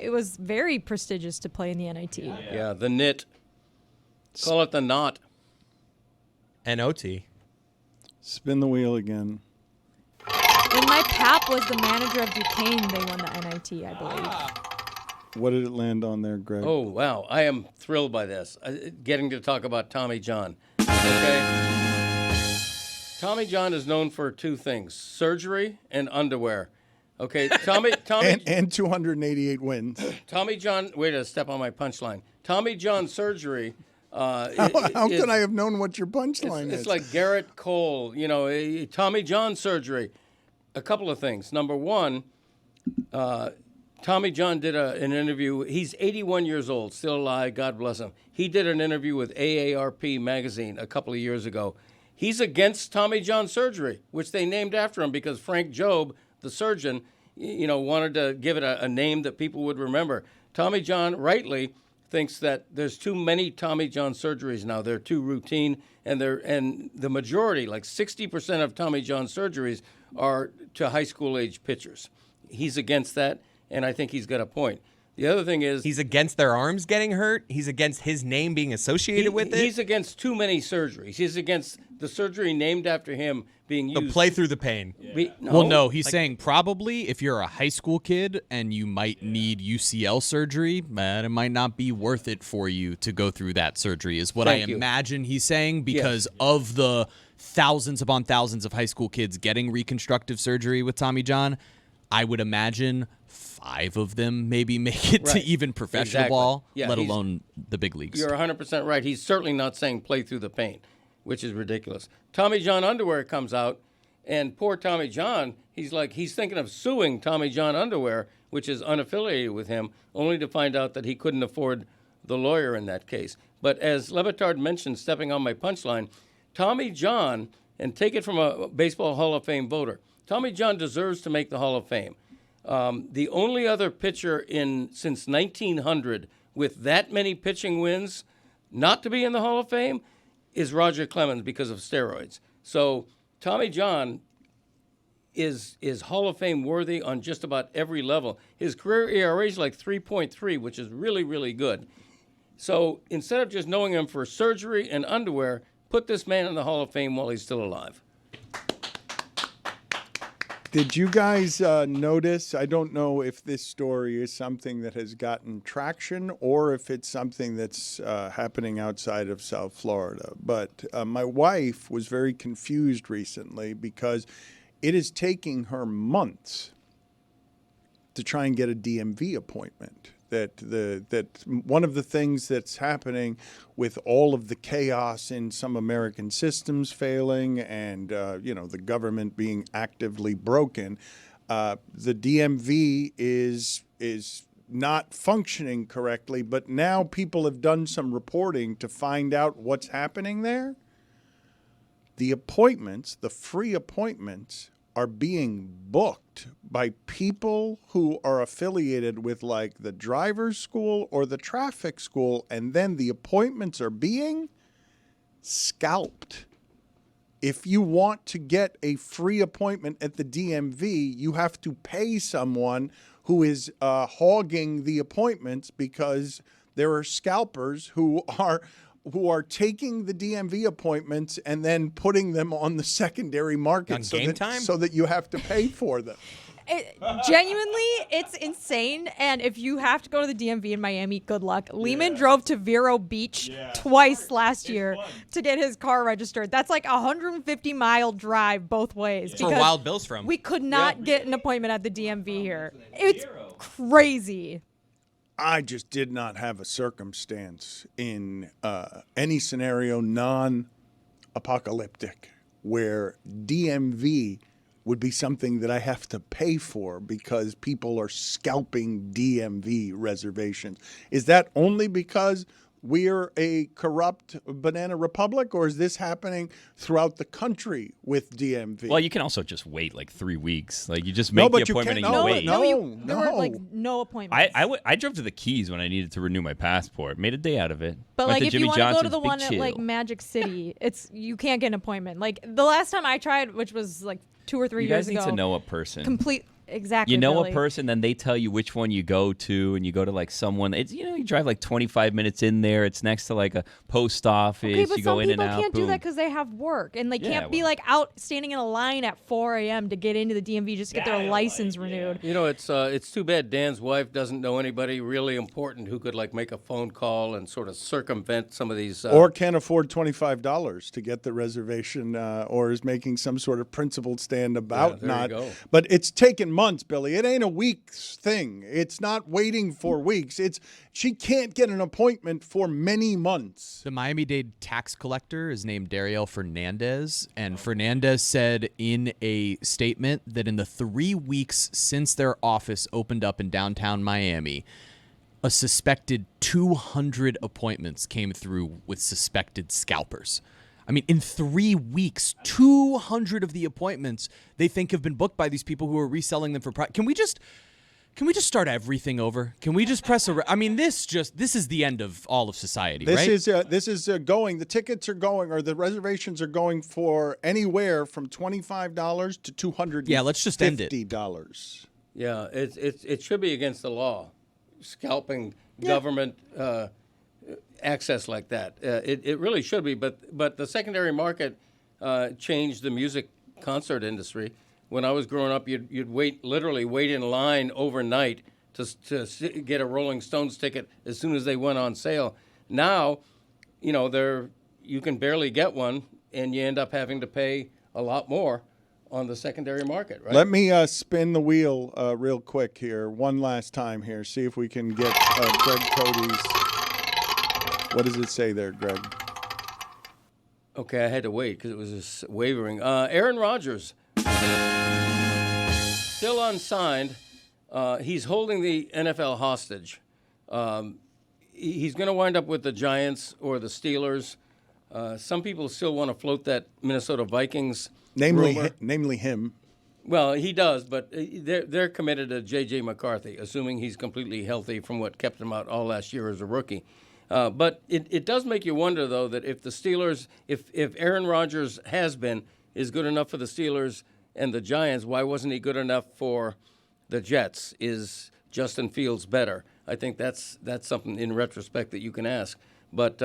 it was very prestigious to play in the NIT. Yeah, the NIT. Call it the knot. NOT. Spin the wheel again. When my pap was the manager of Duquesne, they won the NIT, I believe. What did it land on there, Greg? Oh, wow. I am thrilled by this. Getting to talk about Tommy John. Okay. Tommy John is known for 2 things, surgery and underwear. Okay, Tommy and 288 wins. Tommy John, wait a step on my punchline. Tommy John surgery. How could I have known what your punchline is? It's like Garrett Cole, Tommy John surgery. A couple of things. Number one, Tommy John did an interview. He's 81 years old, still alive, God bless him. He did an interview with AARP magazine a couple of years ago. He's against Tommy John surgery, which they named after him because Frank Jobe, the surgeon, wanted to give it a name that people would remember. Tommy John rightly thinks that there's too many Tommy John surgeries now. They're too routine, and the majority, like 60% of Tommy John surgeries, are to high school age pitchers. He's against that, and I think he's got a point. The other thing is he's against their arms getting hurt. He's against his name being associated with it. He's against too many surgeries. He's against the surgery named after him being used. To play through the pain. Yeah. He's saying probably if you're a high school kid and you might need UCL surgery, it might not be worth it for you to go through that surgery is what I imagine he's saying because of the thousands upon thousands of high school kids getting reconstructive surgery with Tommy John. I would imagine 5 of them maybe make it to even professional ball, let alone the big leagues. You're 100% right. He's certainly not saying play through the pain, which is ridiculous. Tommy John underwear comes out, and poor Tommy John, he's thinking of suing Tommy John underwear, which is unaffiliated with him, only to find out that he couldn't afford the lawyer in that case. But as Le Batard mentioned, stepping on my punchline, Tommy John, and take it from a Baseball Hall of Fame voter, Tommy John deserves to make the Hall of Fame. The only other pitcher since 1900 with that many pitching wins not to be in the Hall of Fame is Roger Clemens because of steroids. So Tommy John is Hall of Fame worthy on just about every level. His career ERA is like 3.3, which is really, really good. So instead of just knowing him for surgery and underwear, put this man in the Hall of Fame while he's still alive. Did you guys notice, I don't know if this story is something that has gotten traction or if it's something that's happening outside of South Florida, but my wife was very confused recently because it is taking her months to try and get a DMV appointment. that one of the things that's happening with all of the chaos in some American systems failing and the government being actively broken, the DMV is not functioning correctly. But now people have done some reporting to find out what's happening there. The appointments, the free appointments, are being booked by people who are affiliated with like the driver's school or the traffic school, and then the appointments are being scalped. If you want to get a free appointment at the DMV, you have to pay someone who is hogging the appointments, because there are scalpers who are taking the DMV appointments and then putting them on the secondary market On Game Time? so that you have to pay for them. Genuinely, it's insane. And if you have to go to the DMV in Miami, good luck. Lehman drove to Vero Beach twice last year to get his car registered. That's like a 150-mile drive both ways. That's where Wild Bill's from. We could not get an appointment at the DMV here. It's crazy. I just did not have a circumstance in any scenario non-apocalyptic where DMV would be something that I have to pay for because people are scalping DMV reservations. Is that only because we're a corrupt banana republic, or is this happening throughout the country with DMV? Well, you can also just wait like 3 weeks. Like you just make the appointment and you wait. There were like no appointments. I drove to the Keys when I needed to renew my passport. Made a day out of it. But Went like to if Jimmy you want to go to Johnson's the Big one at like Chill. Magic City, you can't get an appointment. Like the last time I tried, which was like 2 or 3 You years guys need ago. to know a person. Exactly. You know Billy. a person, then they tell you which one you go to, and you go to like someone. It's you drive like 25 minutes in there. It's next to like a post office. Okay, but you go some in and people out. can't do boom. that because they have work, and they Yeah, can't be like out standing in a line at 4 a.m. to get into the DMV just to get their license renewed. You know, it's too bad Dan's wife doesn't know anybody really important who could like make a phone call and sort of circumvent some of these. Or can't afford $25 to get the reservation, or is making some sort of principled stand about there you not. go. But it's taken months, Billy. It ain't a week's thing. It's not waiting for weeks. She can't get an appointment for many months. The Miami-Dade tax collector is named Dariel Fernandez, and Fernandez said in a statement that in the 3 weeks since their office opened up in downtown Miami, a suspected 200 appointments came through with suspected scalpers. I mean, in 3 weeks, 200 of the appointments they think have been booked by these people who are reselling them for price. Can we just start everything over? Can we just press I mean, this is the end of all of society, right? This is going. The tickets are going, or the reservations are going for anywhere from $25 to $250. Yeah, let's just end it. $50. Yeah, it should be against the law, scalping government access like that. It really should be. But the secondary market changed the music concert industry. When I was growing up, you'd literally wait in line overnight to get a Rolling Stones ticket as soon as they went on sale. Now, you can barely get one, and you end up having to pay a lot more on the secondary market, right? Let me spin the wheel real quick here, one last time here. See if we can get Greg Cody's. What does it say there, Greg? Okay, I had to wait because it was just wavering. Aaron Rodgers, still unsigned. He's holding the NFL hostage. He's going to wind up with the Giants or the Steelers. Some people still want to float that Minnesota Vikings rumor. Namely him. Well, he does, but they're committed to J.J. McCarthy, assuming he's completely healthy from what kept him out all last year as a rookie. But it does make you wonder, though, that if the Steelers, if Aaron Rodgers is good enough for the Steelers and the Giants, why wasn't he good enough for the Jets? Is Justin Fields better? I think that's something in retrospect that you can ask. But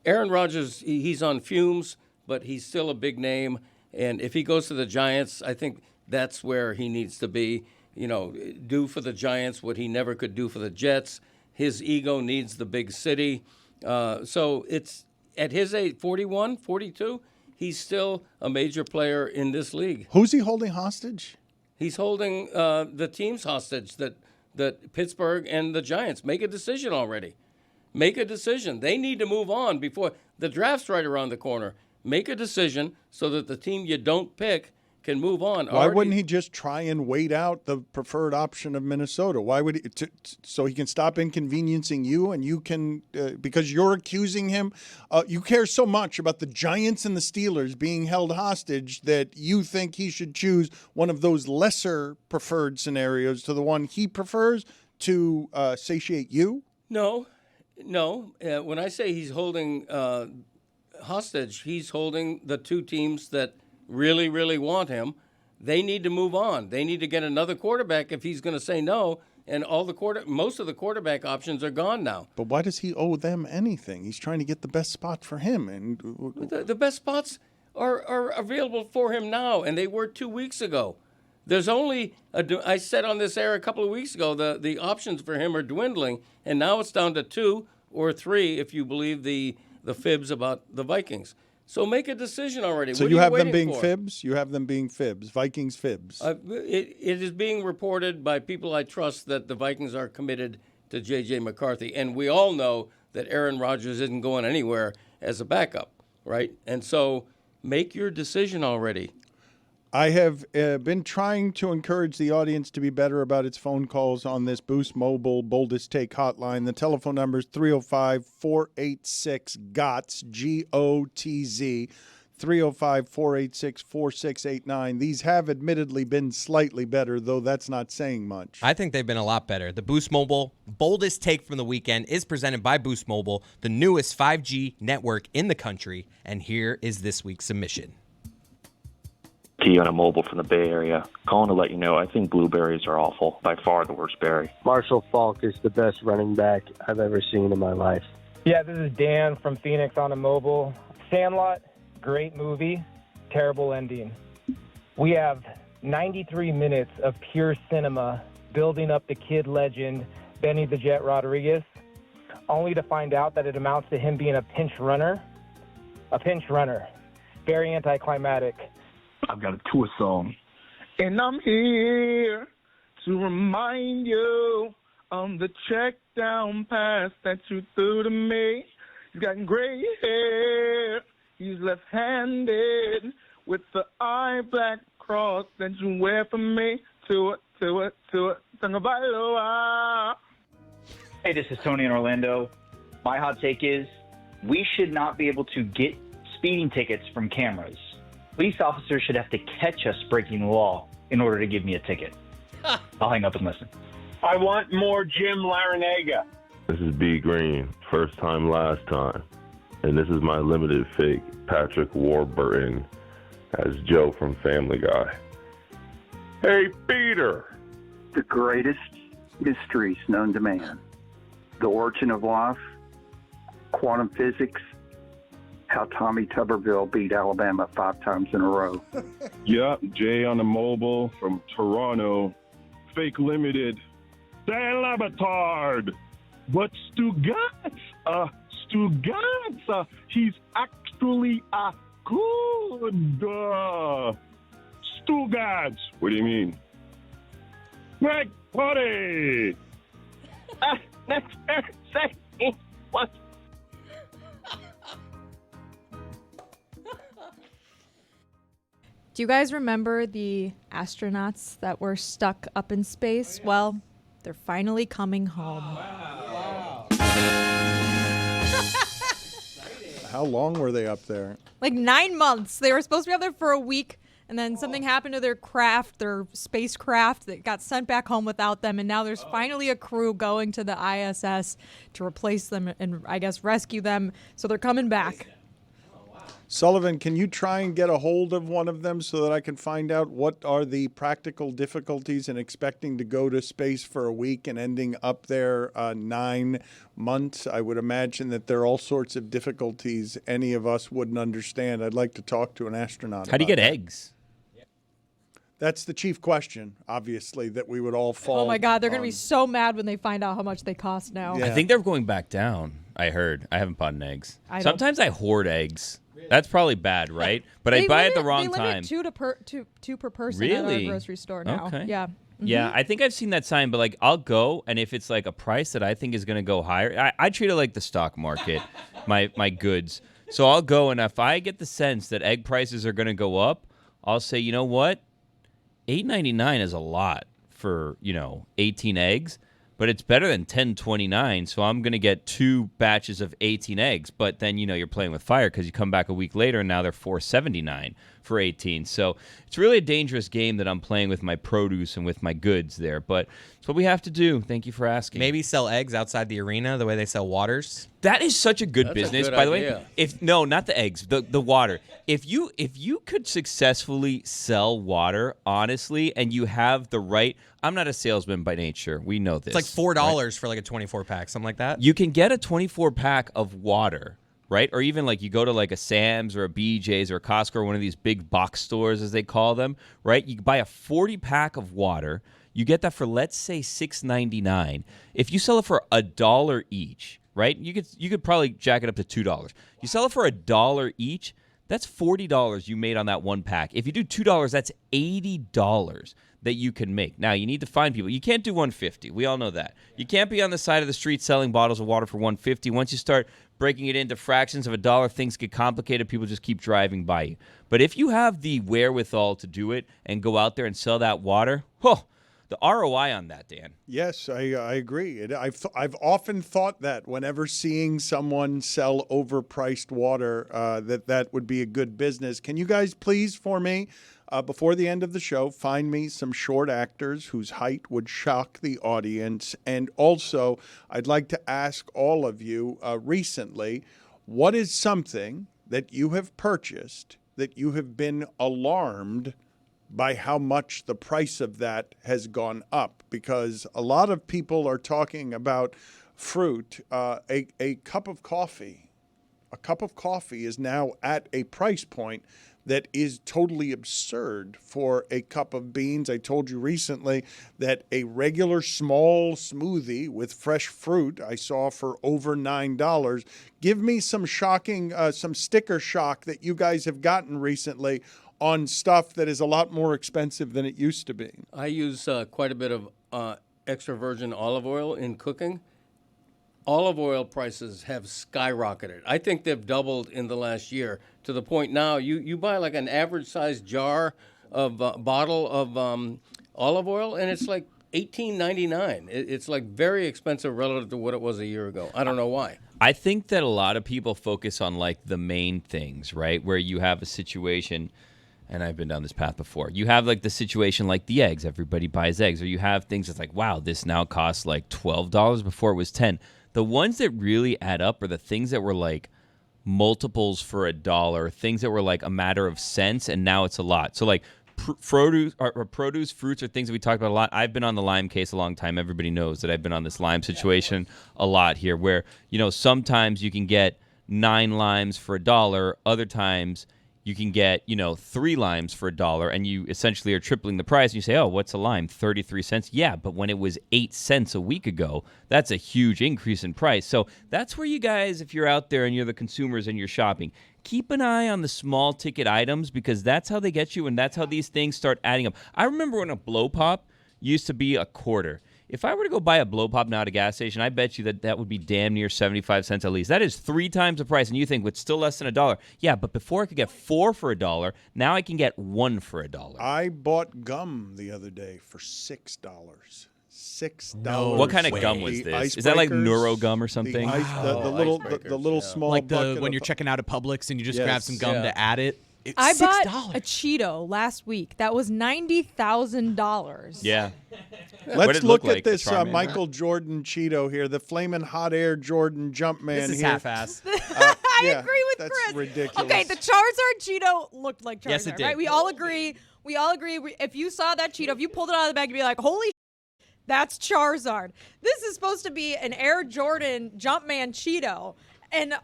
Aaron Rodgers, he's on fumes, but he's still a big name. And if he goes to the Giants, I think that's where he needs to be. Do for the Giants what he never could do for the Jets. His ego needs the big city. So it's at his age, 41, 42, he's still a major player in this league. Who's he holding hostage? He's holding the teams hostage that that Pittsburgh and the Giants make a decision already. Make a decision. They need to move on before the draft's right around the corner. Make a decision so that the team you don't pick can move on. Why wouldn't he just try and wait out the preferred option of Minnesota? Why would he, so he can stop inconveniencing you and you can, because you're accusing him, you care so much about the Giants and the Steelers being held hostage that you think he should choose one of those lesser preferred scenarios to the one he prefers to satiate you? No. When I say he's holding hostage, he's holding the two teams that really, really want him. They need to move on. They need to get another quarterback if he's going to say no. And most of the quarterback options are gone now. But why does he owe them anything? He's trying to get the best spot for him. And the best spots are available for him now, and they were 2 weeks ago. There's only, I said on this air a couple of weeks ago, the options for him are dwindling, and now it's down to 2 or 3 if you believe the fibs about the Vikings. So make a decision already. So you have them being fibs? You have them being fibs, Vikings fibs. It is being reported by people I trust that the Vikings are committed to J.J. McCarthy. And we all know that Aaron Rodgers isn't going anywhere as a backup, right? And so make your decision already. I have been trying to encourage the audience to be better about its phone calls on this Boost Mobile Boldest Take hotline. The telephone number is 305-486-GOTZ, G-O-T-Z, 305-486-4689. These have admittedly been slightly better, though that's not saying much. I think they've been a lot better. The Boost Mobile Boldest Take from the weekend is presented by Boost Mobile, the newest 5G network in the country. And here is this week's submission. On a mobile from the Bay Area. Calling to let you know, I think blueberries are awful. By far the worst berry. Marshall Faulk is the best running back I've ever seen in my life. Yeah, this is Dan from Phoenix on a mobile. Sandlot, great movie, terrible ending. We have 93 minutes of pure cinema building up the kid legend, Benny the Jet Rodriguez, only to find out that it amounts to him being a pinch runner. A pinch runner. Very anticlimactic. I've got a tour song. And I'm here to remind you of the check down pass that you threw to me. He's got gray hair. He's left-handed with the eye black cross that you wear for me. To it. Hey, this is Tony in Orlando. My hot take is we should not be able to get speeding tickets from cameras. Police officers should have to catch us breaking the law in order to give me a ticket. I'll hang up and listen. I want more Jim Larinaga. This is B Green, first time, last time. And this is my limited fake, Patrick Warburton, as Joe from Family Guy. Hey, Peter! The greatest mysteries known to man. The origin of life, quantum physics, how Tommy Tuberville beat Alabama 5 times in a row. Yep, Jay on the mobile from Toronto. Fake limited. Dan Le Batard. But Stugotz, he's actually a good Stugotz. What do you mean? Greg Cody. Next say what? Do you guys remember the astronauts that were stuck up in space? Well, they're finally coming home. How long were they up there? Like 9 months. They were supposed to be up there for a week, and then something happened to their spacecraft that got sent back home without them, and now there's finally a crew going to the ISS to replace them and, I guess, rescue them. So they're coming back. Sullivan, can you try and get a hold of one of them so that I can find out what are the practical difficulties in expecting to go to space for a week and ending up there 9 months? I would imagine that there are all sorts of difficulties any of us wouldn't understand. I'd like to talk to an astronaut. How do you get eggs? That's the chief question, obviously, that we would all fall. Oh my God, they're going to be so mad when they find out how much they cost now. I think they're going back down. I heard. I haven't bought eggs. Sometimes I hoard eggs. That's probably bad, right? But I buy it at the wrong time. They limit two per person really? at our grocery store now. Okay. Yeah. Yeah, I think I've seen that sign, but like I'll go, and if it's like a price that I think is going to go higher, I treat it like the stock market, my goods. So I'll go, and if I get the sense that egg prices are going to go up, I'll say, you know what, $8.99 is a lot for 18 eggs, but it's better than $10.29. So I'm going to get 2 batches of 18 eggs. But then you're playing with fire because you come back a week later and now they're $4.79 for 18. So it's really a dangerous game that I'm playing with my produce and with my goods there. But it's what we have to do. Thank you for asking. Maybe sell eggs outside the arena the way they sell waters. That is such a good That's business, a good by the idea. way. No, not the eggs, the water. If you could successfully sell water honestly, and you have the right, I'm not a salesman by nature. We know this. It's like $4 for like a 24 pack, something like that. You can get a 24 pack of water, right? Or even like you go to like a Sam's or a BJ's or a Costco or one of these big box stores as they call them, right? You buy a 40 pack of water. You get that for, let's say, $6.99. If you sell it for $1 each, right? You could probably jack it up to $2. You sell it for $1 each, that's $40 you made on that one pack. If you do $2, that's $80 that you can make. Now, you need to find people. You can't do $150. We all know that. You can't be on the side of the street selling bottles of water for $150. Once you start breaking it into fractions of $1, things get complicated. People just keep driving by you. But if you have the wherewithal to do it and go out there and sell that water, the ROI on that, Dan. Yes, I agree. I've often thought that whenever seeing someone sell overpriced water, that would be a good business. Can you guys please, for me, before the end of the show, find me some short actors whose height would shock the audience? And also, I'd like to ask all of you recently, what is something that you have purchased that you have been alarmed by how much the price of that has gone up? Because a lot of people are talking about fruit. A cup of coffee is now at a price point that is totally absurd for a cup of beans. I told you recently that a regular small smoothie with fresh fruit I saw for over $9. Give me some some sticker shock that you guys have gotten recently on stuff that is a lot more expensive than it used to be. I use quite a bit of extra virgin olive oil in cooking. Olive oil prices have skyrocketed. I think they've doubled in the last year to the point now you buy like an average sized jar of bottle of olive oil and it's like $18.99. It's like very expensive relative to what it was a year ago. I don't know why. I think that a lot of people focus on like the main things, right? Where you have a situation, and I've been down this path before. You have like the situation like the eggs. Everybody buys eggs. Or you have things that's like, wow, this now costs like $12 before it was $10. The ones that really add up are the things that were like multiples for $1, things that were like a matter of cents, and now it's a lot. So like produce, fruits are things that we talked about a lot. I've been on the lime case a long time. Everybody knows that I've been on this lime situation a lot here where, sometimes you can get 9 limes for $1. Other times you can get, 3 limes for $1, and you essentially are tripling the price. And you say, oh, what's a lime? 33 cents? Yeah, but when it was 8 cents a week ago, that's a huge increase in price. So that's where you guys, if you're out there and you're the consumers and you're shopping, keep an eye on the small ticket items because that's how they get you and that's how these things start adding up. I remember when a blow pop used to be $0.25. If I were to go buy a blow pop now at a gas station, I bet you that would be damn near 75 cents at least. That is 3 times the price, and you think it's still less than $1. Yeah, but before I could get 4 for $1, now I can get 1 for $1. I bought gum the other day for $6. $6. No what kind of gum was this? Is that like neuro gum or something? The little small like bucket when you're checking out at Publix and you just grab some gum to add it. I $6. bought a Cheeto last week. That was $90,000. Yeah. Let's look at this Michael Jordan Cheeto here, the Flamin' Hot Air Jordan Jumpman. This is here. half-ass. I agree with that's Chris. Ridiculous. Okay, the Charizard Cheeto looked like Charizard, Yes, it did. right? We all agree. If you saw that Cheeto, if you pulled it out of the bag, you'd be like, holy that's Charizard. This is supposed to be an Air Jordan Jumpman Cheeto. And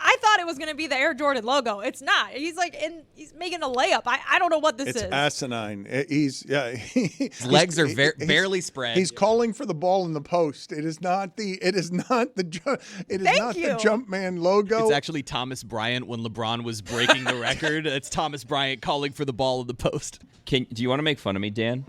I thought it was going to be the Air Jordan logo. It's not. He's making a layup. I don't know what this is. It's asinine. His legs are barely spread. He's calling for the ball in the post. It is not the Jumpman logo. It's actually Thomas Bryant when LeBron was breaking the record. It's Thomas Bryant calling for the ball in the post. Do you want to make fun of me, Dan?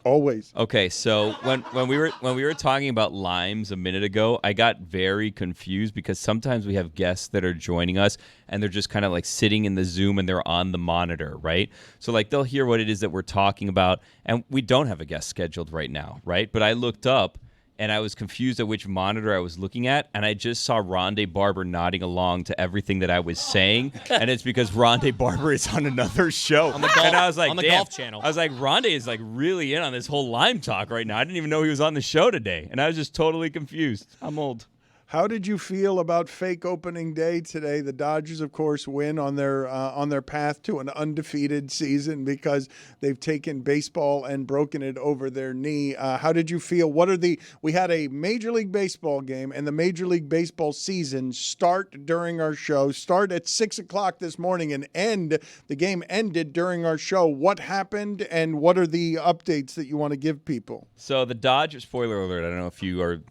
Always. Okay, so when we were talking about limes a minute ago, I got very confused because sometimes we have guests that are joining us and they're just kind of like sitting in the Zoom and they're on the monitor, right? So like they'll hear what it is that we're talking about, and we don't have a guest scheduled right now, right? But I looked up and I was confused at which monitor I was looking at, and I just saw Rondé Barber nodding along to everything that I was saying, and it's because Rondé Barber is on another show. On the golf, and I was like, on the damn. golf channel. I was like, Rondé is like really in on this whole Lime talk right now. I didn't even know he was on the show today, and I was just totally confused. I'm old. How did you feel about fake opening day today? The Dodgers, of course, win on their path to an undefeated season because they've taken baseball and broken it over their knee. How did you feel? We had a Major League Baseball game, and the Major League Baseball season start during our show, start at 6 o'clock this morning and end. The game ended during our show. What happened, and what are the updates that you want to give people? So the Dodgers, spoiler alert, I don't know if you are,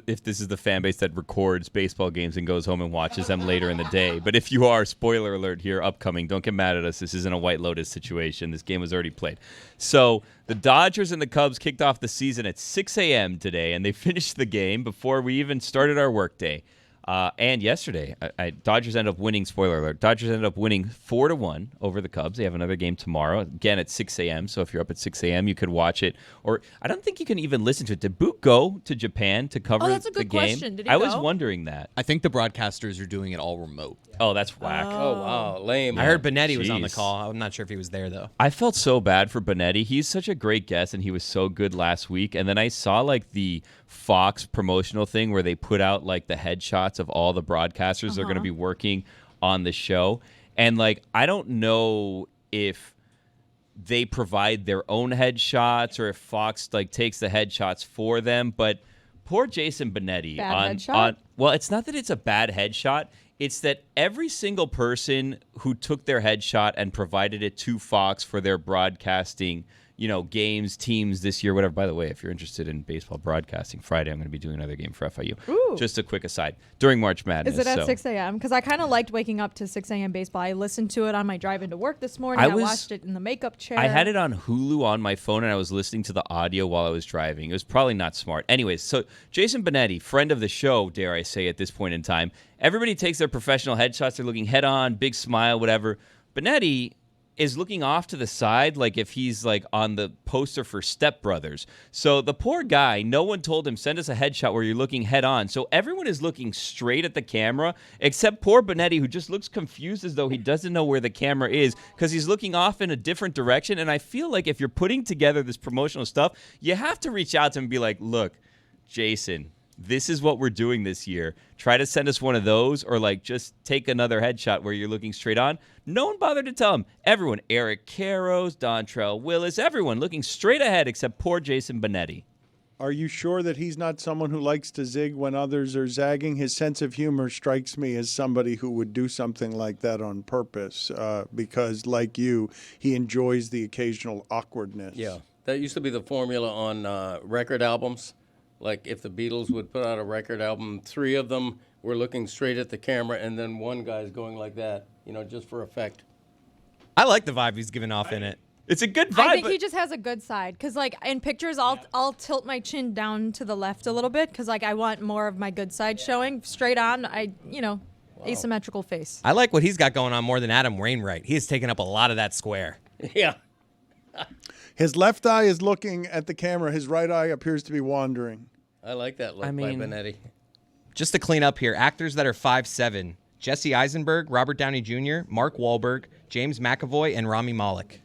if this is the fan base that records baseball games and goes home and watches them later in the day. But if you are, spoiler alert here, upcoming, don't get mad at us. This isn't a White Lotus situation. This game was already played. So the Dodgers and the Cubs kicked off the season at 6 a.m. today, and they finished the game before we even started our workday. And yesterday, Dodgers ended up winning, spoiler alert, Dodgers ended up winning 4-1 over the Cubs. They have another game tomorrow, again at 6 a.m. So if you're up at 6 a.m., you could watch it. Or I don't think you can even listen to it. Did Boot go to Japan to cover that's a good the game? question. Did he I was go? wondering that. I think the broadcasters are doing it all remote. Oh, that's whack. Oh, wow. Lame. I heard Benetti was on the Jeez. call. I'm not sure if he was there, though. I felt so bad for Benetti. He's such a great guest, and he was so good last week. And then I saw like the Fox promotional thing where they put out like the headshots of all the broadcasters that are going to be working on the show. And like, I don't know if they provide their own headshots or if Fox like takes the headshots for them. But poor Jason Benetti well, it's not that it's a bad headshot. It's that every single person who took their headshot and provided it to Fox for their broadcasting, games, teams this year, whatever. By the way, if you're interested in baseball broadcasting, Friday I'm going to be doing another game for FIU. Ooh. Just a quick aside. During March Madness. Is it at so. 6 a.m.? Because I kind of liked waking up to 6 a.m. baseball. I listened to it on my drive into work this morning. I watched it in the makeup chair. I had it on Hulu on my phone, and I was listening to the audio while I was driving. It was probably not smart. Anyways, so Jason Benetti, friend of the show, dare I say, at this point in time. Everybody takes their professional headshots. They're looking head on, big smile, whatever. Benetti is looking off to the side like if he's like on the poster for Step Brothers. So the poor guy, no one told him, send us a headshot where you're looking head on. So everyone is looking straight at the camera except poor Benetti, who just looks confused as though he doesn't know where the camera is because he's looking off in a different direction. And I feel like if you're putting together this promotional stuff, you have to reach out to him and be like, look, Jason, this is what we're doing this year. Try to send us one of those or like just take another headshot where you're looking straight on. No one bothered to tell him. Everyone, Eric Karros, Dontrell Willis, everyone looking straight ahead except poor Jason Benetti. Are you sure that he's not someone who likes to zig when others are zagging? His sense of humor strikes me as somebody who would do something like that on purpose because, like you, he enjoys the occasional awkwardness. Yeah, that used to be the formula on record albums. Like if the Beatles would put out a record album, 3 of them were looking straight at the camera, and then one guy's going like that, just for effect. I like the vibe he's giving off in it. It's a good vibe. I think he just has a good side because, like, in pictures, I'll tilt my chin down to the left a little bit because, like, I want more of my good side showing. Straight on, asymmetrical face. I like what he's got going on more than Adam Wainwright. He has taken up a lot of that square. Yeah. His left eye is looking at the camera. His right eye appears to be wandering. I like that look by Benetti. Just to clean up here, actors that are 5'7", Jesse Eisenberg, Robert Downey Jr., Mark Wahlberg, James McAvoy, and Rami Malek.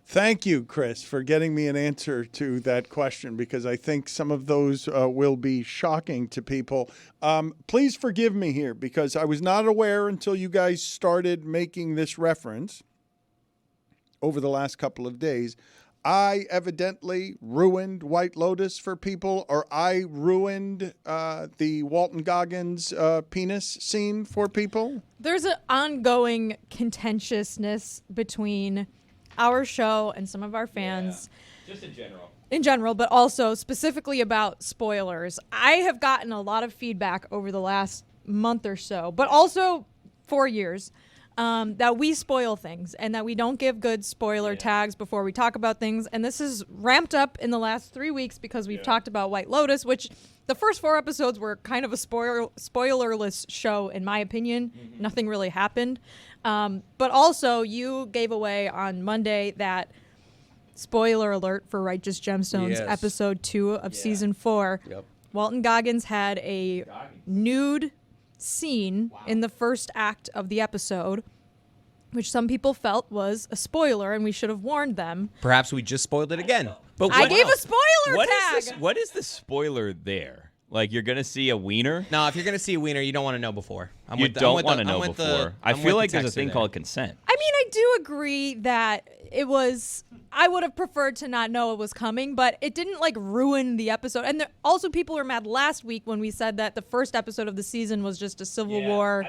Thank you, Chris, for getting me an answer to that question because I think some of those will be shocking to people. Please forgive me here because I was not aware until you guys started making this reference over the last couple of days. I evidently ruined White Lotus for people, or I ruined the Walton Goggins penis scene for people. There's an ongoing contentiousness between our show and some of our fans. Yeah. Just in general. In general, but also specifically about spoilers. I have gotten a lot of feedback over the last month or so, but also 4 years, that we spoil things and that we don't give good spoiler tags before we talk about things. And this is ramped up in the last 3 weeks because we've talked about White Lotus, which the first 4 episodes were kind of a spoilerless show, in my opinion. Nothing really happened. But also, you gave away on Monday that spoiler alert for Righteous Gemstones, episode 2 of season 4. Yep. Walton Goggins had a nude scene in the first act of the episode, which some people felt was a spoiler, and we should have warned them. Perhaps we just spoiled it again. But I gave a spoiler tag. What is the spoiler there? Like, you're going to see a wiener? No, if you're going to see a wiener, you don't want to know before. You don't want to know before. I feel like there's a thing called consent. I mean, I do agree that it was... I would have preferred to not know it was coming, but it didn't, like, ruin the episode. And also, people were mad last week when we said that the first episode of the season was just a Civil War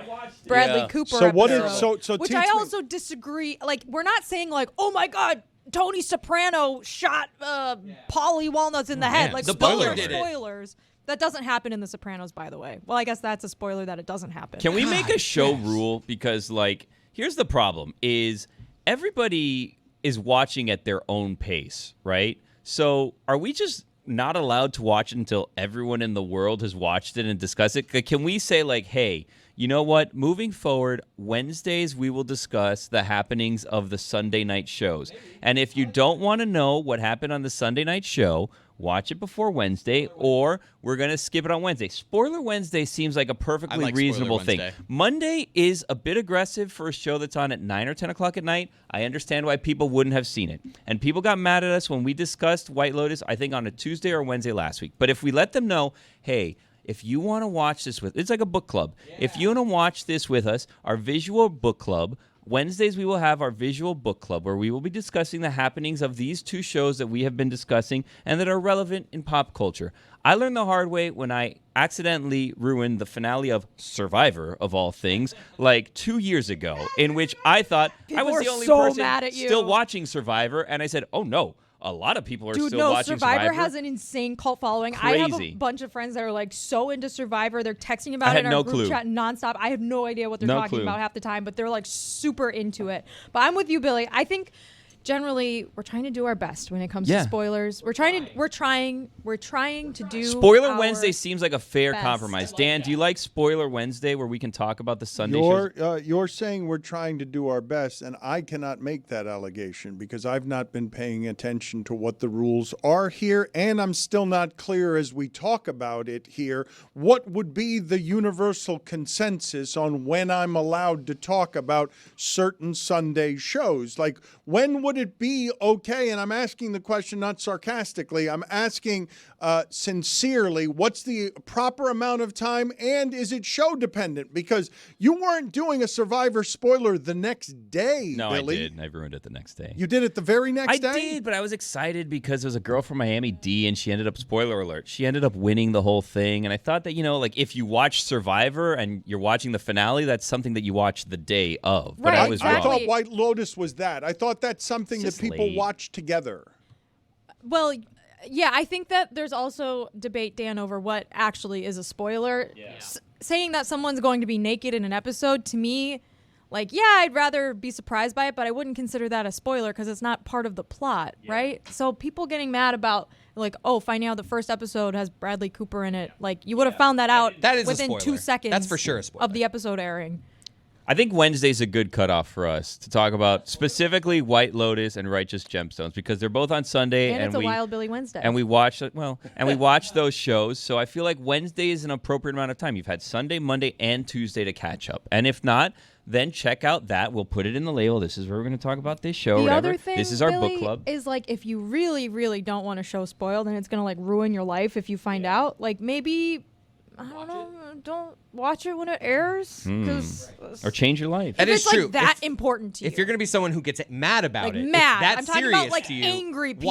Bradley Cooper so episode. What is, so which I also disagree. Like, we're not saying, like, oh, my God, Tony Soprano shot Paulie Walnuts in the head. Like, spoiler those are spoilers. That doesn't happen in The Sopranos, by the way. Well, I guess that's a spoiler that it doesn't happen. Can we make a show rule? Because, like, here's the problem, is everybody is watching at their own pace, right? So are we just not allowed to watch it until everyone in the world has watched it and discuss it? Can we say, like, hey, you know what? Moving forward, Wednesdays we will discuss the happenings of the Sunday night shows. And if you don't want to know what happened on the Sunday night show, watch it before Wednesday, or we're going to skip it on Wednesday. Spoiler Wednesday seems like a perfectly reasonable thing. Monday is a bit aggressive for a show that's on at 9 or 10 o'clock at night. I understand why people wouldn't have seen it. And people got mad at us when we discussed White Lotus, I think on a Tuesday or Wednesday last week. But if we let them know, hey, if you want to watch this it's like a book club. If you want to watch this with us, our visual book club, Wednesdays we will have our visual book club where we will be discussing the happenings of these 2 shows that we have been discussing and that are relevant in pop culture. I learned the hard way when I accidentally ruined the finale of Survivor, of all things, like 2 years ago, in which I thought I was the only person still watching Survivor, and I said, oh no, a lot of people are still watching Survivor. Survivor has an insane cult following. Crazy. I have a bunch of friends that are like so into Survivor. They're texting about it in our group chat nonstop. I have no idea what they're talking about half the time, but they're like super into it. But I'm with you, Billy. I think generally we're trying to do our best when it comes to spoilers. We're trying to do Spoiler Wednesday seems like a fair compromise. Dan, do you like Spoiler Wednesday where we can talk about the Sunday shows? You're saying we're trying to do our best, and I cannot make that allegation because I've not been paying attention to what the rules are here, and I'm still not clear as we talk about it here what would be the universal consensus on when I'm allowed to talk about certain Sunday shows. Like, when would it be okay? And I'm asking the question not sarcastically. I'm asking sincerely, what's the proper amount of time, and is it show dependent? Because you weren't doing a Survivor spoiler the next day, No, Billy. I did. I ruined it the next day. You did it the very next day? I did, but I was excited because there was a girl from Miami D, and she ended up, spoiler alert, she ended up winning the whole thing. And I thought that, like, if you watch Survivor and you're watching the finale, that's something that you watch the day of. But I was wrong. I thought White Lotus was that. I thought that's something that people watch together. Well, yeah, I think that there's also debate, Dan, over what actually is a spoiler. Yeah. Saying that someone's going to be naked in an episode, to me, like, yeah, I'd rather be surprised by it, but I wouldn't consider that a spoiler because it's not part of the plot, right? So people getting mad about, like, oh, finding out the first episode has Bradley Cooper in it, like, you would have found that out within 2 seconds That's for sure a spoiler. of the episode airing. I think Wednesday's a good cutoff for us to talk about specifically White Lotus and Righteous Gemstones because they're both on Sunday, And it's a Wild Billy Wednesday. And we watch those shows. So I feel like Wednesday is an appropriate amount of time. You've had Sunday, Monday, and Tuesday to catch up. And if not, then check out that. We'll put it in the label. This is where we're going to talk about this show. The other thing, this is our Billy, book club. Is like if you really, really don't want a show spoiled and it's going to like ruin your life if you find out, like maybe. I don't know. Don't watch it when it airs, or change your life. That is true. Like that important to you. If you're gonna be someone who gets mad about like it, mad. That's I'm talking serious about like to you, angry people.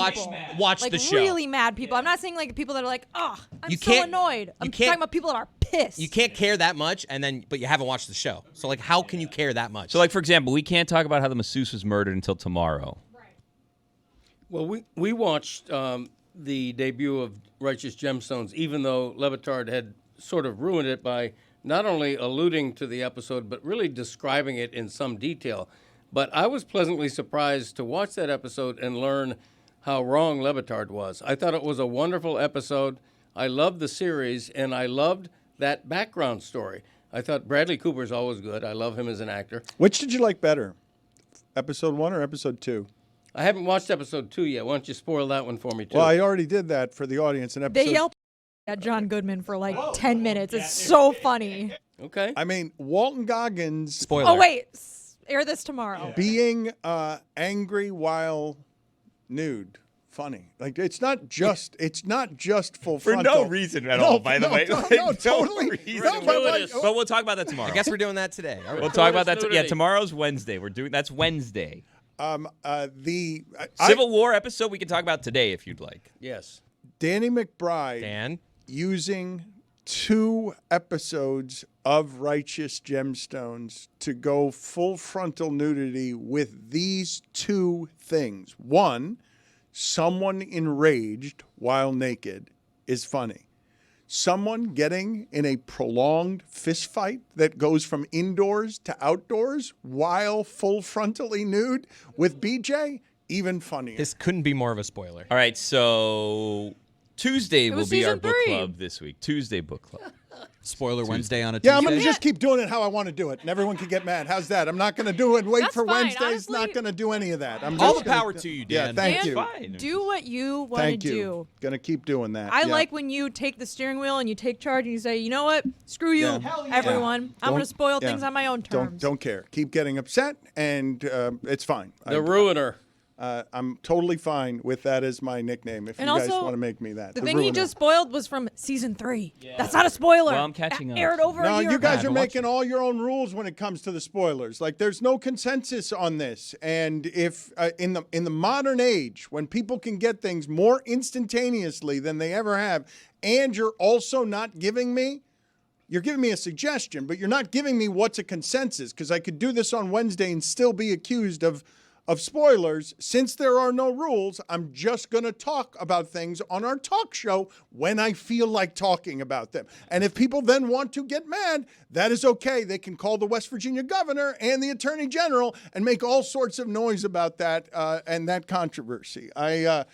Watch like the show. Really mad people. I'm not saying like people that are like, oh, I'm You so can't- annoyed. I'm you can't- talking about people that are pissed. You can't care that much, but you haven't watched the show. So like, how can you care that much? So, like, for example, we can't talk about how the masseuse was murdered until tomorrow. Well, we watched the debut of Righteous Gemstones, even though Le Batard had sort of ruined it by not only alluding to the episode, but really describing it in some detail. But I was pleasantly surprised to watch that episode and learn how wrong Le Batard was. I thought it was a wonderful episode. I loved the series, and I loved that background story. I thought Bradley Cooper's always good. I love him as an actor. Which did you like better, episode 1 or episode 2? I haven't watched episode 2 yet. Why don't you spoil that one for me, too? Well, I already did that for the audience in episode. They yelp at John Goodman for like 10 minutes. It's so funny. Okay. I mean, Walton Goggins. Spoiler. Oh, wait. Air this tomorrow. Being angry while nude. Funny. Like it's not just full For frontal. no reason at all, by the way. No, Like, no, totally. reason. No, but But we'll talk about that tomorrow. I guess we're doing that today. All right. We'll talk about that. Yeah, tomorrow's Wednesday. That's Wednesday. Civil War episode we can talk about today if you'd like. Yes. Danny McBride using 2 episodes of Righteous Gemstones to go full frontal nudity with these 2 things. One, someone enraged while naked is funny. Someone getting in a prolonged fist fight that goes from indoors to outdoors while full frontally nude with BJ, even funnier. This couldn't be more of a spoiler. All right, so Tuesday will be our season book 3. club this week. Tuesday book club. Spoiler Wednesday on a Tuesday. Yeah, I'm going to just keep doing it how I want to do it, and everyone can get mad. How's that? I'm not going to do it. Wait That's for fine, Wednesdays. honestly. Not going to do any of that. I'm All just the power to you, Dan. Yeah, thank Dan, you. do what you want to Thank you. do. Going to keep doing that. I Yeah. like when you take the steering wheel and you take charge and you say, you know what? Screw you, everyone. I'm going to spoil things on my own terms. Don't care. Keep getting upset, and it's fine. The Ruiner. I'm totally fine with that as my nickname. If And you guys also, want to make me that. The The thing he Ruiner. just spoiled was from season 3. That's not a spoiler. Well, I'm catching up. Aired over No, a year you guys ago. are making all your own rules when it comes to the spoilers. Like, there's no consensus on this. And if in the modern age, when people can get things more instantaneously than they ever have, and you're also not giving me. You're giving me a suggestion, but you're not giving me what's a consensus, because I could do this on Wednesday and still be accused of spoilers. Since there are no rules, I'm just going to talk about things on our talk show when I feel like talking about them. And if people then want to get mad, that is okay. They can call the West Virginia governor and the attorney general and make all sorts of noise about that and that controversy. I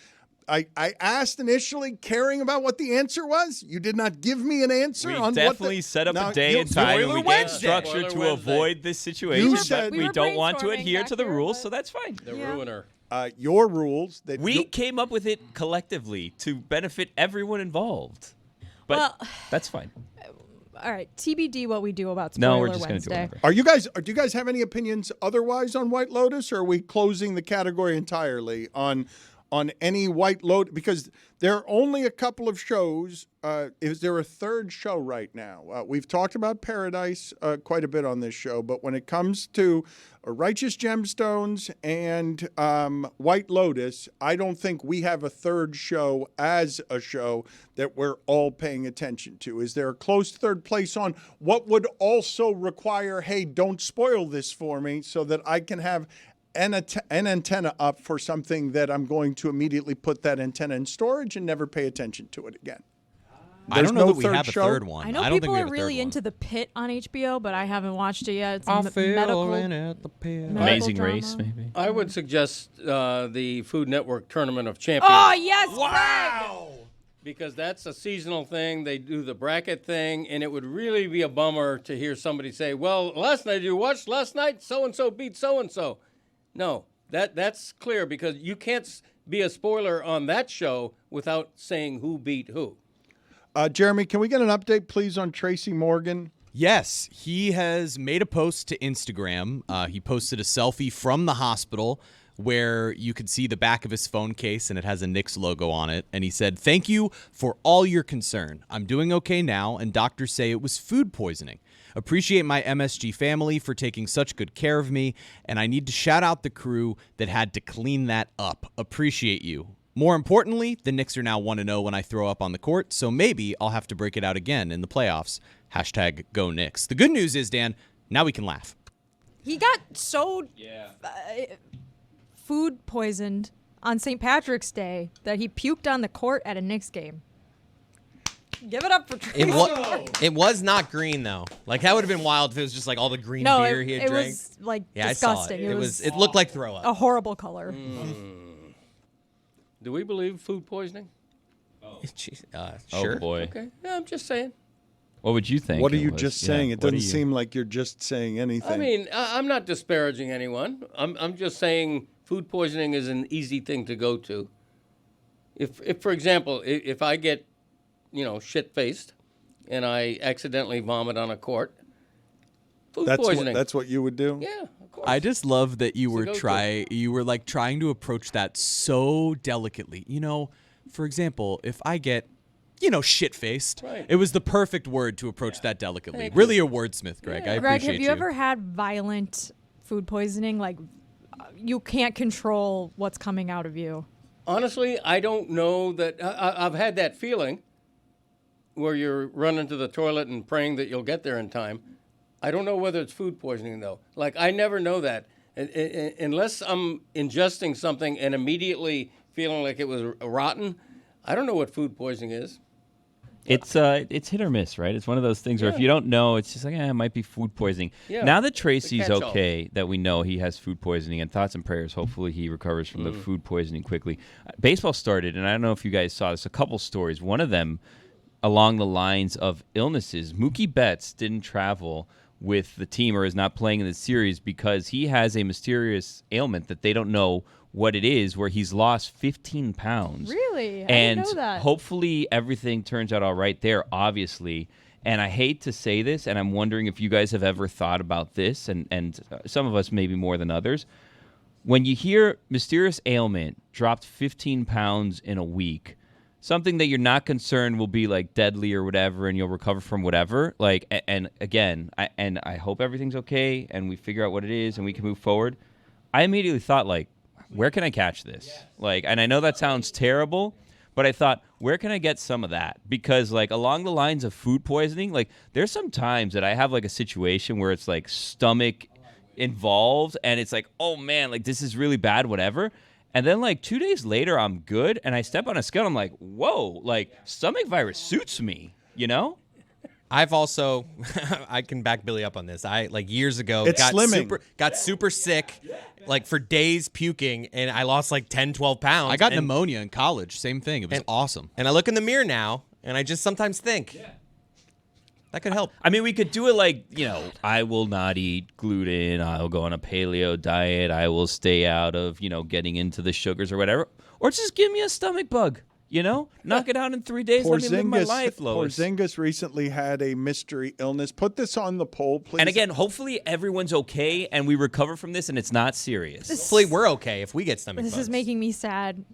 asked initially, caring about what the answer was. You did not give me an answer We on definitely what the, set up Now, a day you- and time, and Spoiler we gave Wednesday. structure Spoiler to Wednesday. avoid this situation. You said- but we were don't want to brainstorming adhere back to the here, rules, but- so that's fine. The Ruiner. Your rules that We you- came up with it collectively to benefit everyone involved. But Well- that's fine. All right, TBD what we do about Spoiler No, we're just going to do Wednesday. whatever. Do you guys have any opinions otherwise on White Lotus, or are we closing the category entirely on any White Lotus? Because there are only a couple of shows. Is there a third show right now? We've talked about Paradise quite a bit on this show, but when it comes to Righteous Gemstones and White Lotus, I don't think we have a third show as a show that we're all paying attention to. Is there a close third place on what would also require, hey, don't spoil this for me so that I can have an antenna up for something that I'm going to immediately put that antenna in storage and never pay attention to it again? I don't know no that we third have a show? third one. I know don't think people we are have a third really one. into The Pit on HBO, but I haven't watched it yet. It's a I'm medical. feeling at the pit. medical Amazing drama. Race, maybe. I would suggest the Food Network Tournament of Champions. Oh, yes, wow. Because that's a seasonal thing. They do the bracket thing, and it would really be a bummer to hear somebody say, well, last night you watched last night, so-and-so beat so-and-so. No, that's clear, because you can't be a spoiler on that show without saying who beat who. Jeremy, can we get an update, please, on Tracy Morgan? Yes, he has made a post to Instagram. He posted a selfie from the hospital where you could see the back of his phone case, and it has a Knicks logo on it. And he said, "Thank you for all your concern. I'm doing okay now, and doctors say it was food poisoning. Appreciate my MSG family for taking such good care of me, and I need to shout out the crew that had to clean that up. Appreciate you. More importantly, the Knicks are now 1-0 when I throw up on the court, so maybe I'll have to break it out again in the playoffs. Hashtag go Knicks." The good news is, Dan, now we can laugh. He got so food poisoned on St. Patrick's Day that he puked on the court at a Knicks game. Give it up for Tracy. It was not green though. Like that would have been wild if it was just like all the green beer he had it drank. was like Yeah, disgusting. I saw it. It looked like throw up. A horrible color. Do we believe food poisoning? Sure. Oh boy. Okay. Yeah, I'm just saying. What would you think? What are it you was? just Yeah, saying? It what are doesn't you- seem like you're just saying anything. I mean, I'm not disparaging anyone. I'm just saying food poisoning is an easy thing to go to. If for example, if I get, shit-faced and I accidentally vomit on a court, food poisoning. That's what you would do? Yeah, of course. I just love that you were go-to. trying to approach that so delicately. For example, if I get shit-faced. Right. It was the perfect word to approach that delicately. Thank Really you. a wordsmith, Greg. Yeah. I Greg, appreciate have you ever had violent food poisoning? Like, you can't control what's coming out of you. Honestly, I don't know that. I've had that feeling where you're running to the toilet and praying that you'll get there in time. I don't know whether it's food poisoning, though. Like, I never know that. Unless I'm ingesting something and immediately feeling like it was rotten, I don't know what food poisoning is. It's hit or miss, right? It's one of those things where if you don't know, it's just like, it might be food poisoning. Yeah, now that Tracy's catch-all. okay, that we know he has food poisoning, and thoughts and prayers, hopefully he recovers from the food poisoning quickly. Baseball started, and I don't know if you guys saw this, a couple stories. One of them along the lines of illnesses. Mookie Betts didn't travel with the team or is not playing in the series because he has a mysterious ailment that they don't know what it is, where he's lost 15 pounds. Really? I And didn't know that. hopefully everything turns out all right there, obviously. And I hate to say this, and I'm wondering if you guys have ever thought about this, and some of us maybe more than others. When you hear mysterious ailment, dropped 15 pounds in a week, something that you're not concerned will be like deadly or whatever, and you'll recover from whatever. Like, and again, I hope everything's okay, and we figure out what it is, and we can move forward. I immediately thought, like, where can I catch this? Like, and I know that sounds terrible, but I thought, where can I get some of that? Because, like, along the lines of food poisoning, like, there's some times that I have, like, a situation where it's, like, stomach involved, and it's like, oh, man, like, this is really bad, whatever. And then, like, 2 days later, I'm good, and I step on a scale, I'm like, whoa, like, stomach virus suits me, you know? I've also, I can back Billy up on this. I, like, years ago, It's slimming. got super sick, like, for days puking, and I lost, like, 10, 12 pounds. I got pneumonia in college. Same thing. It was awesome. And I look in the mirror now, and I just sometimes think, that could help. I mean, we could do it like, I will not eat gluten. I'll go on a paleo diet. I will stay out of, getting into the sugars or whatever. Or just give me a stomach bug, Knock it out in 3 days. Let me live my life, Lois. Porzingis recently had a mystery illness. Put this on the poll, please. And again, hopefully everyone's okay and we recover from this and it's not serious. Hopefully we're okay if we get stomach bugs. This is making me sad.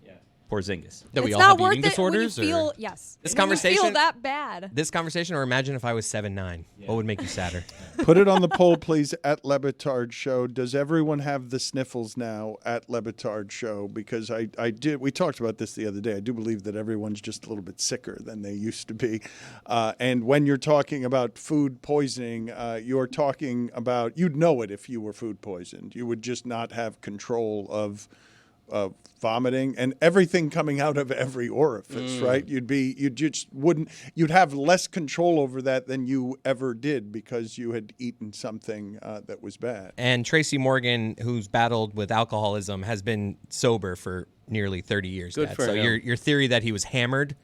Porzingis. That we It's all not have worth eating it disorders? when you feel, or? yes. This When you feel conversation- that bad. This conversation, or imagine if I was 7'9". What would make you sadder? Put it on the poll, please, at Le Batard Show. Does everyone have the sniffles now at Le Batard Show? Because we talked about this the other day. I do believe that everyone's just a little bit sicker than they used to be. And when you're talking about food poisoning, you're talking about, you'd know it if you were food poisoned. You would just not have control of vomiting and everything coming out of every orifice, right? You'd have less control over that than you ever did because you had eaten something that was bad. And Tracy Morgan, who's battled with alcoholism, has been sober for nearly 30 years. Good for so him. your theory that he was hammered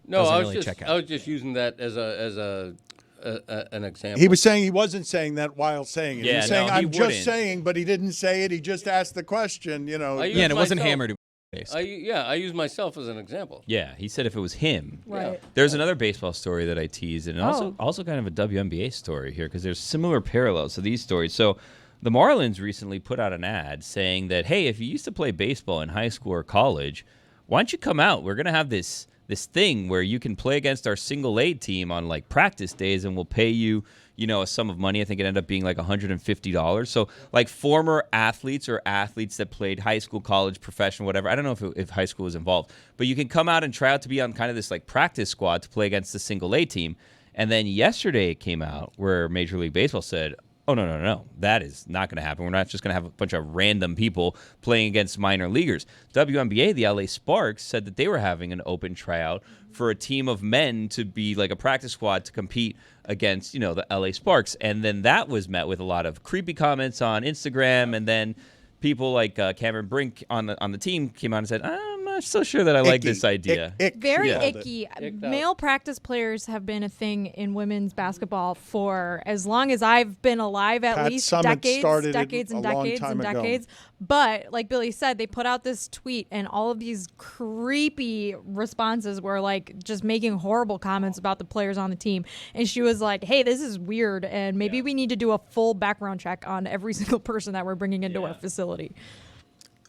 No, doesn't I was really just check out. I was just using that as an example. He was saying he wasn't saying that while saying it. Yeah, he was saying, no, he I'm wouldn't. just saying, but he didn't say it. He just asked the question, I Yeah, use and it wasn't myself- hammered. Based. I use myself as an example. Yeah, he said if it was him. Right. There's another baseball story that I teased, and also kind of a WNBA story here because there's similar parallels to these stories. So the Marlins recently put out an ad saying that, hey, if you used to play baseball in high school or college, why don't you come out? We're going to have this thing where you can play against our single A team on like practice days, and we'll pay you, a sum of money. I think it ended up being like $150. So like former athletes or athletes that played high school, college, professional, whatever. I don't know if high school was involved, but you can come out and try out to be on kind of this like practice squad to play against the single A team. And then yesterday it came out where Major League Baseball said, Oh, no. That is not going to happen. We're not just going to have a bunch of random people playing against minor leaguers. WNBA, the LA Sparks, said that they were having an open tryout for a team of men to be like a practice squad to compete against, the LA Sparks. And then that was met with a lot of creepy comments on Instagram. And then people like Cameron Brink on the team came out and said, I'm not so sure that I like this idea. Very icky. Male practice players have been a thing in women's basketball for as long as I've been alive, at Pat least Summitt decades started and a long decades time and ago. decades. But like Billy said, they put out this tweet and all of these creepy responses were like just making horrible comments about the players on the team. And she was like, hey, this is weird. And maybe we need to do a full background check on every single person that we're bringing into our facility.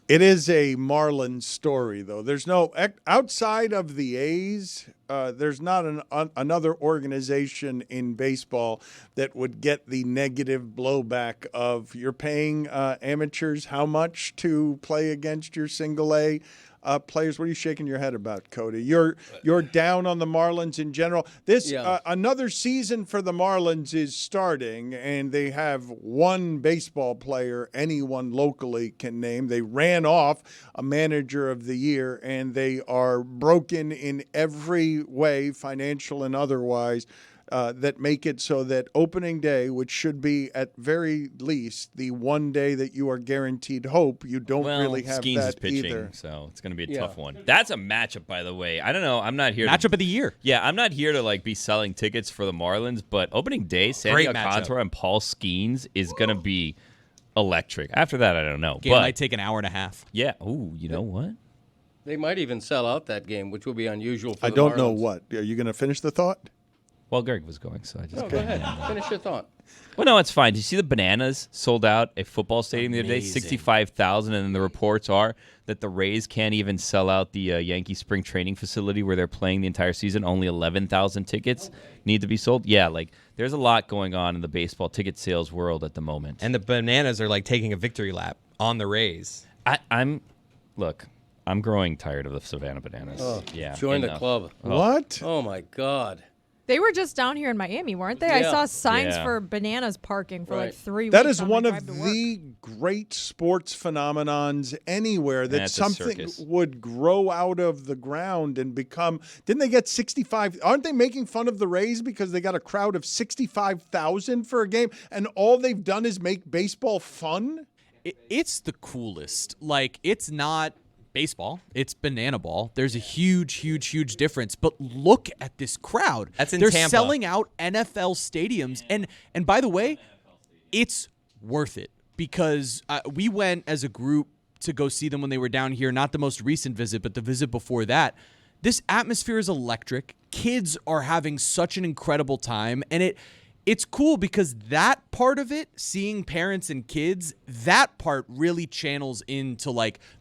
It is a Marlins story, though. There's no outside of the A's. There's not another organization in baseball that would get the negative blowback of you're paying amateurs how much to play against your single A players. What are you shaking your head about, Cody? You're down on the Marlins in general. This another season for the Marlins is starting, and they have one baseball player anyone locally can name. They ran off a manager of the year, and they are broken in every way, financial and otherwise, that make it so that opening day, which should be at very least the one day that you are guaranteed hope, you don't really have Skeens that is pitching, either. so it's going to be a tough one. That's a matchup, by the way. I don't know. I'm not here. Matchup of the year. Yeah, I'm not here to be selling tickets for the Marlins, but opening day, Sandy Alcantara and Paul Skeens is going to be electric. After that, I don't know. Game might take an hour and a half. Yeah. Ooh, you know what? They might even sell out that game, which will be unusual for I the don't Marlins. know what. Are you going to finish the thought? Well, Greg was going, so I just... Go ahead. Finish your thought. Well, no, it's fine. Did you see the Bananas sold out a football stadium the other day? Amazing. 65,000, and then the reports are that the Rays can't even sell out the Yankee spring training facility where they're playing the entire season. Only 11,000 tickets need to be sold. Yeah, there's a lot going on in the baseball ticket sales world at the moment. And the Bananas are taking a victory lap on the Rays. I'm growing tired of the Savannah Bananas. Oh, yeah, join the club. What? Oh, my God. They were just down here in Miami, weren't they? I saw signs for Bananas parking for 3 weeks. That is on one my of drive to work. the great sports phenomenons anywhere, that That's a something circus. would grow out of the ground and become. Didn't they get 65? Aren't they making fun of the Rays because they got a crowd of 65,000 for a game, and all they've done is make baseball fun? It's the coolest. It's not baseball. It's banana ball. There's a huge difference. But look at this crowd. That's in They're Tampa. selling out NFL stadiums. And by the way, it's worth it because we went as a group to go see them when they were down here. Not the most recent visit, but the visit before that. This atmosphere is electric. Kids are having such an incredible time. And it's cool because that part of it, seeing parents and kids, that part really channels into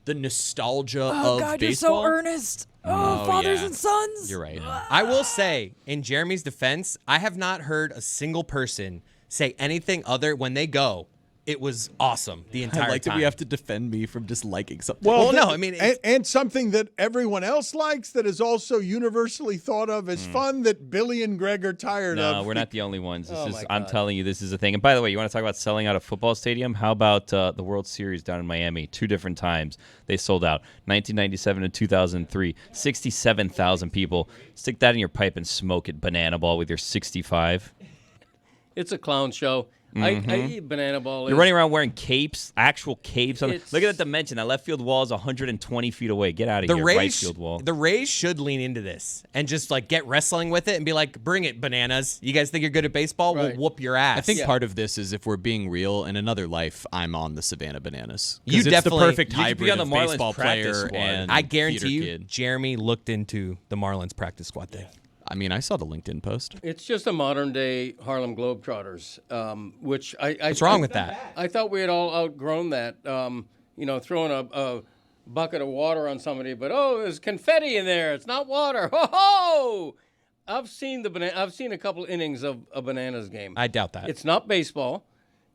the nostalgia of God, baseball. you're so earnest. Oh, fathers yeah. and sons. You're right. I will say, in Jeremy's defense, I have not heard a single person say anything other when they go. It was awesome the entire I like time. that we have to defend me from disliking something. Well, no, I mean, and something that everyone else likes that is also universally thought of as fun that Billy and Greg are tired of. No, we're not the only ones. Oh, my I'm God. telling you, this is a thing. And by the way, you want to talk about selling out a football stadium? How about the World Series down in Miami? 2 different times they sold out. 1997 and 2003. 67,000 people. Stick that in your pipe and smoke it, banana ball, with your 65. It's a clown show. I eat banana ball. You're running around wearing capes, actual capes. Look It's- at that dimension. That left field wall is 120 feet away. Get out of the here, Rays, right field wall. the Rays should lean into this and just get wrestling with it and be like, bring it, Bananas. You guys think you're good at baseball? Right. We'll whoop your ass. I think part of this is if we're being real, in another life, I'm on the Savannah Bananas. 'Cause You it's definitely- the perfect you could be hybrid on the of Marlins baseball practice player squad. and I guarantee theater you, kid. Jeremy looked into the Marlins practice squad thing. I mean, I saw the LinkedIn post. It's just a modern day Harlem Globetrotters, which I What's wrong with that? I thought we had all outgrown that. Throwing a bucket of water on somebody, but there's confetti in there. It's not water. Ho ho! I've seen a couple innings of a Bananas game. I doubt that. It's not baseball.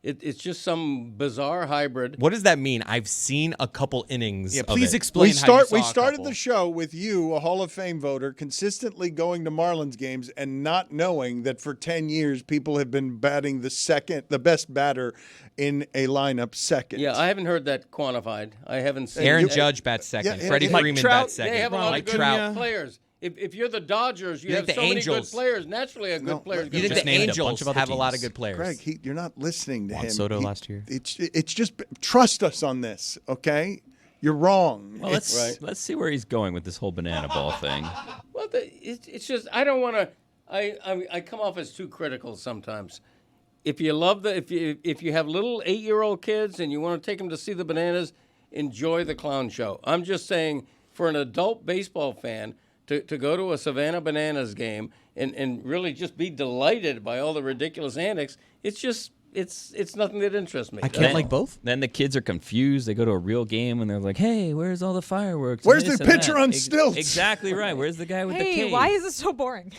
It's just some bizarre hybrid. What does that mean? I've seen a couple innings. Yeah, of please it. explain. We started the show with you, a Hall of Fame voter, consistently going to Marlins games and not knowing that for 10 years people have been batting the best batter in a lineup second. Yeah, I haven't heard that quantified. I haven't seen Aaron Judge bats second. Freddie Freeman bats second. They have a lot Mike of good Trout. players. If you're the Dodgers, you have think so the many good Angels- players. Naturally, a good player is You going think to the Angels have a lot of good players? Greg, you're not listening to Juan him. Soto last year. It's just trust us on this, okay? You're wrong. Well, let's see where he's going with this whole banana ball thing. Well, it's just I don't want to. I come off as too critical sometimes. If you love if you have little 8-year-old kids and you want to take them to see the bananas, enjoy the clown show. I'm just saying, for an adult baseball fan to go to a Savannah Bananas game and really just be delighted by all the ridiculous antics, it's nothing that interests me. I can't like both. Then the kids are confused. They go to a real game and they're like, "Hey, where's all the fireworks? Where's and the this and pitcher that?" on stilts? Exactly right. Where's the guy with the Hey, cane? why is this so boring?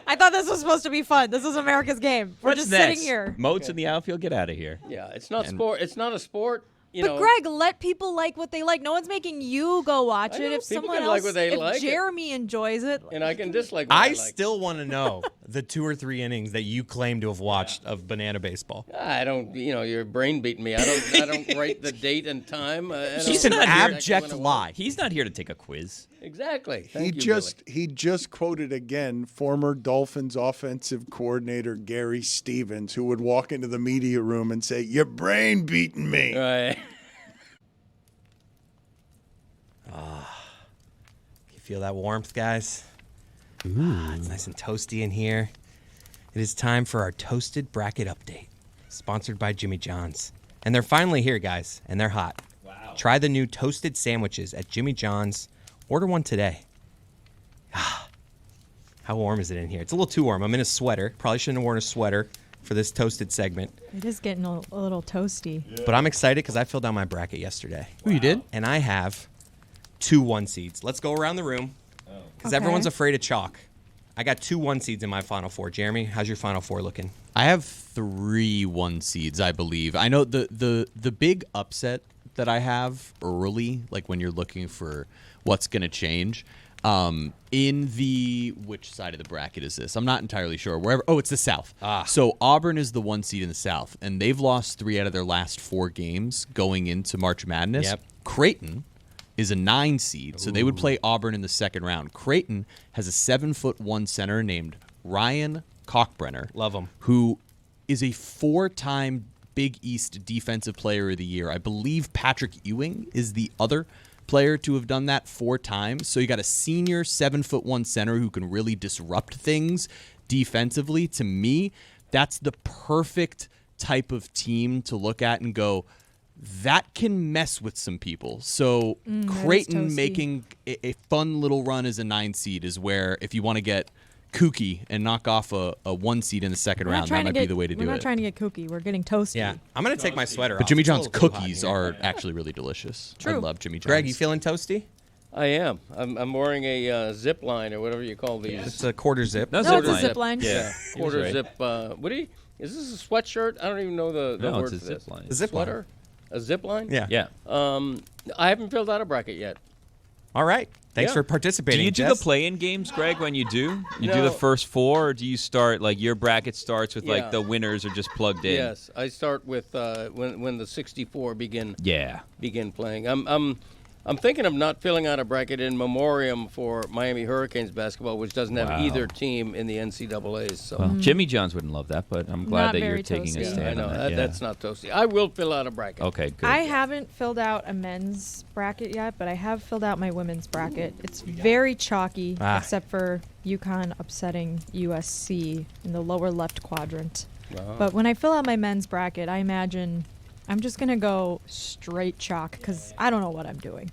I thought this was supposed to be fun. This is America's game. We're What's just next? sitting here. Moats in the outfield. Get out of here. Yeah, it's not sport. It's not a sport. But Greg, let people like what they like. No one's making you go watch it. If people someone can else, like what they if like. Jeremy enjoys it, and I can dislike what I I like. still want to know the 2 or 3 innings that you claim to have watched of banana baseball. I don't, your brain beating me. I don't write the date and time. He's an abject lie. He's not here to take a quiz. Exactly. He just quoted again former Dolphins offensive coordinator Gary Stevens, who would walk into the media room and say, "Your brain beating me." Right. You feel that warmth, guys? It's nice and toasty in here. It is time for our Toasted Bracket Update, sponsored by Jimmy John's. And they're finally here, guys, and they're hot. Wow. Try the new toasted sandwiches at Jimmy John's. Order one today. How warm is it in here? It's a little too warm. I'm in a sweater. Probably shouldn't have worn a sweater for this toasted segment. it is getting a little toasty. But I'm excited because I filled out my bracket yesterday. Oh, you did? And I have 2 1 seeds. Let's go around the room because everyone's afraid of chalk. I got 2 1 seeds in my Final Four. Jeremy, how's your Final Four looking? I have 3 1 seeds, I believe. I know the big upset that I have early, like when you're looking for what's going to change, in the which side of the bracket is this? I'm not entirely sure. It's the South. So Auburn is the 1 seed in the South, and they've lost 3 out of their last 4 games going into March Madness. Yep. Creighton is a 9 seed, so they would play Auburn in the second round. Creighton has a 7'1" center named Ryan Kalkbrenner. Love him. Who is a 4-time Big East Defensive Player of the Year. I believe Patrick Ewing is the other player to have done that 4 times. So you got a senior 7'1" center who can really disrupt things defensively. To me, that's the perfect type of team to look at and go, that can mess with some people. So Creighton making a fun little run as a 9 seed is where, if you want to get kooky and knock off a 1 seed in the second round, that might be the way to do it. We're not trying to get kooky. We're getting toasty. Yeah, I'm going to take my sweater off. But Jimmy It's a John's little too hot cookies in here. are actually really delicious. True. I love Jimmy John's. Greg, you feeling toasty? I am. I'm wearing a zip line or whatever you call these. It's a quarter zip. No, it's a zip line. Yeah, quarter zip. Is this a sweatshirt? I don't even know the No, word it's a for this. zip line. A zip line. Sweater? A zip line? Yeah. I haven't filled out a bracket yet. All right. Thanks Yeah. for participating. Do you do Jess. the play-in games, Greg, when you do? You do No. the first 4, or do you start, like, your bracket starts with, Yeah. like, the winners are just plugged in? Yes, I start with when the 64 begin playing. I'm thinking of not filling out a bracket in memoriam for Miami Hurricanes basketball, which doesn't have either team in the NCAAs. So Well, Jimmy Johns wouldn't love that, but I'm glad Not that you're very taking a toasty. stand I know on that. that's not toasty. I will fill out a bracket. Okay, good. I haven't filled out a men's bracket yet, but I have filled out my women's bracket. It's very chalky, except for UConn upsetting USC in the lower left quadrant. But when I fill out my men's bracket, I imagine I'm just going to go straight chalk because I don't know what I'm doing.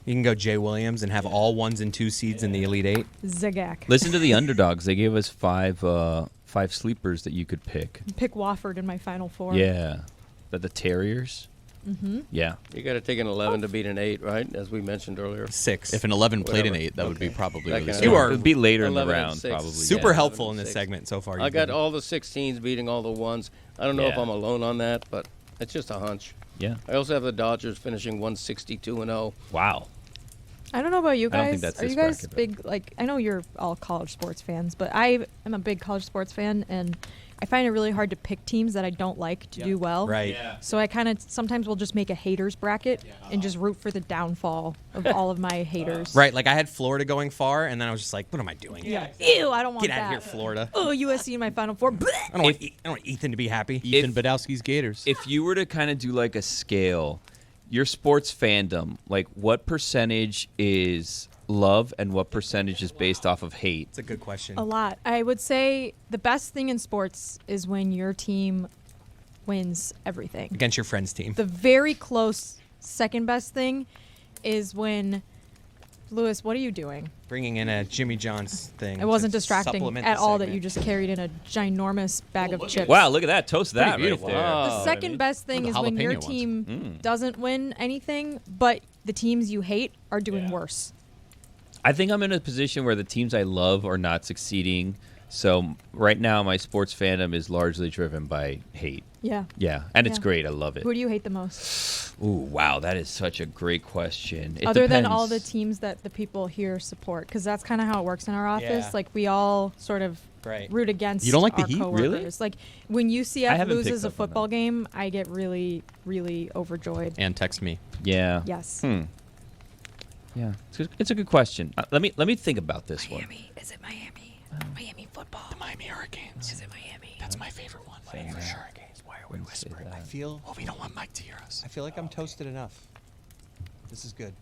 You can go Jay Williams and have all 1s and 2 seeds in the Elite 8. Zigak. Listen to the underdogs. They gave us 5 sleepers that you could pick. Pick Wofford in my Final Four. Yeah. But the Terriers? Mm-hmm. Yeah. You got to take an 11 to beat an 8, right? As we mentioned earlier. 6. If an 11 played an Whatever. 8, that would be probably That really kind of- strong. You are- It would be later in the 11 and round, 6. probably. Super yeah. helpful in this 6. segment so far. I got all the 16s beating all the 1s. I don't know if Yeah. I'm alone on that, but it's just a hunch. Yeah. I also have the Dodgers finishing 162-0. Wow. I don't know about you I don't guys. think that's Are you this guys bracket, but- big? Like, I know you're all college sports fans, but I am a big college sports fan, and I find it really hard to pick teams that I don't like to do well. Right. Yeah. So I kind of sometimes will just make a haters bracket and just root for the downfall of all of my haters. Right, like I had Florida going far, and then I was just like, what am I doing? Yeah. Ew, I don't want Get that. out of here, Florida. Oh, USC in my Final Four. Blech. I don't want Ethan to be happy. Ethan Badowski's Gators. If you were to kind of do like a scale, your sports fandom, like what percentage is love and what percentage is based off of hate? It's a good question. A lot. I would say the best thing in sports is when your team wins everything. Against your friend's team. The very close second best thing is when Lewis, what are you doing? Bringing in a Jimmy John's thing. It wasn't to distracting supplement at the all that segment. you just carried in a ginormous bag of chips. Wow, look at that. Toast that Pretty beautiful. right there. The second best thing Or is the when your jalapeno ones. team doesn't win anything, but the teams you hate are doing worse. I think I'm in a position where the teams I love are not succeeding. So right now, my sports fandom is largely driven by hate. Yeah. Yeah, and it's Yeah. great. I love it. Who do you hate the most? Ooh, wow, that is such a great question. It Other than depends. all the teams that the people here support, because that's kind of how it works in our office. Yeah. Like we all sort of Right. root against You don't like the our Heat? coworkers. Really? Like when I UCF haven't loses picked a up on football game, I get really, really overjoyed. And text me. Yeah. Yes. Yeah, it's a good question. Let me think about this one. Is it Miami? Miami football. The Miami Hurricanes. Is it Miami? That's my favorite one. Miami Hurricanes. Why are we whispering? I feel Well, we don't want Mike to hear us. I feel like I'm toasted enough. This is good.